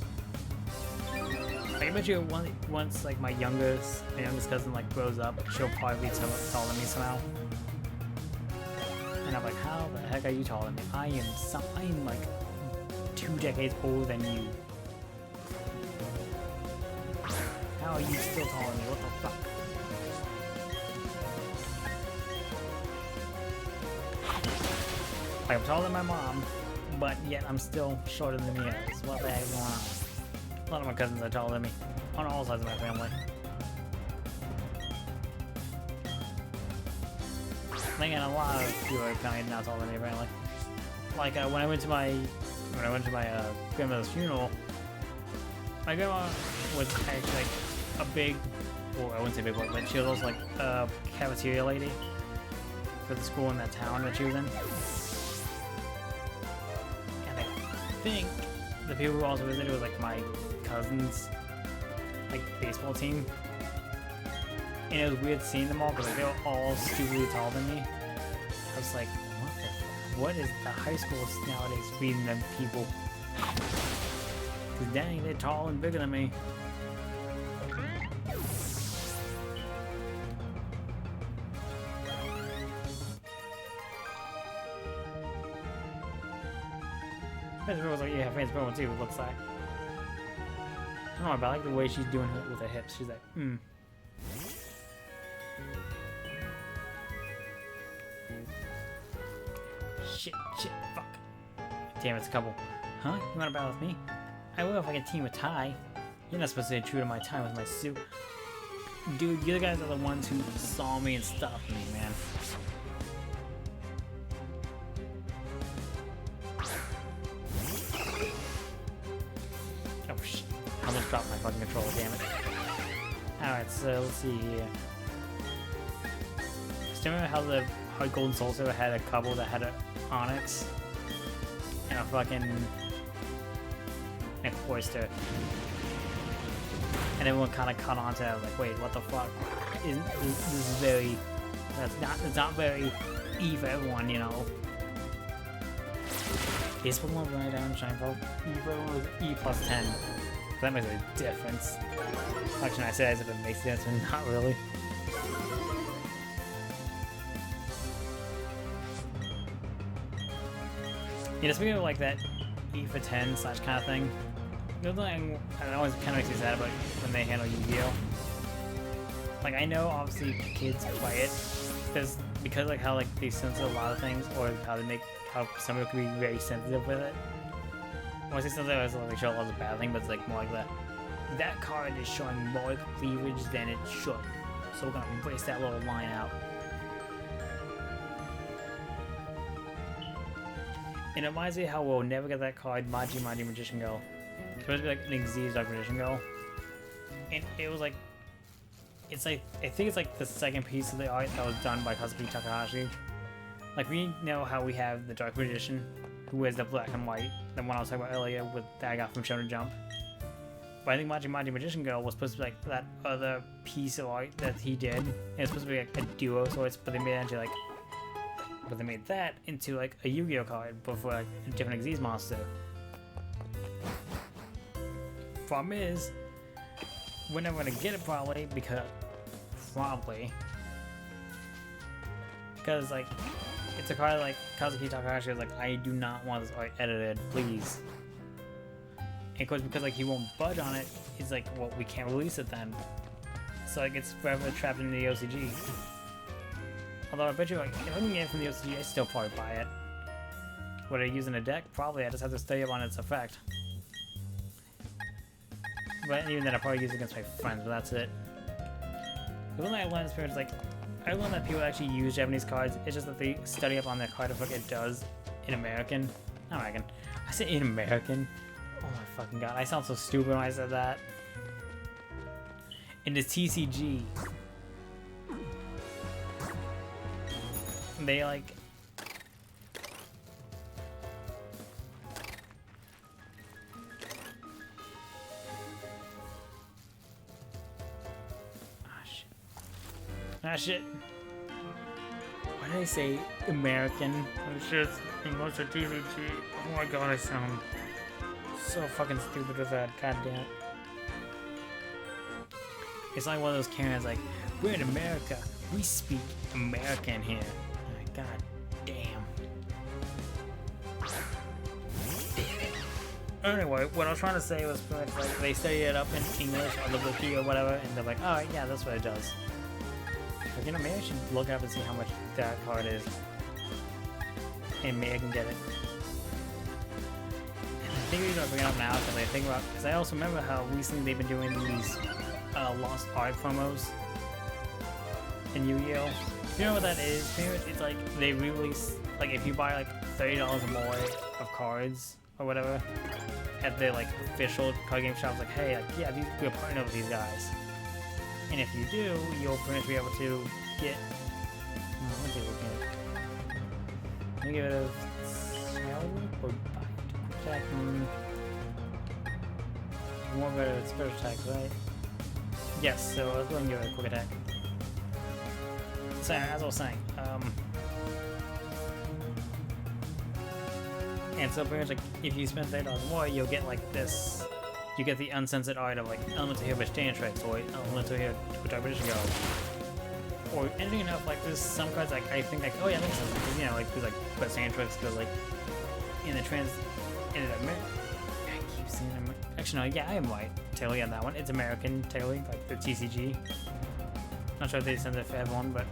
Like, I bet you once like my youngest cousin like grows up, she'll probably be taller than me somehow. And I'm like, how the heck are you taller than me? I am like 2 decades older than you. How are you still taller than me? What the fuck? Like, I'm taller than my mom, but yet I'm still shorter than the others. What the heck is going on? A lot of my cousins are taller than me, on all sides of my family. And a lot of people are kind of not taller than me, apparently. Like, when I went to my grandmother's funeral, my grandma was actually like a big, well, I wouldn't say big boy, but she was also like a cafeteria lady for the school in that town that she was in. And I think the people who also visited was like my cousin's like baseball team. And it was weird seeing them all because like, they were all stupidly taller than me. I was like, what the fuck? What is the high schools nowadays feeding them people? Because dang, they're tall and bigger than me. Fancy was like, yeah, Fancy Pokemon too, it looks like. I don't know, but I like the way she's doing it with her hips. She's like, Shit, fuck. Damn, it's a couple. Huh? You wanna battle with me? I will if I can team with Ty. You're not supposed to stay true to my time with my suit. Dude, you guys are the ones who saw me and stopped me, man. Oh shit. I almost dropped my fucking controller, damn it. Alright, so let's see here. Still remember how the Golden Soul Silver had a couple that had an Onyx and a fucking Oyster, and everyone kind of caught on to that. Like, wait, what the fuck? This is very. It's not very E for everyone, you know. Is Pokemon running down Shine Ball? E for everyone was E plus 10. That makes a difference. Actually, I say as if it makes a difference, but not really. Yeah, speaking of like that E for 10 / kind of thing, the other thing I always kind of makes me sad about when they handle Yu-Gi-Oh! Like, I know obviously kids play it because like how like they censor a lot of things, or how some people can be very sensitive with it. When I say sensitive, I was like show a lot of bad thing, but it's like more like that card is showing more cleavage than it should, so we're gonna embrace that little line out. And it reminds me how we'll never get that card, Maji Magician Girl. It's supposed to be like an Xyz Dark Magician Girl. And it was like, it's like, I think it's like the second piece of the art that was done by Kazuki Takahashi. Like, we know how we have the Dark Magician, who wears the black and white, the one I was talking about earlier with that I got from Shonen Jump. But I think Maji Magician Girl was supposed to be like that other piece of art that he did. And it's supposed to be like a duo sorts, but they made it into like, but they made that into like a Yu-Gi-Oh card, but for like a different Xyz monster. Problem is, we're never gonna get it probably because like it's a card like Kazuki Takahashi was like, I do not want this art edited, please. And of course, because like he won't budge on it, it's like, well, we can't release it then. So like it's forever trapped in the OCG. Although I bet you, like, if I can get it from the OCG, I still probably buy it. Would I use in a deck? Probably. I just have to study up on its effect. But even then, I probably use it against my friends, but that's it. The one thing I learned in experience, like, I learned that people actually use Japanese cards. It's just that they study up on their card effect it does in American. Not American. I said in American. Oh my fucking god. I sound so stupid when I said that. In the TCG. They like shit. Why did I say American? I'm sure it's English or TCG. Oh my god, I sound so fucking stupid with that. God damn it. It's like one of those Karens like, we're in America. We speak American here. God damn. Anyway, what I was trying to say was like they study it up in English or the wiki or whatever, and they're like, oh yeah, that's what it does. Like, you know, maybe I should look up and see how much that card is. and maybe I can get it. And I think we're gonna bring it up now because I also remember how recently they've been doing these Lost Ark promos in Yu-Gi-Oh! If you know what that is, it's like they re-release, like if you buy like $30 or more of cards or whatever at the like official card game shops, like hey, like yeah, we're partnering with these guys, and if you do, you'll pretty much be able to get. Let me get rid of sell or buy attack. More better at special attack, right? Yes. So let's go and give it a quick attack. So as I was saying, and so pretty much like if you spend $30 more, you'll get like this. You get the uncensored art of like elemental here with Stand Tricks or elemental here with Arbitration Go. Or anything enough, like there's some cards like I think like oh yeah, that makes sense because you know like there's like but Stand Tricks because like in the I keep seeing them. Actually no, yeah, I am right. Totally on that one. It's American totally like the TCG. Not sure if they censor it for everyone, but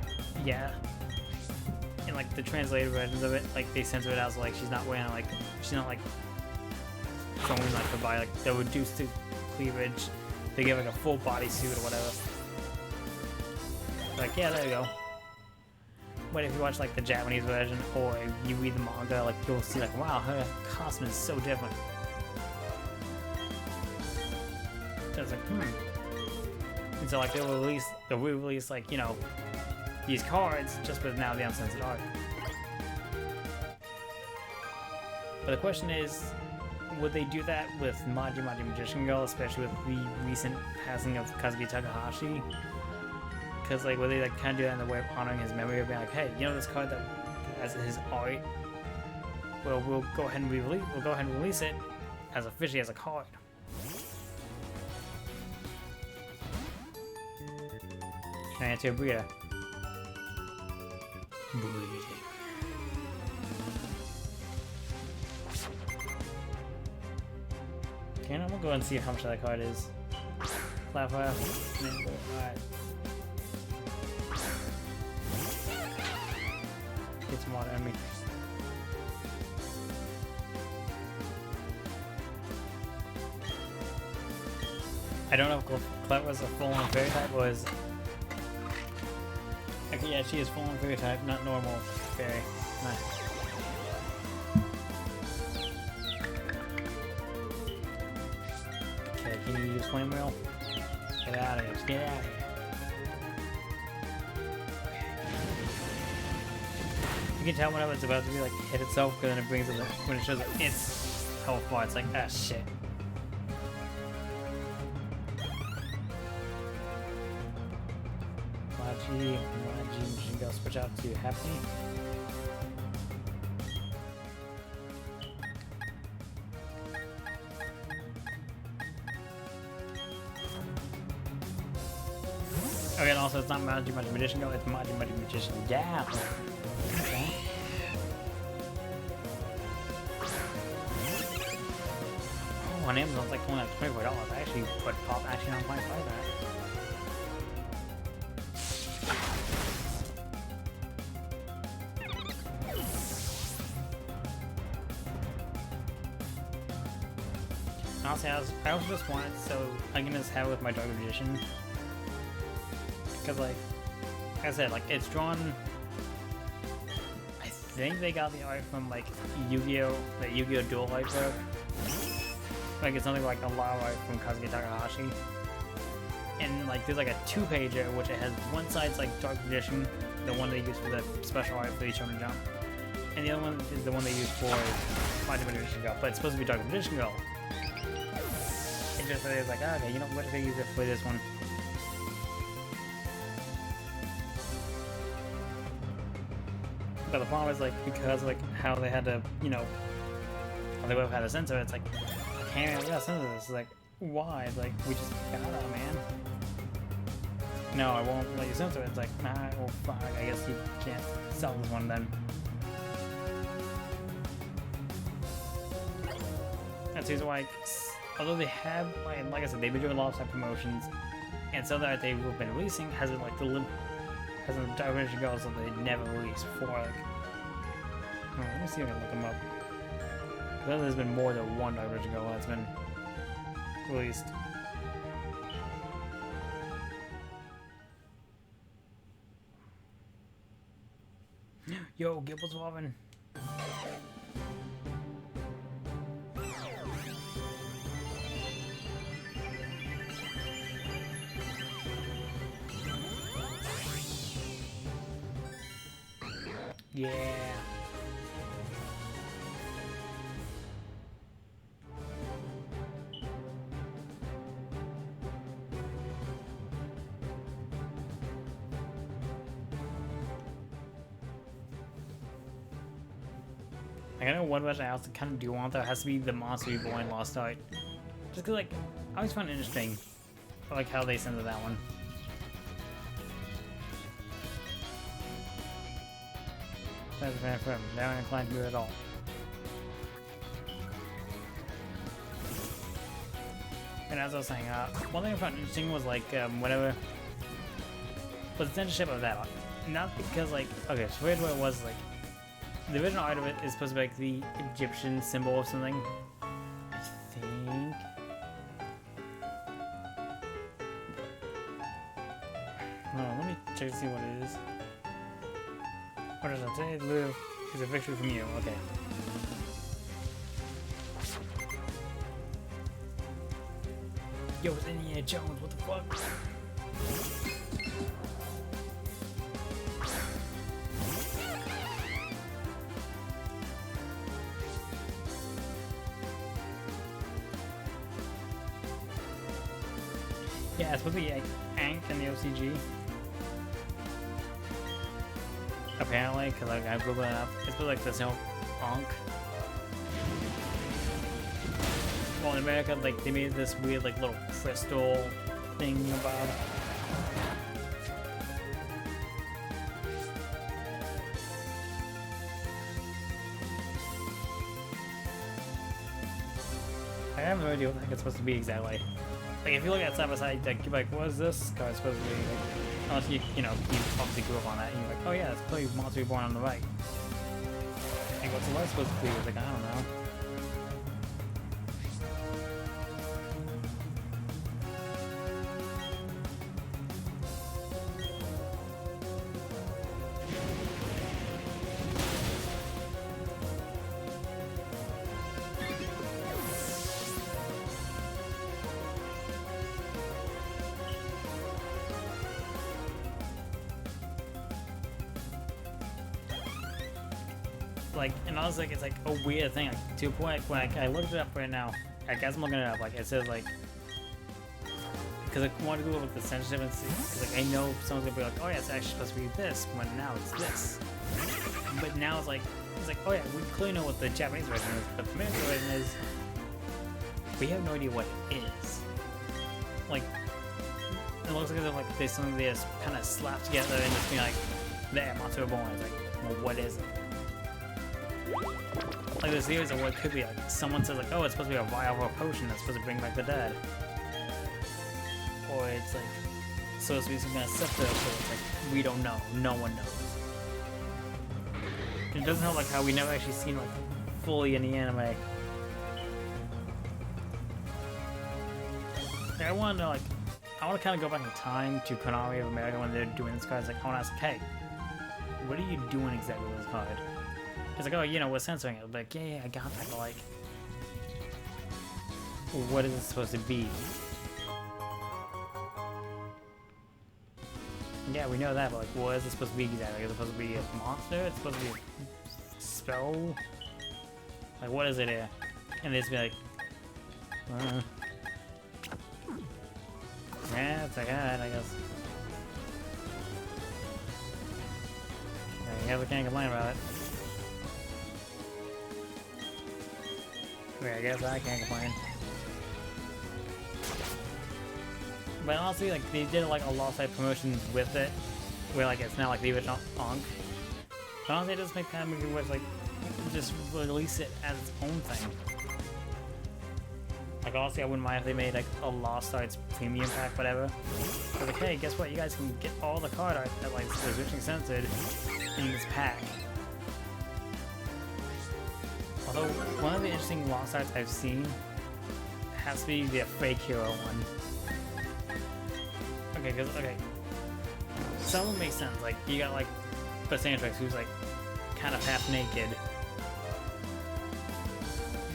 yeah. In like the translated versions of it, like they censor it as like she's not wearing like she's not like showing like her body like they'll reduce the cleavage. They give like a full body suit or whatever. Like yeah, there you go. But if you watch like the Japanese version or you read the manga, like you'll see like wow, her costume is so different. So it's like and so like they'll re-release like, you know, these cards just with now the uncensored art. But the question is, would they do that with Maji Magician Girl, especially with the recent passing of Kazuki Takahashi? Because like would they like kind of do that in the way of honoring his memory of being like, hey, you know this card that has his art? Well, we'll go ahead and release it as officially as a card. Can I answer a breeder? Breeding. Okay, I'm gonna go and see how much that card is. Flat fire. Alright. Get some water on me. I don't know if Clever's a full-on fairy type or is. Okay, yeah, she is full-on fairy type, not normal fairy. Nice. Okay, can you use flame wheel? Get out of here, just get out of here. You can tell whenever it's about to be like hit itself because then it brings it when it shows its health bar, it's like ah shit. Maji, go switch out to Happy. Okay, and also it's not Maji Magician Go, it's Maji Magician Gal. Okay. Oh, on Amazon it's like only like $24. I actually put Pop Action on my that. Honestly, I also just wanted so I can just have it with my Dark Magician. Because like I said, like it's drawn. I think they got the art from like Yu-Gi-Oh! The Yu-Gi-Oh! Dual Art book. Like it's something like a lot of art from Kazuki Takahashi. And like there's like a 2-pager which it has one side's like Dark Magician, the one they use for the special art for each one to jump. And the other one is the one they use for Maji Magician Go, but it's supposed to be Dark Magician Go. It just is like, oh, okay, you know what if they use it for this one? But the problem is like because like how they had to, you know, how they would have had to censor it, it's like I can't even censor this. It's like why? It's like we just gotta, man. No, I won't let you censor it. It's like nah, well fuck, I guess you can't sell this one then. That's the reason why, although they have, like I said, they've been doing a lot of side promotions, and so that they've been releasing hasn't like the hasn't Dark Magician Go, so they never released before. Like Oh, let me see if I can look them up. Because there's been more than one original that's been released. Yo, Gibble's evolving. Yeah. I know one question I also kind of do want though has to be the Monster Reborn Lost Art. Just cause like, I always find it interesting, like how they sent that one. That's a fan from. They aren't inclined to do it at all. And as I was saying, one thing I found interesting was like whatever was the censorship of that. Not because like, okay, so weird what it was like. The original art of it is supposed to be like the Egyptian symbol or something. I think. Oh, let me check to see what it is. What does it say? Live is a victory from you. Okay. Yo, it's Indiana Jones. What the fuck? Yeah, it's supposed to be like Ankh in the OCG. Apparently, because like, I googled it up. It's supposed to like this, Ankh. Well, in America, like they made this weird like little crystal thing about it. I have no idea what the heck it's supposed to be exactly. Like if you look at it side by side, like you're like, what is this card supposed to be? Like, unless you you obviously grew up on that, and you're like, oh yeah, it's clearly Monster Reborn on the right. And what's the left supposed to be? It's like, I don't know. Like, and honestly, like, it's like a weird thing, like, to a point when I looked it up right now, I guess I'm looking it up, like, it says, like, because I wanted to go with the censorship and see, because, like, I know someone's gonna be like, oh yeah, it's actually supposed to be this, when now it's this. But now it's like, oh yeah, we clearly know what the Japanese version is, but the American version is, we have no idea what it is. Like, it looks like there's something they just kind of slapped together and just be like, there, Monster Reborn. It's like, well, what is it? Like there's theories of what it could be. Like someone says like, oh, it's supposed to be a vial or a potion that's supposed to bring back the dead. Or it's like supposed to be some kind of scepter, so it's like we don't know. No one knows. It doesn't help like how we never actually seen like fully in the anime. Like, I want to know like I want to kind of go back in time to Konami of America when they're doing this card. It's like I want to ask, hey, what are you doing exactly with this card? It's like, oh, we're censoring it. Like, yeah, I got that, but like, what is it supposed to be? Yeah, we know that, but like, what is it supposed to be exactly? Is it supposed to be a monster? It's supposed to be a spell? Like, what is it here? And they just be like, yeah, it's like, alright, I guess. I guess we can't complain about it. I guess I can't complain. But honestly, like they did like a lot of side promotions with it, where like it's now like the original Ankh. But honestly, it does make kind of movie where it's like just release it as its own thing. Like honestly, I wouldn't mind if they made like a Lost Arts premium pack, whatever. But like, hey, guess what? You guys can get all the card art that like is originally censored in this pack. although one of the interesting lost arts I've seen has to be the fake hero one. Okay, because, okay. Some of them make sense. Like, you got, like, Basantrix, who's, like, kind of half naked.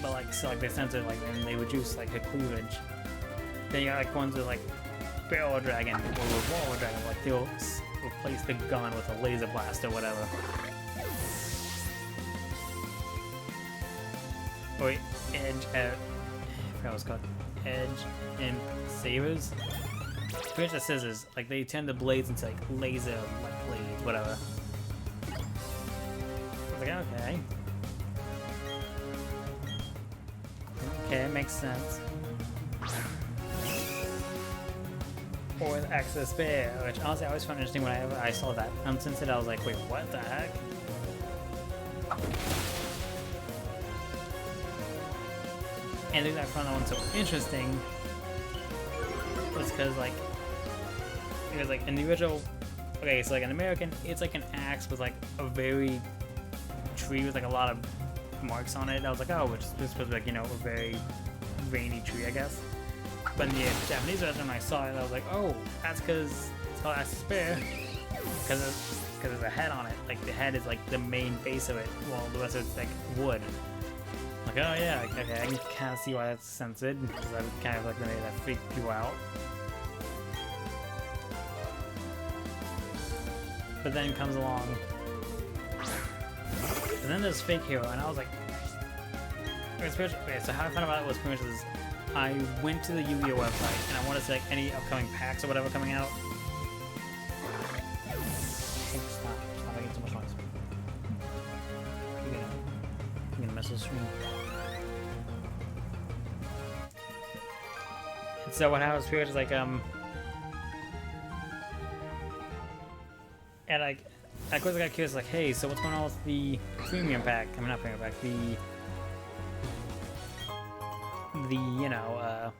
But, like, so, like, they censored, like, and they reduce, like, her cleavage. Then you got, like, ones with, like, Barrel Dragon or Revolver Dragon. Like, they'll replace the gun with a laser blast or whatever. Oh, wait, Edge, I forgot what it's called. Edge and Sabers? Pretty much the scissors. Like, they turn the blades into, like, laser, like, blades, whatever. I was like, okay. Okay, it makes sense. Or with Access Spear, which honestly I always found interesting when I saw that. Since it, I was like, wait, what the heck? And the reason I found that one so interesting was because, like, in the original, okay, so like in American, it's like an axe with like a very tree with like a lot of marks on it. I was like, oh, which is supposed to be like, you know, a very rainy tree, I guess. But in the Japanese version, when I saw it, I was like, oh, that's because it's called Access Spear, because there's a head on it. Like, the head is like the main base of it, while the rest of it's like wood. Like, oh yeah, okay, I can kind of see why that's censored, because I would kind of like the way that freak people out. But then comes along, and then there's Fake Hero, and I was like, okay, so how I found out about it was pretty much this. I went to the Yu-Gi-Oh website, and I wanted to see like any upcoming packs or whatever coming out. Stop making so much noise. You're gonna mess with the stream. And so what happens here is like, and like, I quickly got curious, like, hey, so what's going on with the premium pack? I mean, not premium pack, the you know,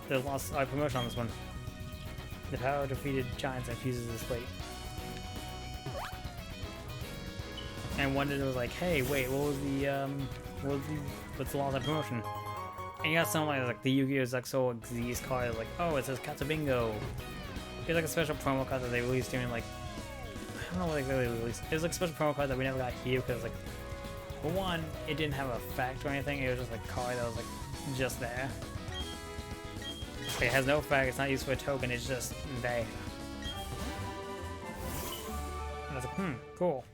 the lost promotion on this one. The power of defeated giants that fuses this weight. And one day it was like, hey, wait, what's the lost promotion? And you got something like the Yu-Gi-Oh! Zexal Xyz card, like, oh, it says Katsubingo. It's like a special promo card that they released during, like, I don't know what they really released. It was like a special promo card that we never got here because, like, for one, it didn't have a fact or anything. It was just a card that was like just there. It has no fact. It's not used for a token. It's just there. And I was like, cool.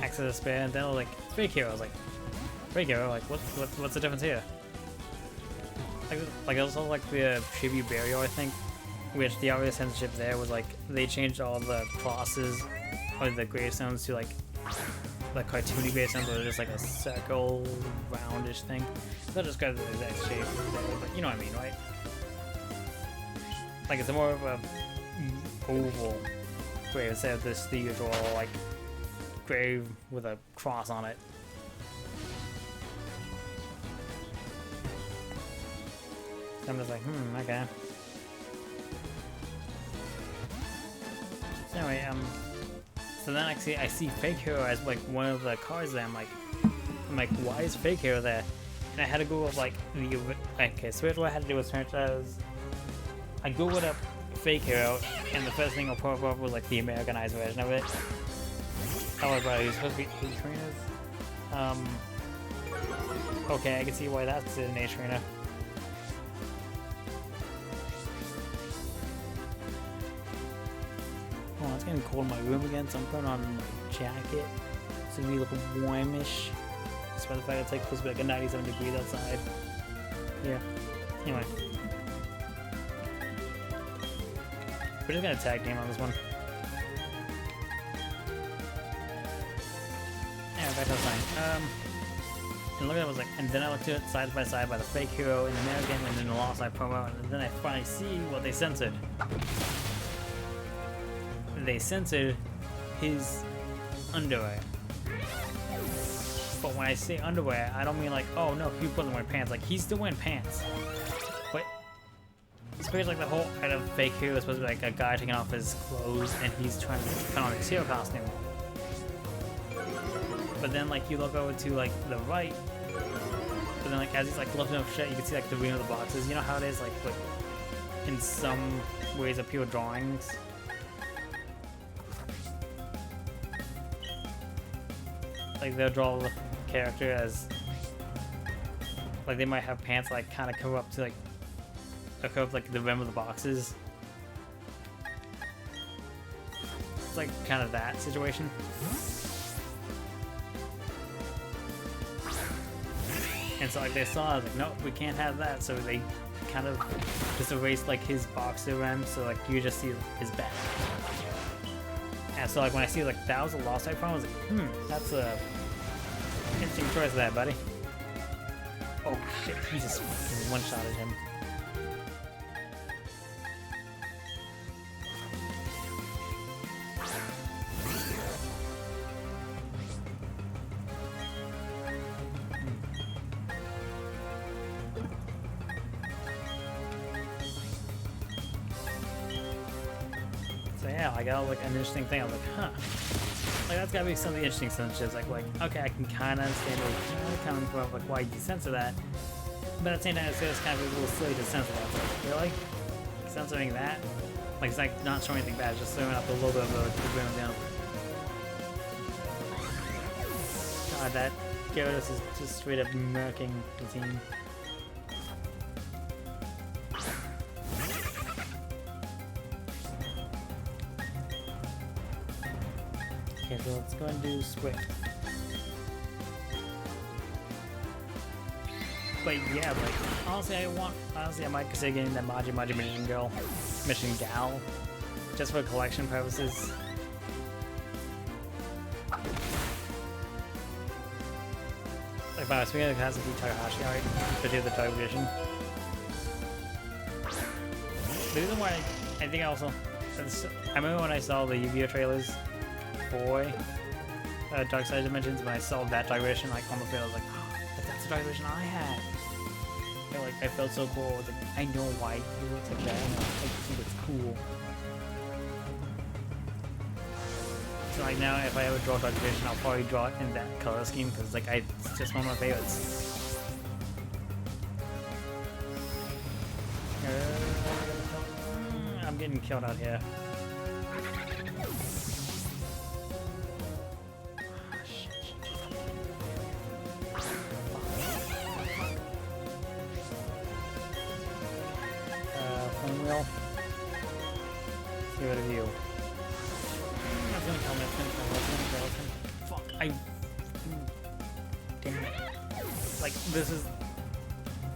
Access Spear, and then I was like, Fake Hero. I was like, Fake Hero. Like, what's the difference here? Like also like the tribute burial, I think, which the obvious censorship there was like they changed all the crosses or the gravestones to like cartoony gravestones, where they're just like a circle, roundish thing. Not just because of the exact shape, but you know what I mean, right? Like it's more of a oval grave instead of this the usual like grave with a cross on it. So I'm just like, okay. So anyway, so then I see Fake Hero as like one of the cards there. I'm like, why is Fake Hero there? And I had to Google like okay, so what I had to do was search as I googled up Fake Hero, and the first thing I'll pop up was like the Americanized version of it. Oh, bro, he's supposed to be A-Trainers. Okay, I can see why that's an A-Trainer. Oh, it's getting cold in my room again, so I'm putting on my jacket. So we look warmish. Despite the fact it's like supposed to be like a 97 degrees outside. Yeah. Anyway. We're just gonna tag team on this one. Yeah, that's fine. And look at it, I was like, and then I looked at it side by side by the Fake Hero in the American and then the Lost Side promo, and then I finally see what they censored. They censored his underwear. But when I say underwear, I don't mean like, oh no, he wasn't wearing pants. Like, he's still wearing pants. But it's pretty like the whole kind of Fake Hero is supposed to be like a guy taking off his clothes and he's trying to put on his hero costume. but then like you look over to like the right, but then like as he's like looking up shit, you can see like the ring of the boxes. You know how it is like in some ways of pure drawings. Like they'll draw the character as like they might have pants like kind of cover up to like the rim of the boxes. It's like kind of that situation. And so like they saw, I was like, nope, we can't have that. So they kind of just erased like his boxer rim, so like you just see his back. And so like when I see like that was a lost type problem, I was like, that's a interesting choice there, buddy. Oh shit, he just one-shotted him. So yeah, I got like an interesting thing. I was like, huh. Like that's gotta be something interesting since it's like, okay, I can kinda understand where you're coming from, like why you censor that. But at the same time it's kind of a little silly to censor that. It's like, really? Censoring that? Like it's like not showing anything bad, it's just throwing up a little bit of the ground down. God, that Gyarados is just straight up murking the team. Okay, so let's go and do Swift. But yeah, like, honestly I might consider getting that Maji Mission Gal, just for collection purposes. Like, if I was speaking of the class of Takahashi, right, to do the Dark Vision. The reason why I think I remember when I saw the Yu-Gi-Oh trailers for Dark Side Dimensions, when I saw that Dark Vision, like, on the field, I was like, oh, that's the Dark Vision I had. And, like, I felt so cool. I was like, I know why he looks like that. I think it's cool. So, like, now if I ever draw Dark Vision, I'll probably draw it in that color scheme, because, like, it's just one of my favorites. I'm getting killed out here. Wheel. Get rid of you. That's gonna kill me, it's gonna kill me. Fuck, damn it. Like, this is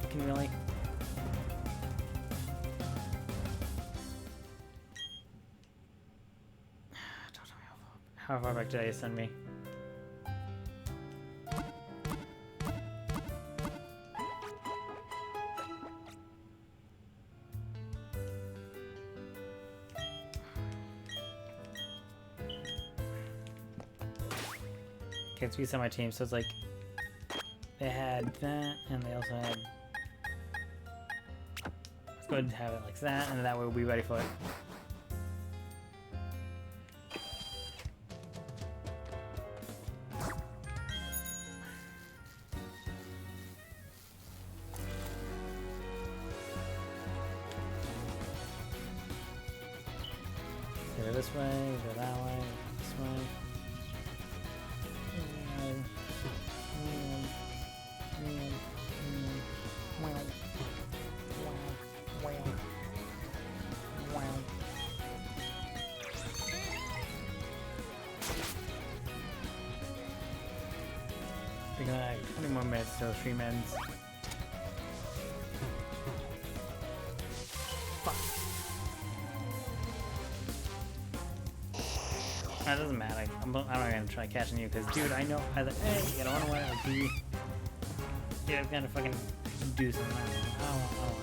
fucking really. How far back did I send me? Okay, it's based on my team, so it's like they had that, and they also had. Let's go ahead and have it like that, and that way we'll be ready for it. Go this way, go that way, this way. We got like 20 more minutes till 3 minutes. Fuck. That doesn't matter. I'm not gonna try catching you because, dude, I know either A, you gotta run away, or B, yeah, I'm gonna fucking do something. I don't want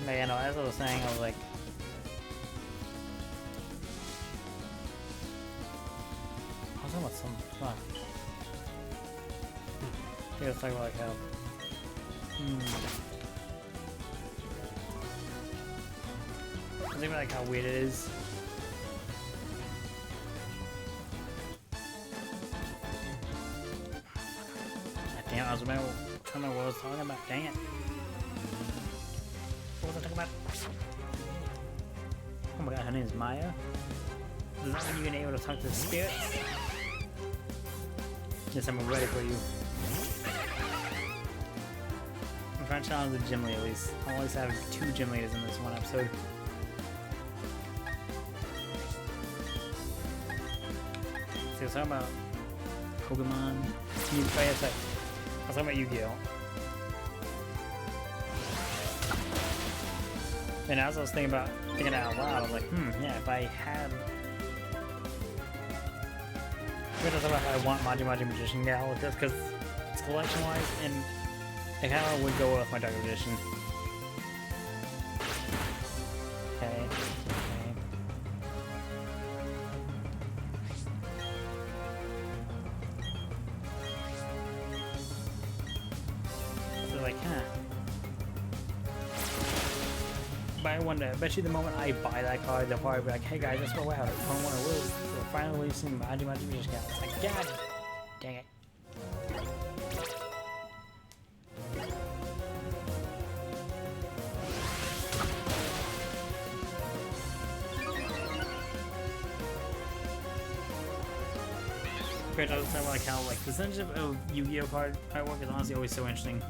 But yeah, no, as I was saying, I was like, I was talking about some fun. I think I was talking about like how. I was thinking about like how weird it is I was trying to remember what I was talking about. Dang it. What was I talking about? Oh my god, her name is Maya? Does that mean you've been able to talk to the spirits? Yes, I'm ready for you. I'm trying to challenge the gym leader at least. I'll at least have 2 gym leaders in this one episode. So I was talking about Pokemon. I was talking about Yu-Gi-Oh! And as I was thinking it out loud, I was like, yeah, if I had... I talk about how I want Maji Magician Gal, just because it's collection-wise, and it kind of would go with my Dark Edition. Okay. So like, I bet you the moment I buy that card, they'll probably be like, hey guys, let's go out. I don't want to lose. We're finally releasing Maji Magician Gal. It's like, God dang it. Great, I was talking about like how like the percentage of Yu-Gi-Oh card artwork is honestly always so interesting.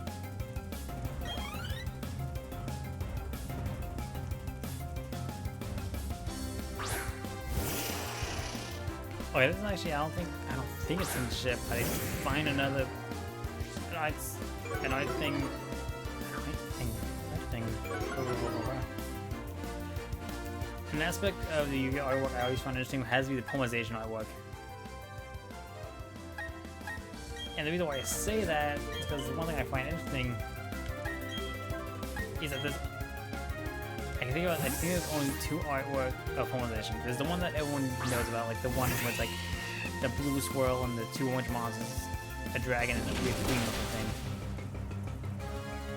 Okay, this is actually I don't think it's in the ship. I didn't find another thing. An aspect of the Yu-Gi-Oh artwork I always find interesting has to be the poemization artwork. And the reason why I say that is because the one thing I find interesting is that I think there's only 2 artwork of poemization. There's the one that everyone knows about, like the one with like the blue swirl and the 2 orange monsters, a dragon and a weird queen looking thing.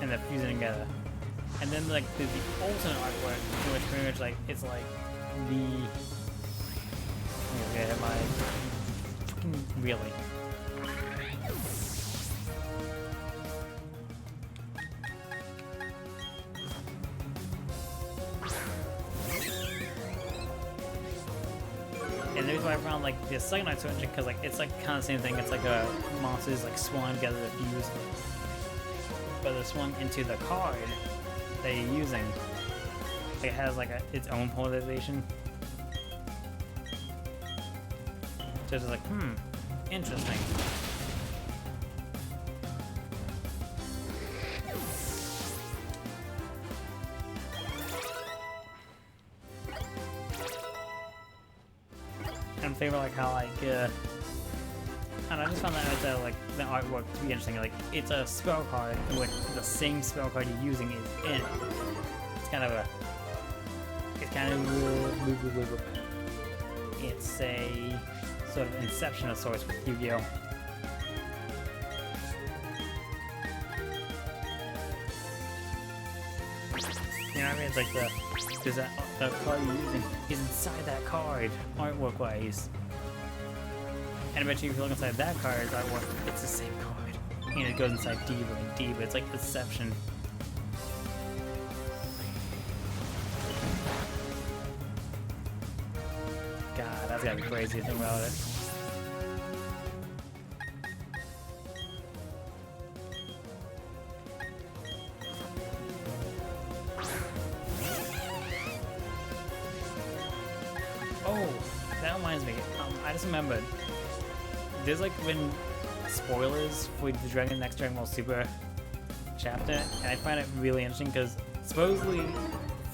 And they're fusing together. And then like there's the alternate artwork, which pretty much like it's like the really. And the reason why I found like the second night so interesting because like it's like kind of the same thing. It's like a monsters like swung together to fuse, but they're swung into the card that you're using. It has like its own polarization. So it's like interesting. I'm thinking like how like and I just found that like the artwork to be interesting. Like it's a spell card with the same spell card you're using is in it. It's kind of it's a sort of inception of sorts with Yu-Gi-Oh. You know what I mean? It's like the card you're using is inside that card, artwork-wise. And I bet you if you look inside that card's artwork, it's the same card. And it goes inside Diva and Diva. It's like Inception. God, that's gotta be crazy to think about it. Oh, that reminds me. I just remembered. There's like been spoilers for the next Dragon Ball Super chapter, and I find it really interesting because supposedly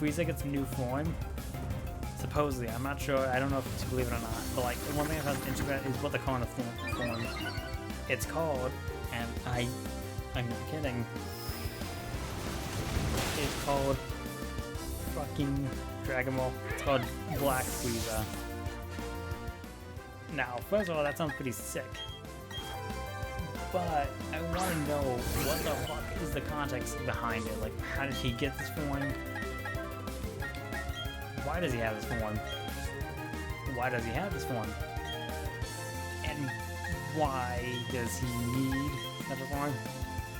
Frieza gets a new form. Supposedly, I'm not sure. I don't know if to believe it or not. But like the one thing I found interesting is what they're calling the form. It's called, and I'm not kidding. It's called fucking Dragon Ball. It's called Black Frieza. Now, first of all, that sounds pretty sick. But I want to know what the fuck is the context behind it. Like, how did he get this form? Why does he have this form? Why does he have this form? And why does he need such a form?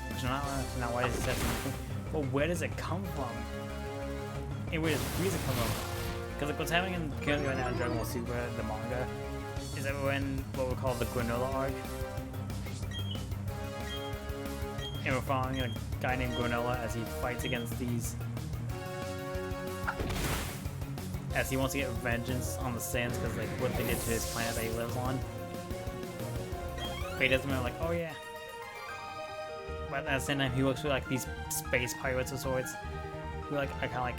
Which not why does he have to, but where does it come from? And where does Frieza come from? Because like what's happening currently right now in Dragon Ball Super, the manga, is that we're in what we call the Granola arc. And we're following a guy named Granola as he fights against these, as he wants to get vengeance on the Saiyans because like what they did to his planet that he lives on. But he doesn't know, like, oh yeah. But at the same time, he works with like these space pirates of sorts who like are kind of like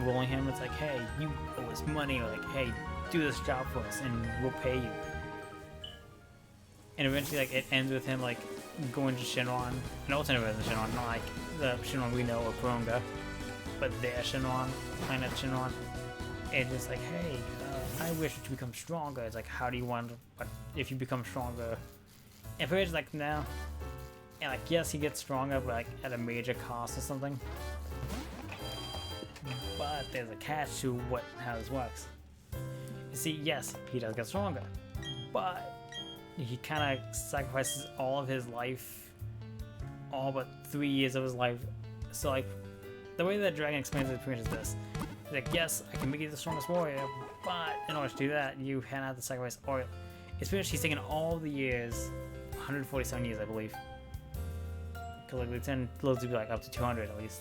rolling him. It's like, hey, you owe us money, or like, hey, do this job for us and we'll pay you. And eventually, like, it ends with him like going to Shenron. No, it's never the Shenron, not like the Shenron we know of Ronga, but their Shenron, planet Shenron. And it's like, hey, I wish to become stronger. It's like, how do you want to, but if you become stronger? And Fairy's like, no. And like, yes, he gets stronger, but like at a major cost or something. But there's a catch to how this works. You see, yes, he does get stronger, but he kind of sacrifices all of his life, all but 3 years of his life. So like, the way that Dragon explains it is this. He's like, yes, I can make you the strongest warrior, but in order to do that, you have to sacrifice oil. It's finished. He's taken all the years, 147 years, I believe. Because like, the 10 loads to be like up to 200 at least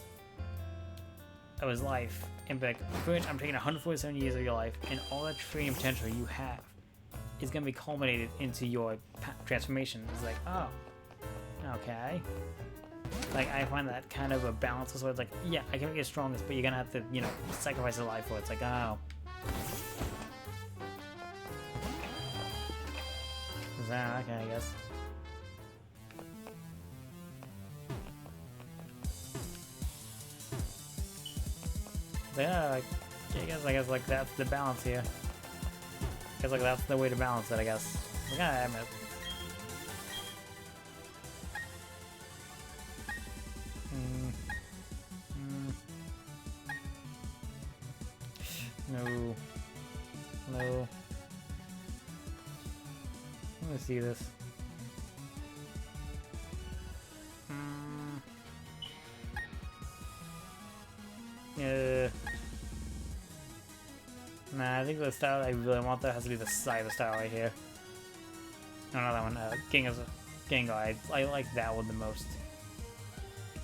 of his life. And be like, I'm taking 147 years of your life, and all that training potential you have is going to be culminated into your transformation. It's like, oh, okay. Like, I find that kind of a balance. So it's like, yeah, I can make you strongest, but you're going to have to, you know, sacrifice a life for it. It's like, oh. So, okay, I guess. So, yeah, like, I guess like that's the balance here. I guess like that's the way to balance it, I guess. Like, I admit. No. No. Let me see this. Nah, I think the style I really want there has to be the cyber style right here. No, not that one. Gengar. I like that one the most.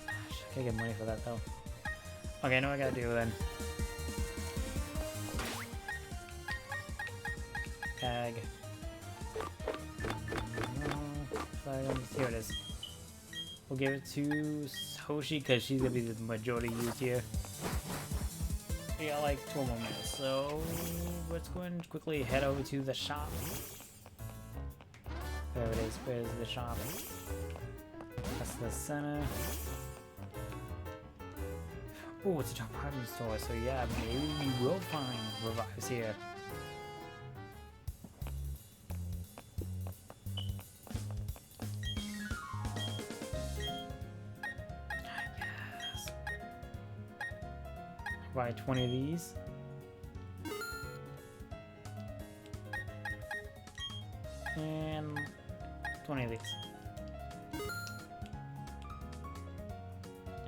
I gotta get money for that though. Okay, I know what I gotta do then. Tag. Here it is. We'll give it to Hoshi because she's gonna be the majority used here. We got like 2 more minutes, so let's go and quickly head over to the shop. There it is. Where's the shop? That's the center. Oh, it's a department store, so yeah, maybe we will find revives here. Buy 20 of these. And 20 of these.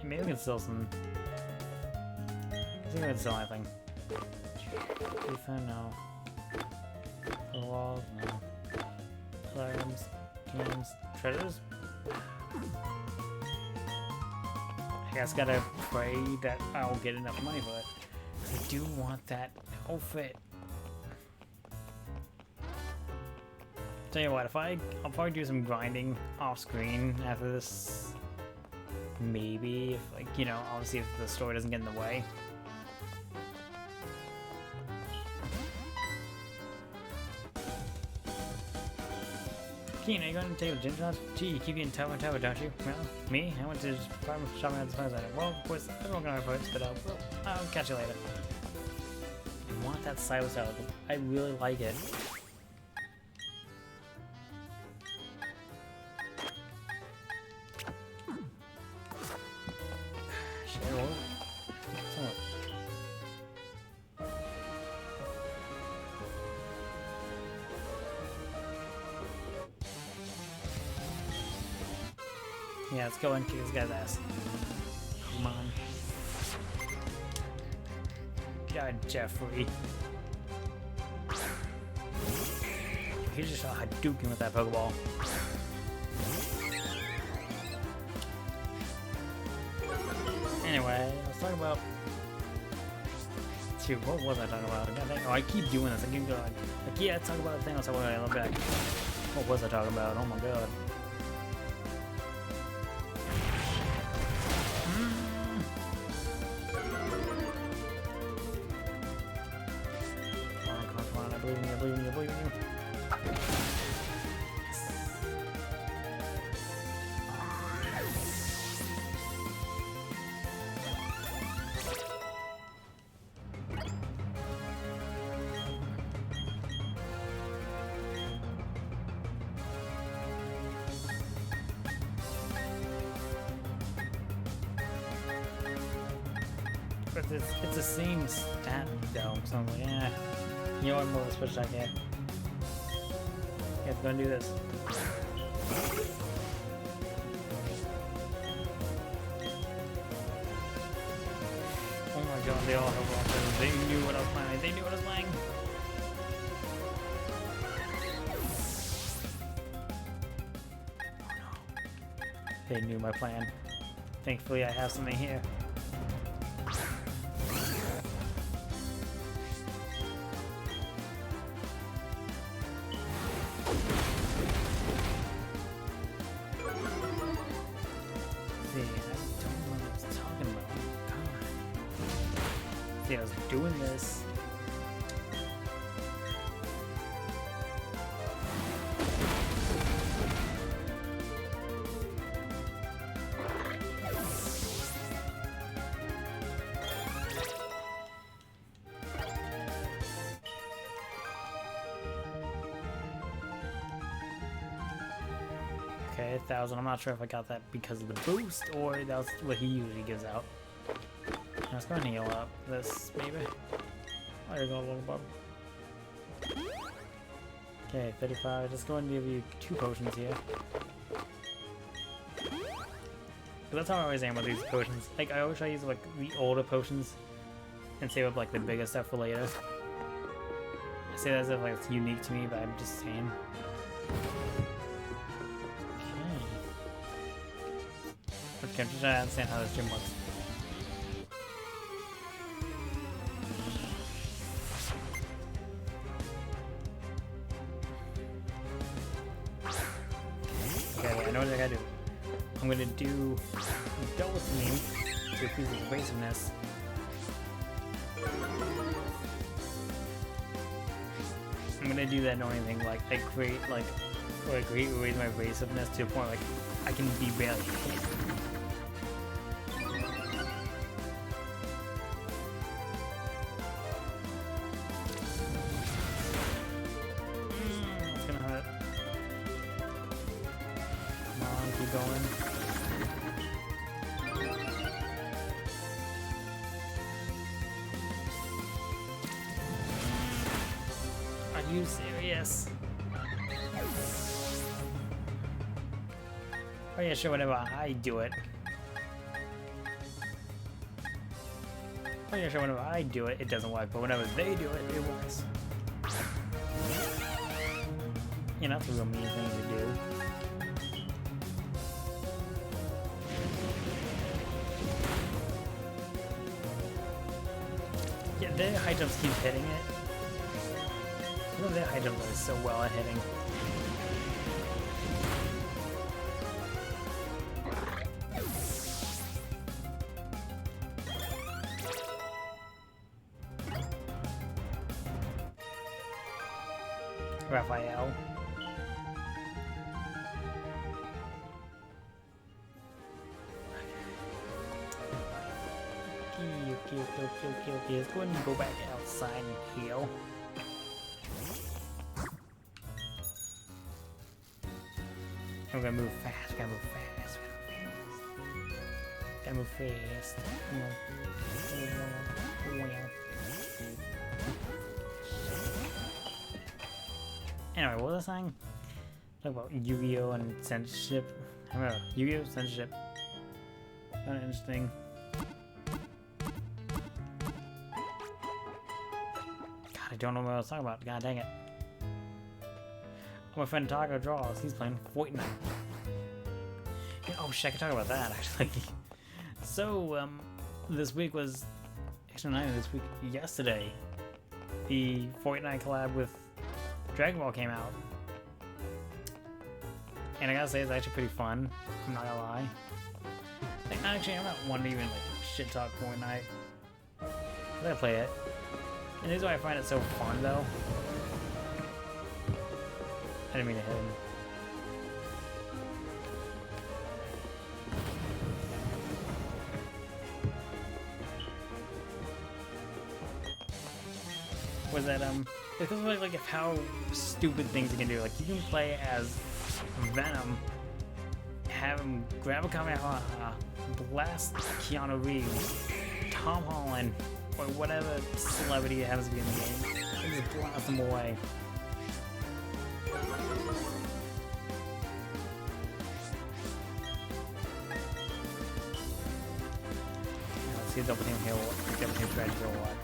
And maybe we can sell some. I think we can sell anything. Defend, no. The walls, no. Clams, games, treasures. I guess gotta pray that I'll get enough money for it. I do want that outfit. Tell you what, I'll probably do some grinding off screen after this. Maybe, if like, you know, obviously if the story doesn't get in the way. Keen, are you going to take a gym class? Gee, you keep getting tougher and tougher, don't you? Well, me? I went to just shopping at the Spice Item. Well, of course, everyone got my parts, but well, I'll catch you later. I want that Cyber Salad. I really like it. Yeah, let's go and kick this guy's ass. Come on. God, Jeffrey. He just shot Hadouken with that Pokeball. Anyway, let's talk about... Shoot, what was I talking about? Oh, I keep doing this. I keep going. Like, yeah, let's talk about the thing. Let's talk about it. Look back. What was I talking about? Oh my god. Come on, I believe in you, I believe in you, I believe in you. But it's the same stat though, so I'm like, yeah. You know what, more switch I get. Yeah, it's gonna do this. Oh my god, they all have offers. They knew what I was playing. They knew what I was playing. Oh no. They knew my plan. Thankfully I have something here. I was doing this. Okay, 1,000. I'm not sure if I got that because of the boost or that was what he usually gives out. Let's go and heal up this, maybe. Oh, you're going a little above. Okay, 35. Just go and give you 2 potions here. That's how I always aim with these potions. Like, I always try to use, like, the older potions and save up, like, the bigger stuff for later. I say that as if, like, it's unique to me, but I'm just saying. Okay, I'm just trying to understand how this gym works. I know what I gotta do. I'm gonna do double team to increase his evasiveness. I'm gonna do that annoying thing like I create like or I greatly raise my evasiveness to a point like I can be barely hit. That's gonna hurt. Keep going. Are you serious? Oh yeah, sure, whenever I do it. Oh yeah, sure, whenever I do it, it doesn't work, but whenever they do it, it works. You know, that's a real mean thing to do. Yeah, their high jumps keep hitting it. I know their high jumps are so well at hitting. Raphael. Okay, let's go ahead and go back outside and heal. I'm gonna move fast, gotta move fast, gotta move fast. Anyway, what was I saying? Talk about Yu-Gi-Oh! And censorship. I don't know. Yu-Gi-Oh! Censorship. Kind of interesting. God, I don't know what I was talking about. God dang it. My friend Taco Draws. He's playing Fortnite. Oh shit, I can talk about that actually. So, this week was... Actually, not even this week. Yesterday, the Fortnite collab with Dragon Ball came out. And I gotta say, it's actually pretty fun. I'm not gonna lie. Like, actually, I'm not one to even like shit talk Fortnite. I gotta play it. And this is why I find it so fun, though. I didn't mean to hit him. Was that it's because of like how stupid things you can do. Like you can play as Venom, have him grab a Kamehameha, blast Keanu Reeves, Tom Holland, or whatever celebrity happens to be in the game, and just blast them away. Let's see a double team here, double team strategy or what.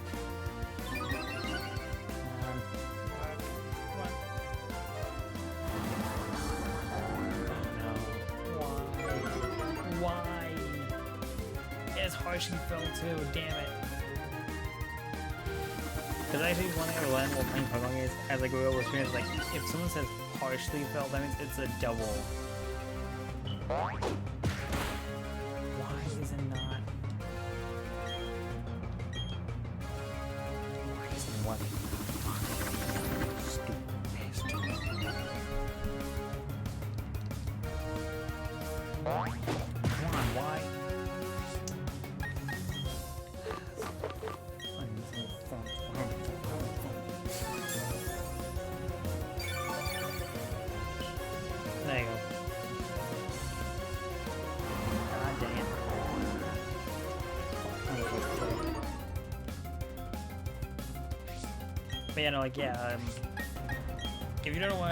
Harshly fell too, damn it. Because actually one thing I learned while playing Pokemon games as I grew up with streamers, like if someone says harshly fell, that means it's a double. Why is it not? Why is it one? Stupid bastard. Come on, why? There you go. God dang it. But yeah, no, like, yeah, if you don't know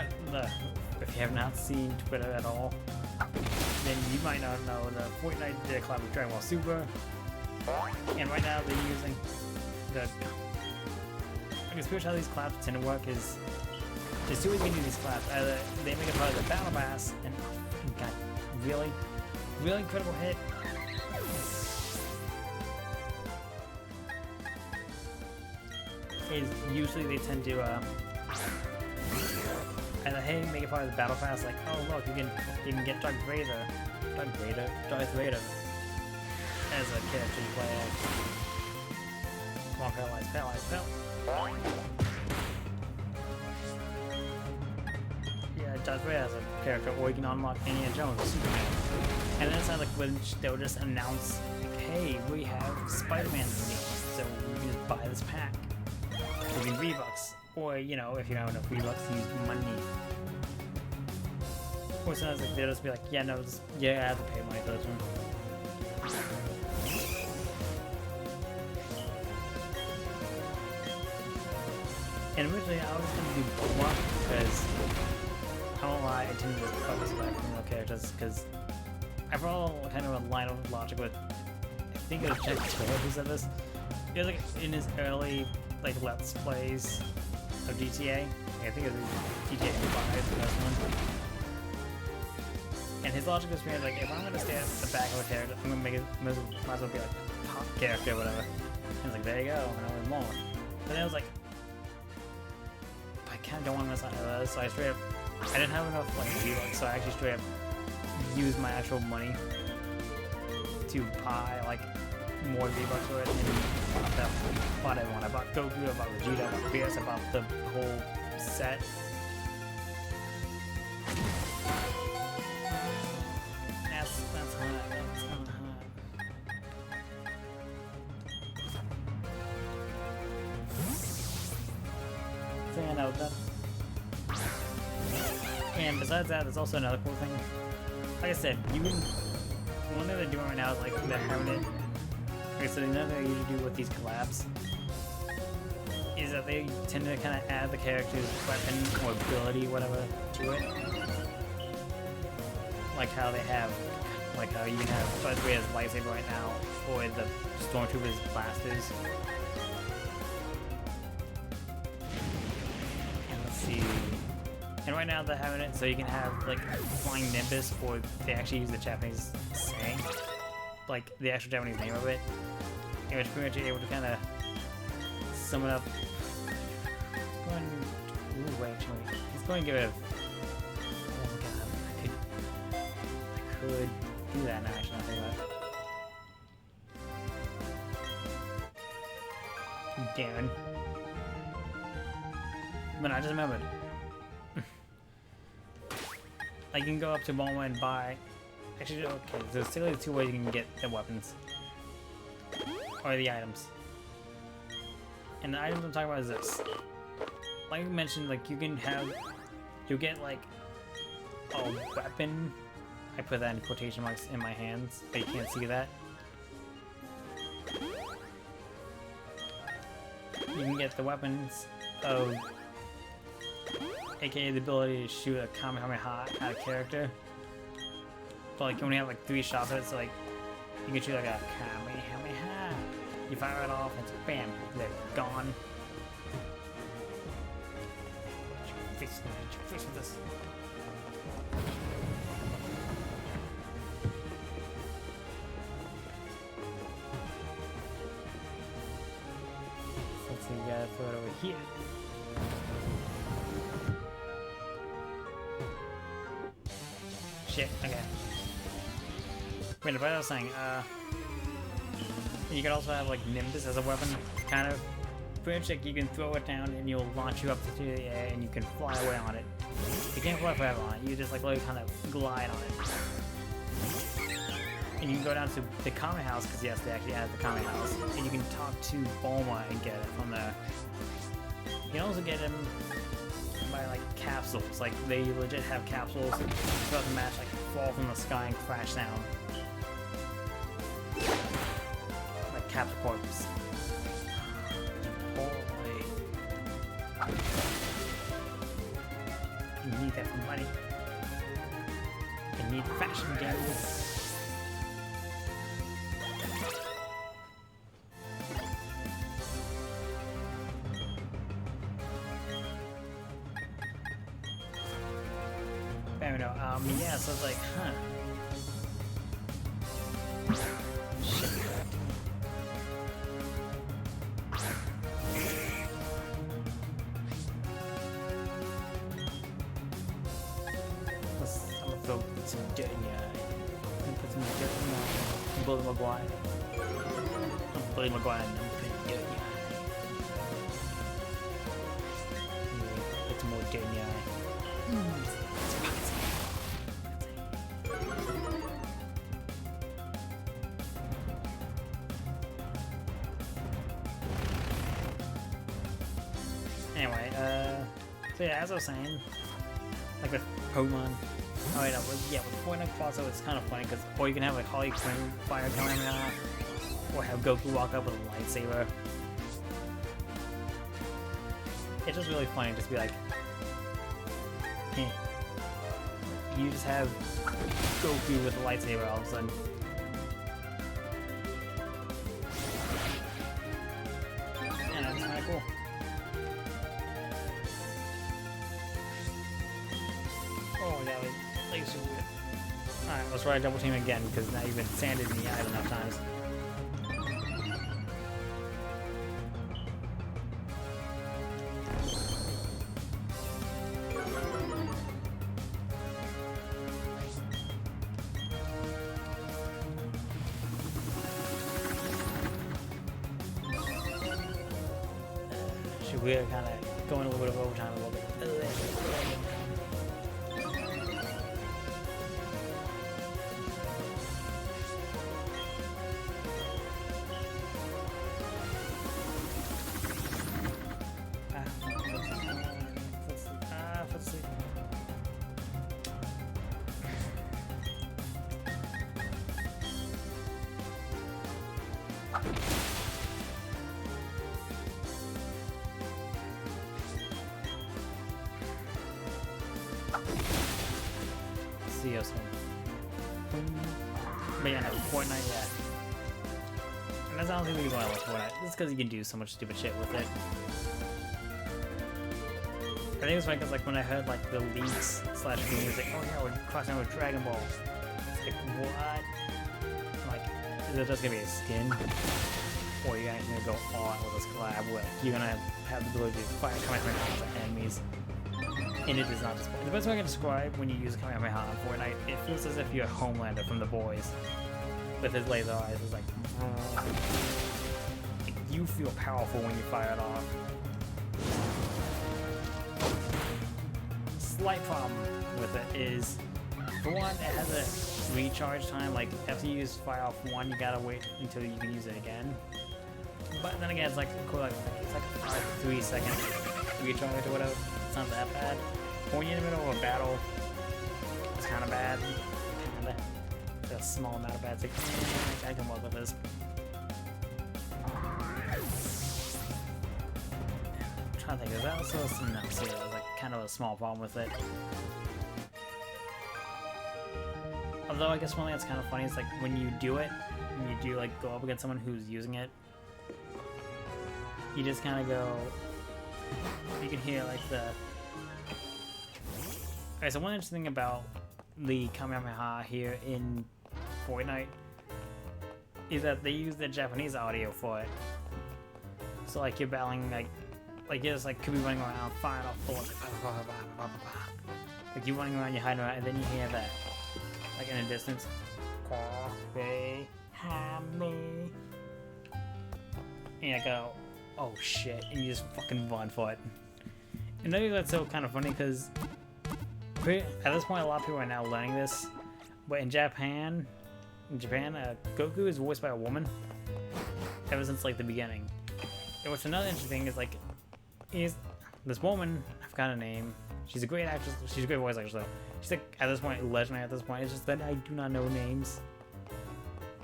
if you have not seen Twitter at all, then you might not know the Fortnite did a collab with Dragon Ball Super, and right now they're using the... I guess pretty much how these collabs tend to work is there's two ways you can do these collabs. Either they make it part of the battle pass, and God, really incredible hit. Is usually they tend to either hey make it part of the battle pass, like oh look you can get Darth Vader as a character you play as. Come on, paralyze. Yeah, Darth Vader as a character, or you can unlock Indiana Jones or Superman. And then it's not like when they'll just announce, like, hey, we have Spider-Man in the game, so you can just buy this pack. It'll be V-Bucks, or you know, if you don't have enough V-Bucks, use money. Or sometimes like they'll just be like, yeah, no, I have to pay money for this one. And originally I was going to do one because I won't lie, I tend to just focus on female characters because I follow kind of a line of logic with, I think it was Jack Taylor who said this. He was like in his early like Let's Plays of GTA. I think it was GTA 5, the first one. And his logic was being like, if I'm gonna stay at the back of a character, I'm gonna make it might as well be like a top character or whatever. And it's like, there you go, and I was more. But then I was like, I kinda don't want to miss out on those, so I didn't have enough like V-Bucks, so I actually straight up used my actual money to buy like more V-Bucks for it, and bought everyone. I bought Goku, I bought Vegeta, I bought Beerus, I bought the whole set. That's hot. That's hot. So yeah, no, that. And besides that, there's also another cool thing. Like I said, one thing they're doing right now is like they're having it. Like I said, another thing they usually do with these collabs is that they tend to kind of add the character's weapon or ability, whatever, to it. like how they have, like how you can have Darth Vader's lightsaber right now, or the Stormtroopers' blasters. And let's see. And right now they're having it so you can have like flying Nimbus, or they actually use the Japanese saying, like the actual Japanese name of it. And it's pretty much able to kind of sum it up. Ooh, actually, it's going to give it a. Oh my god, I could do that now. Actually, I think about it. Damn. But I just remembered. I can go up to Bulma and buy. Actually, okay, there's still 2 ways you can get the weapons. Or the items. And the items I'm talking about is this. Like we mentioned, like you can have. You'll get like a weapon. I put that in quotation marks in my hands, but you can't see that. You can get the weapons of. AKA the ability to shoot a Kamehameha at a character. But like you only have like 3 shots at it, so like you can shoot like a Kamehameha. You fire it off and it's bam, they're gone. Face with this. Let's see, you gotta throw it over here. Shit, okay. Wait, but I was saying, you can also have like Nimbus as a weapon, kind of. Pretty much like you can throw it down and you'll launch you up to the air and you can fly away on it. You can't fly forever on it, you just like literally kind of glide on it. And you can go down to the Kame House, because yes, they actually added the Kame House, and you can talk to Bulma and get it from there. You can also get him by like capsules, like they legit have capsules throughout the match, like fall from the sky and crash down. Like capsule corpse. Holy. You need that for money. You need fashion games. Yeah, so it's like, huh. Shit. I'm gonna throw some dirt in your eye. I'm gonna put some dirt in your eye. Bully Maguire. I'm Bully Maguire and I'm putting dirt in your eye. Yeah, put some more dirt in your eye. Anyway, so yeah, as I was saying, like with Pokemon, oh wait, no, yeah, with Fortnite crossover, it's kind of funny, because, or you can have like Harley Quinn fire coming out, or have Goku walk up with a lightsaber. It's just really funny, just be like, hey, you just have Goku with a lightsaber all of a sudden. Yeah, that's kind of cool. Oh, that was like super weird. Alright, let's try double team again, because now you've been sanded in the eye enough times. We're kind of going a little bit of overtime a little bit. Let's see. See you soon. But yeah, no, Fortnite, yeah. And that's honestly the reason why I love Fortnite. Just because you can do so much stupid shit with it. I think it was funny because like when I heard like the leaks slash rumors like, oh yeah, we're crossing over Dragon Ball. It's like, what? Like, is it just gonna be a skin? Or are you guys gonna go all out with this collab where you're gonna have the ability to fire Kamehameha at enemies? And it is not just the best way I can describe when you use Kamehameha on Fortnite, it feels as if you're Homelander from The Boys. With his laser eyes, it's like you feel powerful when you fire it off. Slight problem with it is, for one, it has a recharge time. Like after you fire off one, you gotta wait until you can use it again. But then again, it's like cool. Like it's like a 3-second recharge or whatever. It's not that bad. But when you're in the middle of a battle, it's kind of bad. Kinda. It's a small amount of bad. It's like, I can work with this. I'm trying to think. There's also some notes here. There's like kind of a small problem with it. Although I guess one thing that's kind of funny is like when you do it, when you do like go up against someone who's using it, you just kind of go. You can hear like the. Okay, so one interesting thing about the Kamehameha here in Fortnite is that they use the Japanese audio for it. So like you're battling like you're just like could be running around, firing off bullets, like you're running around, you're hiding around, and then you hear that like in the distance, Kamehameha, and you go, oh shit, and you just fucking run for it. And I think that's so kind of funny because at this point a lot of people are now learning this, but in Japan, Goku is voiced by a woman ever since like the beginning. And what's another interesting thing is like, this woman, I forgot her name. She's a great actress. She's a great voice actress though. She's like at this point legendary. At this point, it's just that I do not know names.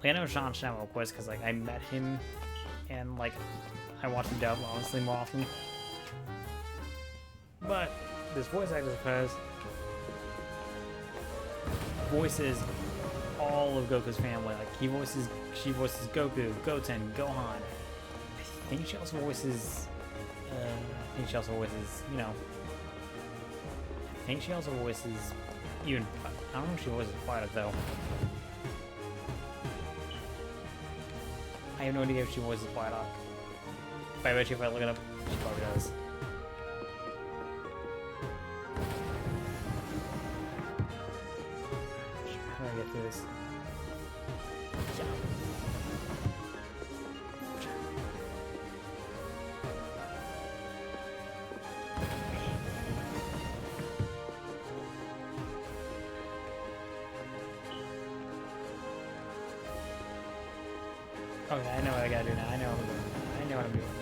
Like I know Sean Shamrock, of course, because like I met him, and like I watch him dub honestly more often. But this voice actress of hers voices all of Goku's family. Like she voices Goku, Goten, Gohan. I think she also voices. You know. I think she also voices even. I don't know if she voices Psyduck though. I have no idea if she voices Psyduck. But I bet you if I look it up, she probably does. How do I get through this? Yeah. Okay, I know what I gotta do now. I know what I'm doing. I know what I'm doing now.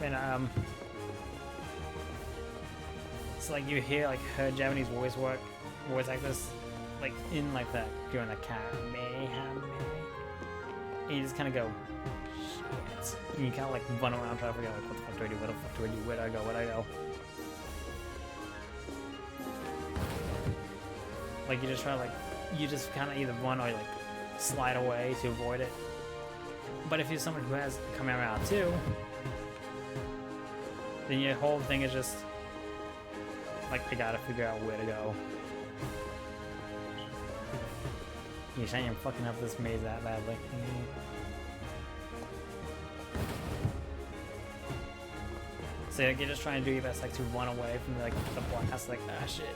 And it's like you hear like her Japanese voice actress, like in like that doing the Kamehameha, and you just kind of go. And you kind of like run around trying to figure out like, what the fuck do I do? What the fuck do I do? Where'd I go? Where'd I go? Like you just kind of either run or like slide away to avoid it. But if you're someone who has Kamehameha too, then your whole thing is just like I gotta figure out where to go. You're saying I'm fucking up this maze that badly. So like, you're just trying to do your best like to run away from like the blast, like ah shit.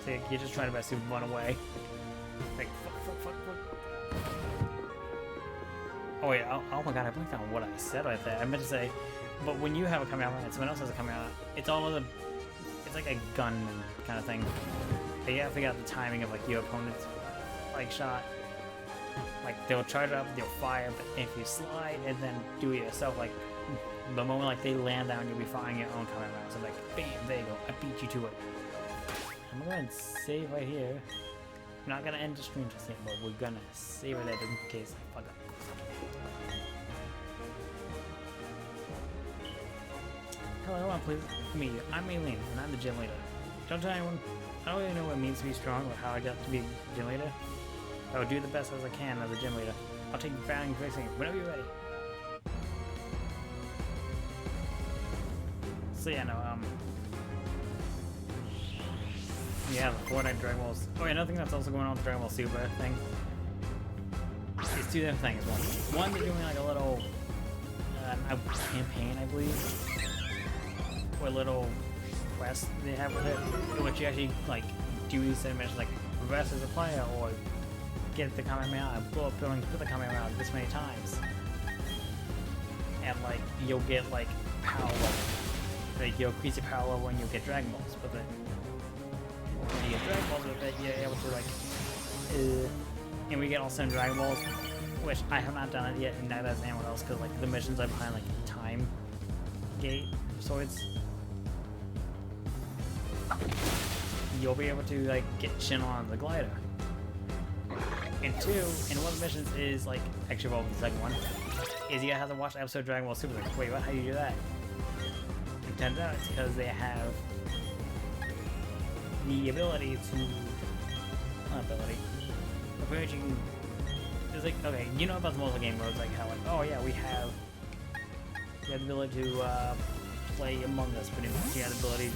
So like, you're just trying to best to run away. Like fuck. Oh wait, oh my god, I blanked on what I said right there. I meant to say, but when you have a Kamehameha and someone else has a Kamehameha, it's like a gunman kind of thing. So you gotta figure out the timing of like your opponent's like shot. Like they'll charge up, they'll fire, but if you slide and then do it yourself, like the moment like they land down, you'll be firing your own Kamehameha. So like, bam, there you go, I beat you to it. I'm gonna go ahead and save right here. I'm not gonna end the stream just yet, but we're gonna save it in case I fuck up. Hello, I'm pleased to meet you. I'm Aileen, and I'm the gym leader. Don't tell anyone. I don't really know what it means to be strong or how I got to be gym leader. I will do the best as I can as a gym leader. I'll take batting and fixing whenever you're ready. So yeah, no, yeah, the Fortnite Dragon Balls. Oh yeah, another thing that's also going on with the Dragon Ball Super thing is two different things. One, they're doing like a little campaign, I believe, or a little quest they have with it, in which you actually like do these missions like progress as a player or get the Kamehameha, blow up buildings, put the Kamehameha this many times, and like you'll get like power level. Like you'll increase your power level when you get Dragon Balls, but then when you get Dragon Balls with it, you're able to like, and we get all 7 Dragon Balls, which I have not done it yet, and neither has anyone else, because like the missions are behind like time gate swords. You'll be able to like get Shin on the glider. And 2, and one of the missions is like, actually well, the second one, is you have to watch the episode of Dragon Ball Super. Like, wait, what? How do you do that? It turns out it's because they have the ability to, not ability, approaching, it's like, okay, you know about the multiple game modes, like how like, oh yeah, we have the ability to play Among Us, pretty much. You have the ability to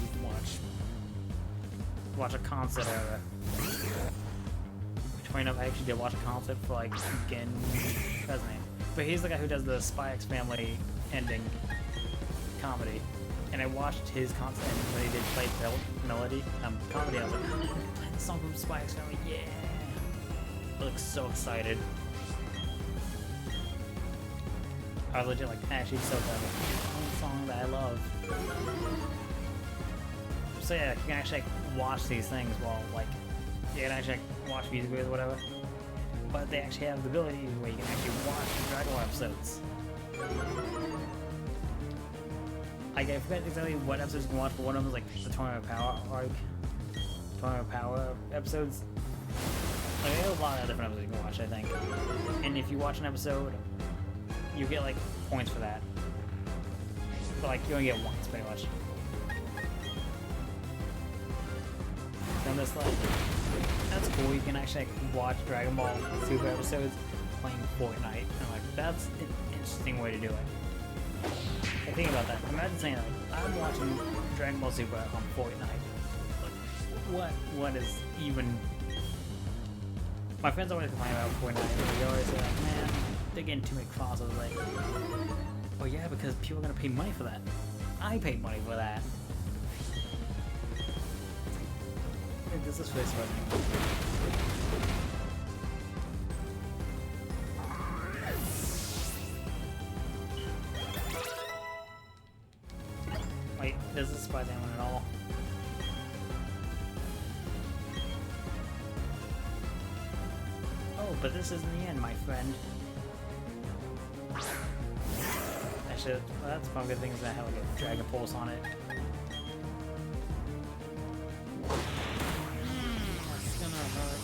watch a concert era. Which, funny enough, I actually did watch a concert for like, again, what's his name? But he's the guy who does the Spy X Family ending comedy. And I watched his concert when he did play melody, comedy. I was like, oh, play the song from Spy X Family, yeah! I look so excited. I was legit like, actually so excited. One song that I love. So yeah, you can actually like, watch these things while like, you can actually like, watch music videos or whatever. But they actually have the ability where you can actually watch the Dragon Ball episodes. I forget exactly what episodes you can watch, but one of them is like the Tournament of Power arc. Tournament of Power episodes. Like, there's a lot of different episodes you can watch, I think. And if you watch an episode, you get like points for that. But like, you only get once, pretty much. Then this like, that's cool, you can actually like, watch Dragon Ball Super episodes playing Fortnite. And like, that's an interesting way to do it. Like, think about that. Imagine saying like, I'm watching Dragon Ball Super on Fortnite. Like, what is even... My friends always complain about Fortnite. They always say like, man, they're getting too many crosses. Like, oh yeah, because people are gonna pay money for that. I pay money for that. Hey, this is face running. Wait, does this surprise anyone at all? Oh, but this isn't the end, my friend. Actually, well, that's one good thing is that I have like a Dragon Pulse on it. That's gonna hurt.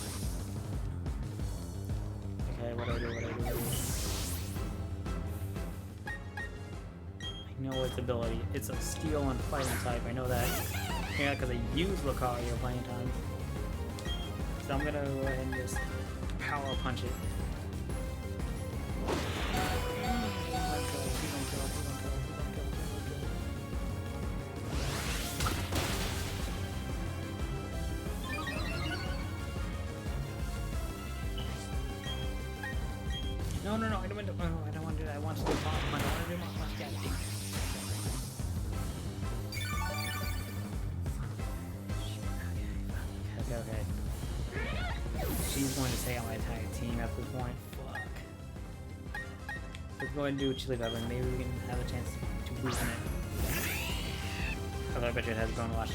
Okay, what do I do? I know its ability. It's a steel and fighting type, I know that. Yeah, because I use Lucario plenty of times. So I'm gonna go ahead and just power punch it. No, I don't want to. Oh, I don't want to do that. I want to do Pokémon. I want to do my Galatic. Okay. She's going to stay on my entire team at this point. Fuck. Let's go ahead and do what she leave over, and maybe we can have a chance to weaken it. Although I bet you it has grown a lot.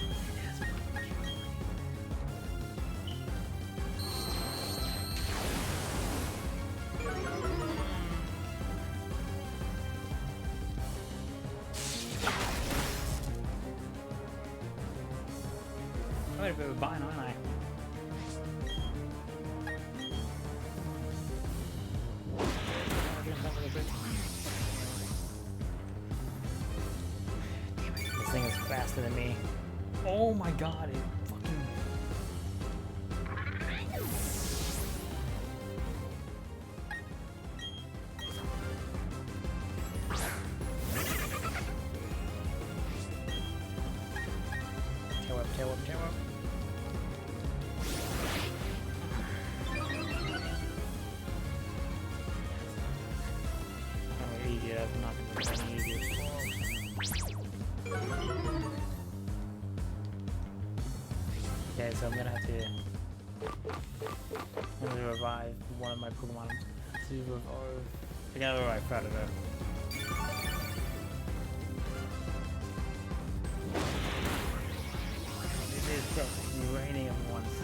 I'm a bit of a bind, aren't I? faster than me. Oh my god, it fucking... Tail up, tail up. Oh, easy, that's not gonna be any easier. Okay, so I'm gonna have to revive one of my Pokemon. To revive... I gotta revive Predator. It is just raining at once.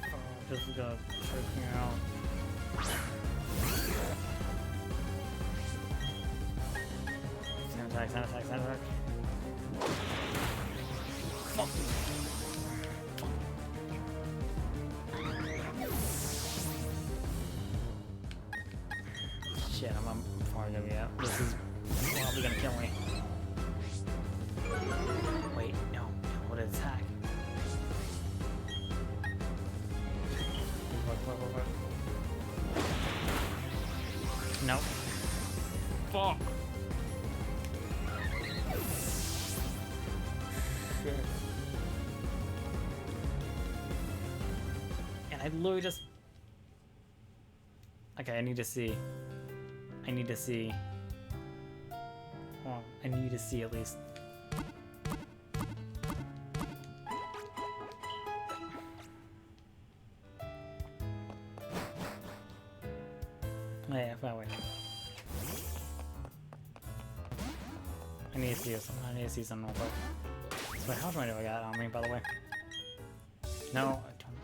Oh, this is gonna choke me out. Sound attack. Fuck. Shit, I'm probably gonna be out. This is probably gonna kill me. Wait, no, what an attack. What? Nope. Fuck. Shit. And I literally just... Okay, I need to see. Well, I need to see at least. Oh, yeah, that way. I need to see something real quick. So how much do I got on me, by the way? No, I don't.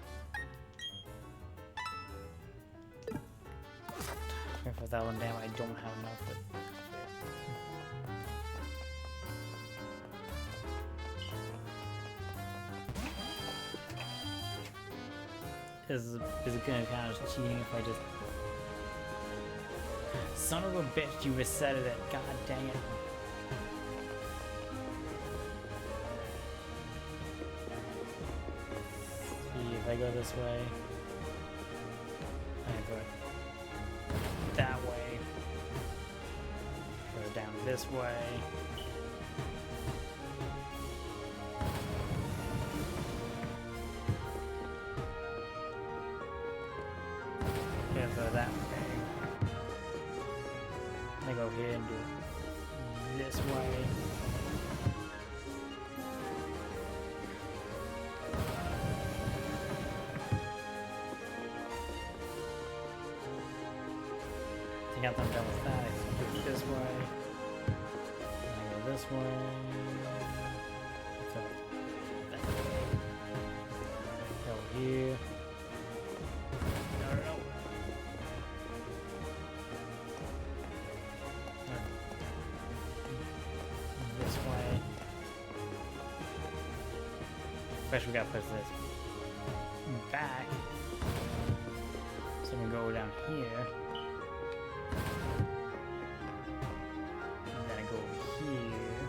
24,000 damn, I don't have enough. But... Is it gonna kind of cheating if I just... Son of a bitch, you resetted it. God dang it. See if I go this way. I go that way. Go down this way. Go that way. I go here and do it this way. I think after I'm done with that, I can do it this way. I go this way. So that way. Go here. First we gotta push this back, so we can go down here, and then I go here,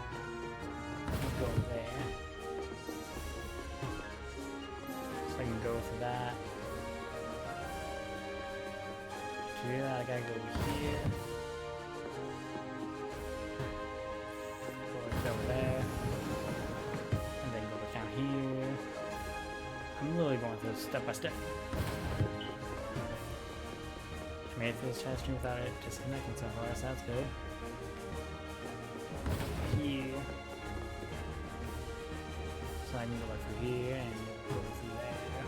go there, so I can go for that. To do that I gotta go here, go there, and then go down here. I'm literally going through this step by step. I made it through this chat stream without it disconnecting so far, so that's good. Here. So I can go like through here and go through there.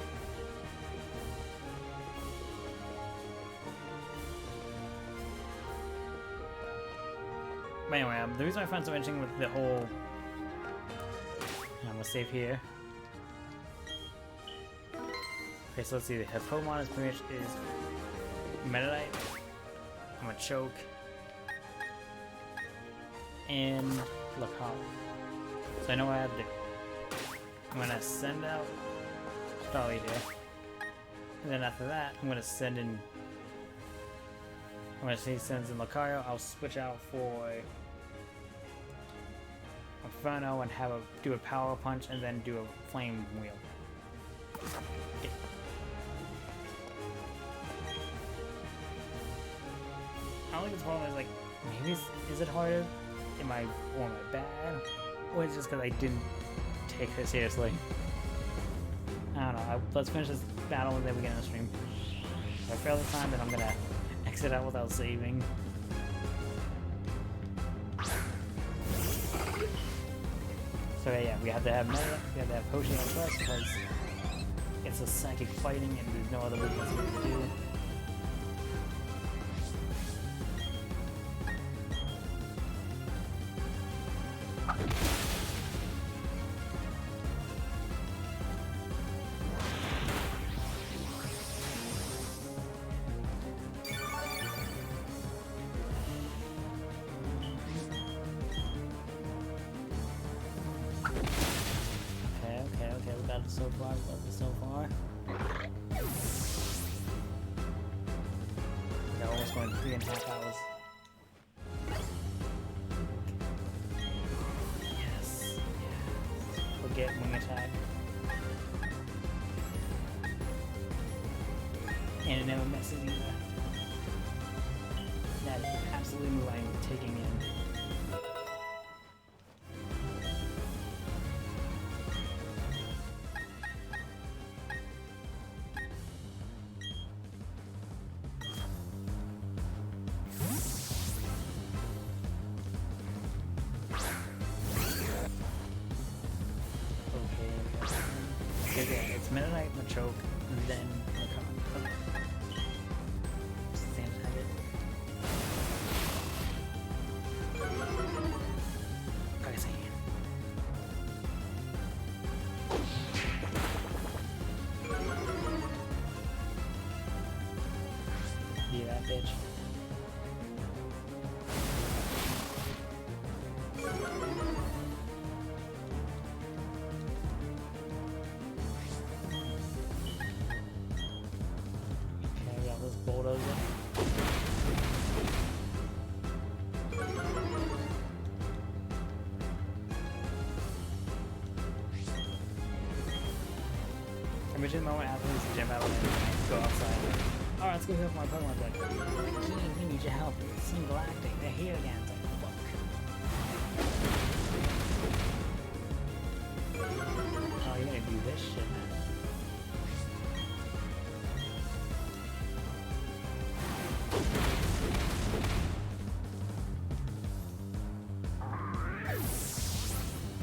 But anyway, the reason I find so interesting with the whole... I'm gonna save here. Okay, so let's see, the Pokemon is pretty much is Meditite, I'm gonna choke, and Lacombe. So I know what I have to do. I'm gonna send out Starly here, and then after that, I'm gonna send in I'm gonna see since in Lucario, I'll switch out for Inferno and have do a power punch and then do a flame wheel. I don't think it's problem is like maybe is it harder? Am I bad? Or is it just because I didn't take her seriously? I don't know. Let's finish this battle and then we get in the stream. If I fail this time, then I'm gonna exit out without saving. So yeah, we have to have meta, we have to have potion on first because it's a psychic fighting and there's no other weakness we can do. Okay, we got it so far, We're almost going 3.5 hours. Yes. Forget wing attack. And it never misses either. That is absolutely move I'm taking in. Okay, it's Mennonite, Machoke, and then Macabre. Stand have it. Okay, be that bitch. Bulldozer. Imagine the moment after this gym battle and go outside. Alright, let's go heal my Pokemon. Like, King, we need your help. Team Galactic, they're here again. It's like, fuck. Oh, you're gonna do this shit now.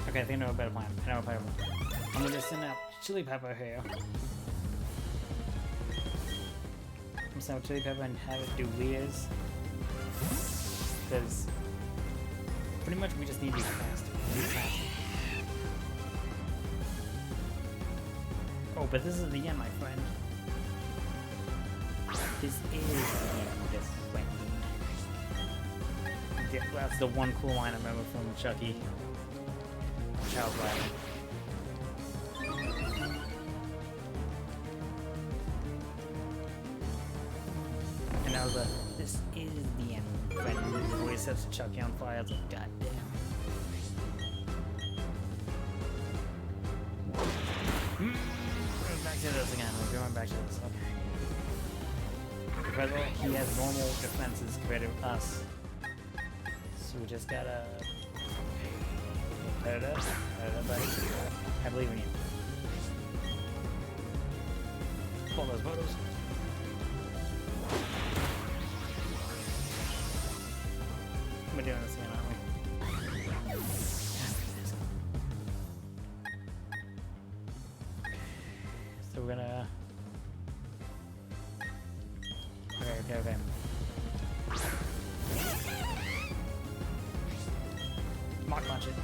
Okay, I think I know a better plan. I'm gonna send out Chili Pepper here. I'm gonna send out Chili Pepper and have it do Leers. Because pretty much we just need to be faster. Oh, but this is the end, my friend. This is the end, friend. Yeah, that's the one cool line I remember from Chucky. Child Rider. And I was like, this is the end, friend. The way it sets Chucky on fire, I was like, god damn. We're back to this again. We're going back to this. Okay. Because he has normal defenses compared to us. So we just gotta. Put it up, buddy. I believe in you. Pull those photos. We're doing this again, aren't we? So we're gonna. Okay. Mock punch it.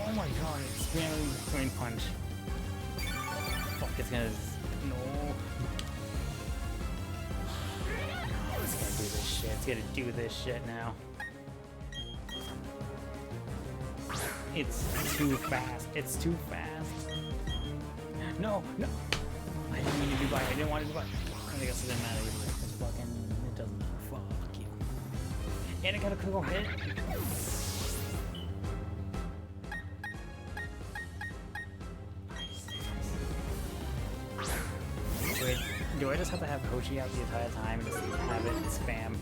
Oh my god, it's very green punch. Fuck, it's gonna. No. It's gonna do this shit. It's gonna do this shit now. It's too fast. It's too fast. No, no. I didn't mean to do bite. I didn't want to do bite. I guess it doesn't matter. It's fucking. It doesn't matter. Fuck you. And it got a critical hit. Wait, do I just have to have Hoshi out the entire time and just have it spam?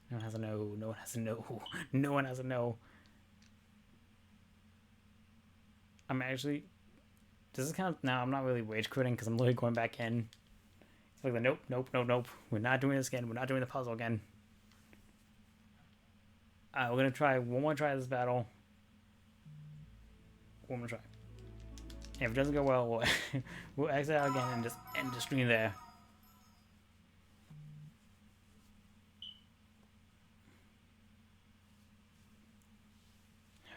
No one has a no. No one has a no. No one has a no. I'm actually. Does this count? No, I'm not really rage quitting because I'm literally going back in. It's like the nope, nope, nope, nope. We're not doing this again. We're not doing the puzzle again. We're gonna try one more try of this battle. One more try. If it doesn't go well, we'll exit out again and just end the stream there.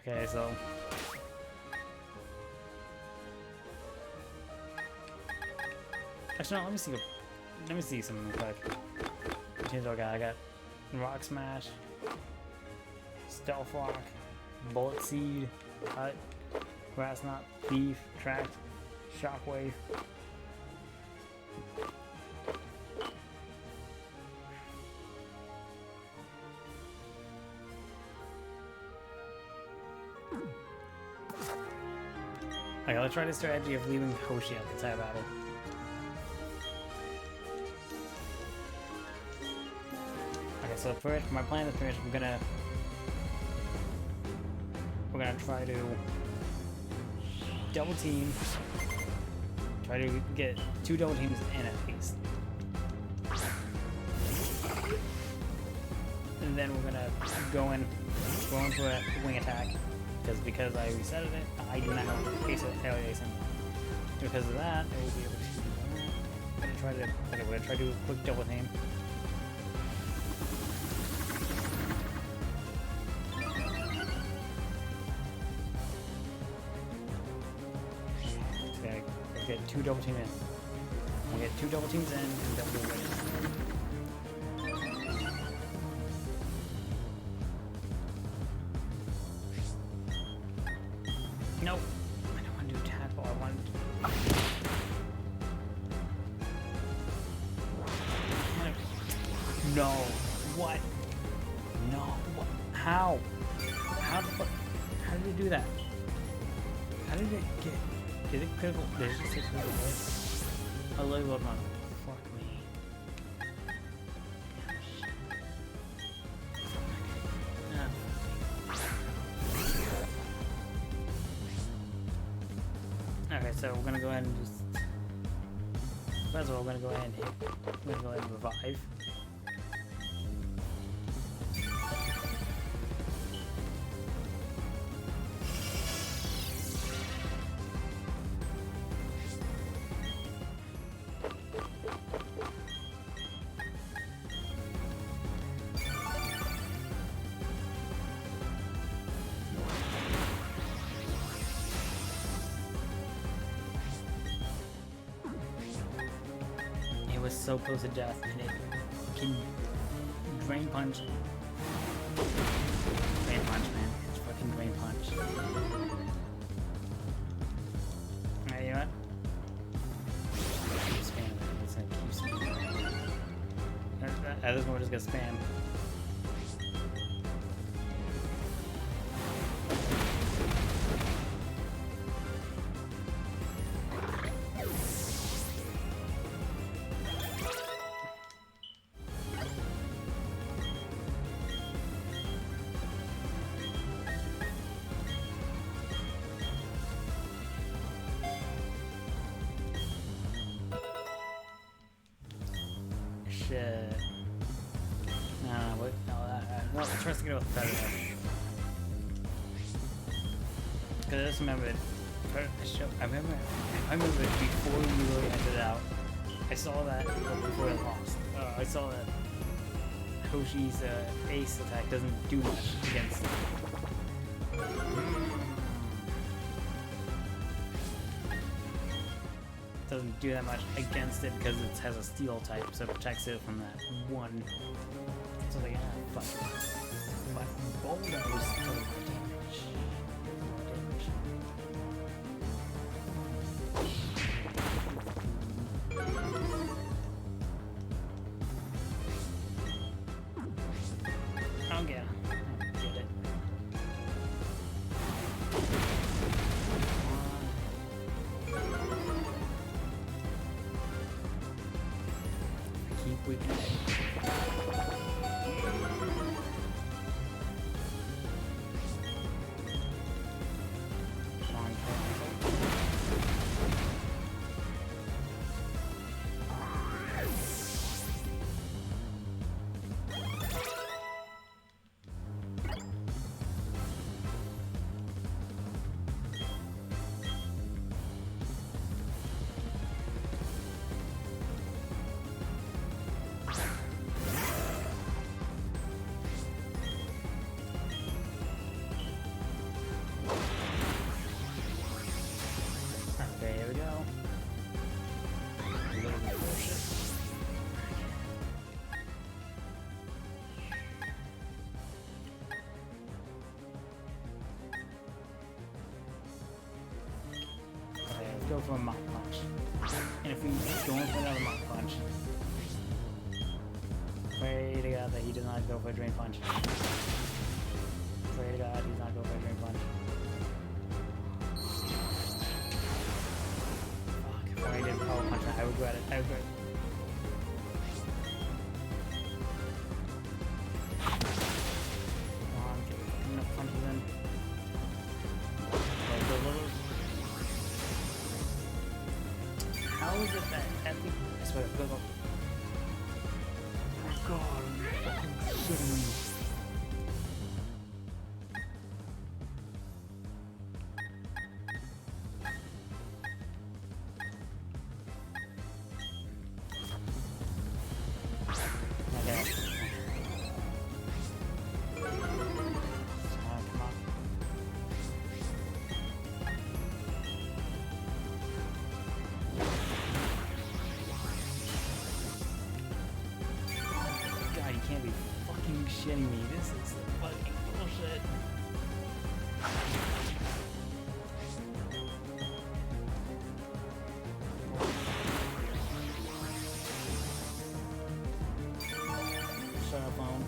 Okay, so actually, no. Let me see something real quick. Change what I got. Rock Smash, Stealth Rock, Bullet Seed, Cut, Grass Knot, Thief, Tract, Shockwave. Okay, let's try the strategy of leaving Hoshi out the entire battle. Okay, so first, my plan is pretty much we're gonna try to double team, try to get 2 double teams in at least, and then we're gonna go in for a wing attack. Because I resetted it, I do not have ace it. Because of that, I will be able to do that. We're gonna try to do a quick double team. Okay, let's get 2 double teams in. We'll get 2 double teams in, and then we'll win. Nope. I don't want to do tackle. I want to... No. What? No. What? How? How the fuck? How did it do that? How did it get... Did it critical... Did it just say critical hit? I literally love my... Fuck me. Okay, so we're gonna go ahead and just... First of all, we're gonna go ahead and hit... We're gonna go ahead and revive. Was so close to death, and it can drain punch. Drain punch, man. It's fucking drain punch. Alright, you know what? Keep spamming. It's gonna keep spamming. At this point, we're just gonna spam. Shit. No, what? No, I'm trying to get with better. Because I just remembered. I remember before we really ended out. I saw that before I lost. I saw that Hoshi's ace attack doesn't do much against him. doesn't do that much against it because it has a steel type, so it protects it from that one. So like, fuck. But Bulldoze does more damage. I don't get it. Keep weakening. There we go. Okay, let's go for a Mach Punch. And if we go in for another Mach Punch, pray to God that he does not go for a Drain Punch. Pray to God he does not go for a Drain Punch. Fuck, if I did Power Punch, I regret it. I regret it. Come on, get enough punches in. How is it that at the... I swear, go. Oh my god, I'm fucking shitting me. Okay. Come on. God, you can't be fucking shitting me. This is fucking bullshit. Shut up, phone.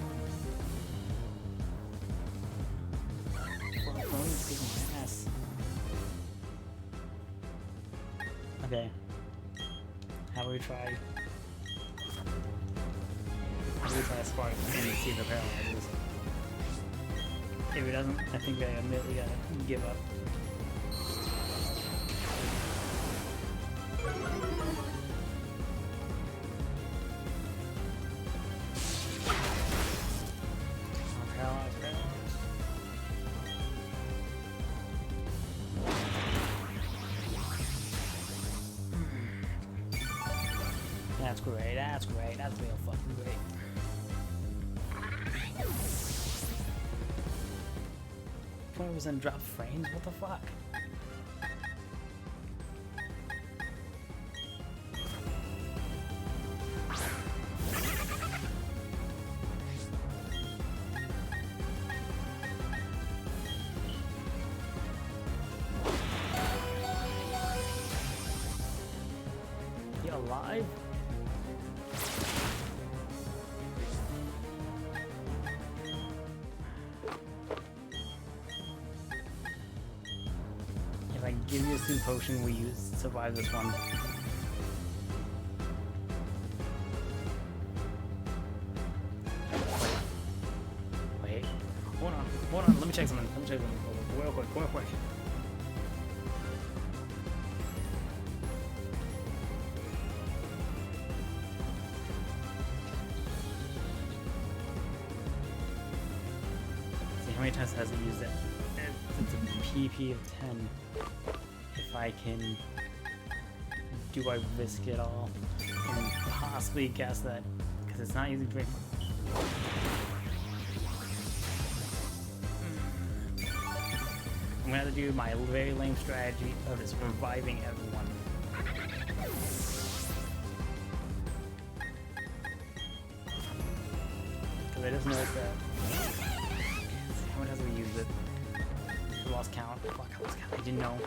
Phone is kicking ass. Okay. How about we try? Spark and see if it paralyzes. If it doesn't, I think I immediately gotta give up. Paralyzed. That's great, that's great, that's real fucking great. 20% drop frames? What the fuck? You alive? If I give you a soothe potion, will you survive this one? Wait. Hold on, let me check something. Real quick. See, how many times has it used it? It's a PP of 10. If I can... Do I risk it all? And possibly guess that... Because it's not using Drain. I'm gonna have to do my very lame strategy of just reviving everyone. Because I just noticed that. How many times have we used it? I lost count. Fuck, I lost count. I didn't know.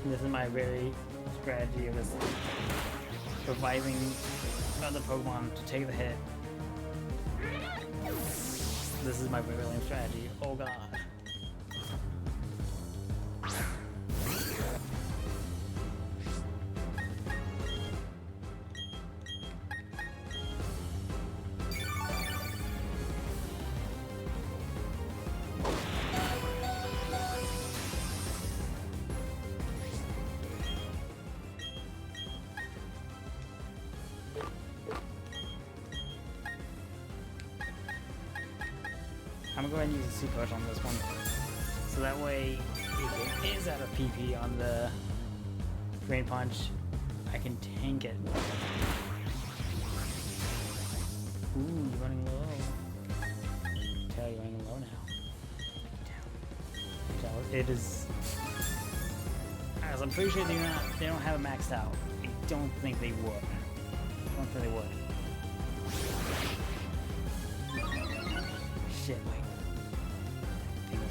And this is my very strategy of this reviving other Pokemon to take the hit. This is my very lame strategy. Oh god. I'm going to go ahead and use a Super Push on this one. So that way, if it is out of PP on the Drain Punch, I can tank it. Ooh, you're running low. Tell you're running low now. Tell it is. As I'm pretty sure they don't have it maxed out. I don't think they would. I don't think they would. Shit, wait. I think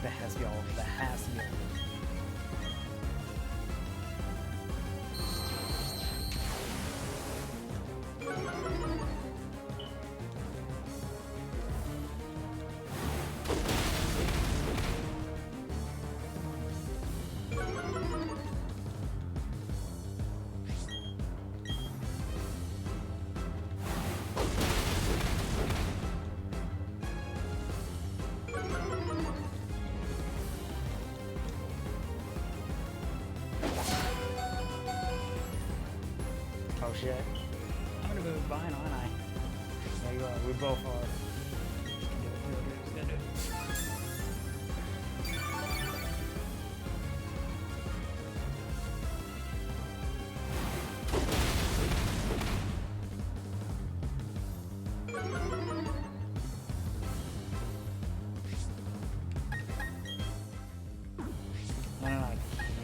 that has to be all of it. That has to be all of it. Oh shit. I'm gonna move behind, aren't I? There you are. We both are. Just gonna do it. No, I can't.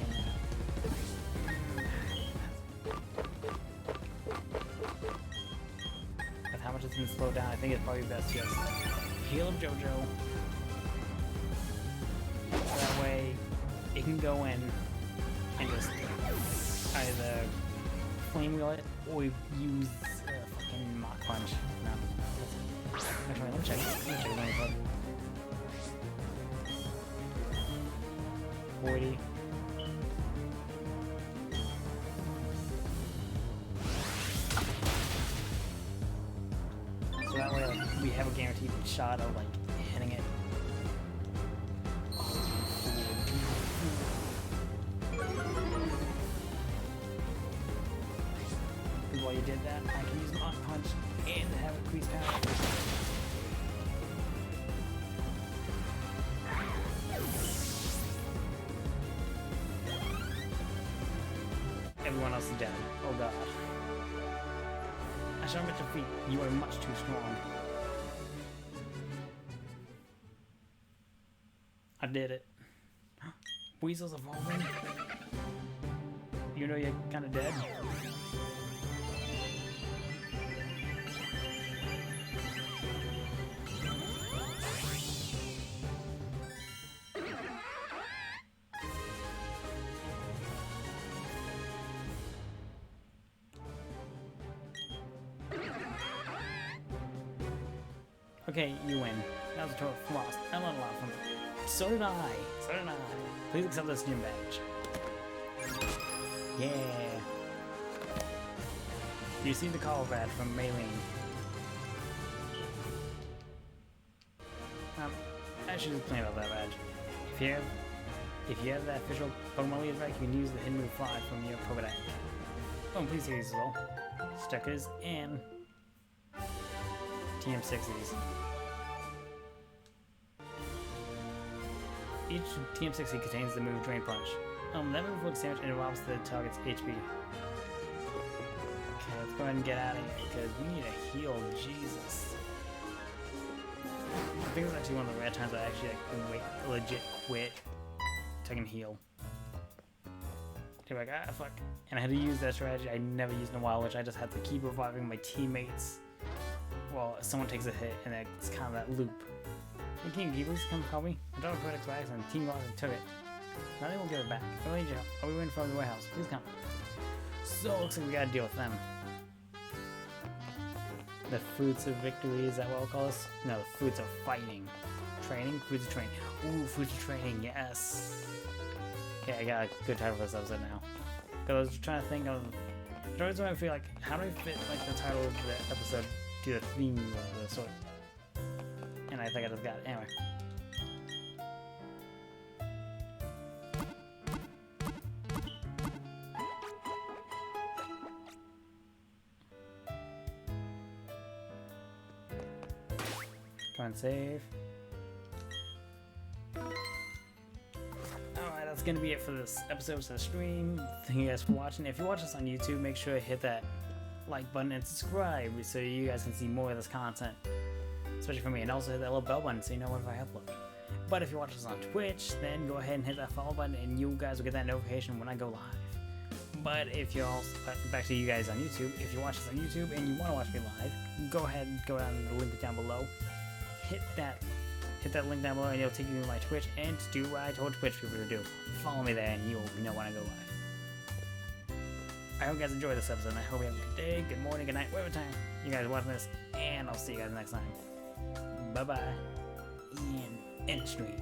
With how much it's been slowed down, I think it's probably best just heal up JoJo. That way, it can go in and just either flame wheel it or use fucking Mach Punch. No. Actually, let me check. Let me check. 40. So that way, like, we have a guaranteed shot of like hitting it. And while you did that, I can use Mach Punch and have increased power. Everyone else is dead. Oh god. I shall admit defeat. You are much too strong. I did it. Weasel's evolving. You know you're kinda dead. Okay, you win. That was a total loss. I learned a lot from it. So did I. So did I. Please accept this new badge. Yeah. You received the call badge from Maylene. I should explain about that badge. If you have that official Pokemon leader badge, you can use the hidden move Fly from your Pokédex. Oh, and please use as well. Stickers and TM60s. Each TM60 contains the move Drain Punch. That move inflicts damage and robs the target's HP. Okay, let's go ahead and get out of here because we need a heal. Jesus. I think it's actually one of the rare times I actually like legit quit so I can heal. Like, ah, fuck. And I had to use that strategy I never used in a while, which I just had to keep reviving my teammates while someone takes a hit, and it's kind of that loop. Hey, King, can you please come help me? I dropped a critics by accident. Team Galatic took it. Now they won't give it back. I'll need your help. I'll be waiting from the warehouse. Please come. So, looks like we gotta deal with them. The fruits of victory, is that what we'll call this? No, the fruits of fighting. Training? Fruits of training. Ooh, fruits of training, yes. Okay, I got a good title for this episode now. Because I was trying to think of... The reason I feel like, how do I fit like the title of the episode to the theme of the story? And I think I just got it. Anyway. Come on, save. Alright, that's gonna be it for this episode of the stream. Thank you guys for watching. If you watch this on YouTube, make sure to hit that like button and subscribe so you guys can see more of this content. Especially for me. And also hit that little bell button so you know when I upload. But if you watch this on Twitch, then go ahead and hit that follow button and you guys will get that notification when I go live. But if you're also, back to you guys on YouTube, if you watch this on YouTube and you want to watch me live, go ahead and go down to the link down below. Hit that link down below and it'll take you to my Twitch, and to do what I told Twitch people to do. Follow me there and you'll know when I go live. I hope you guys enjoyed this episode, and I hope you have a good day, good morning, good night, whatever time you guys are watching this, and I'll see you guys next time. Bye-bye, and end stream.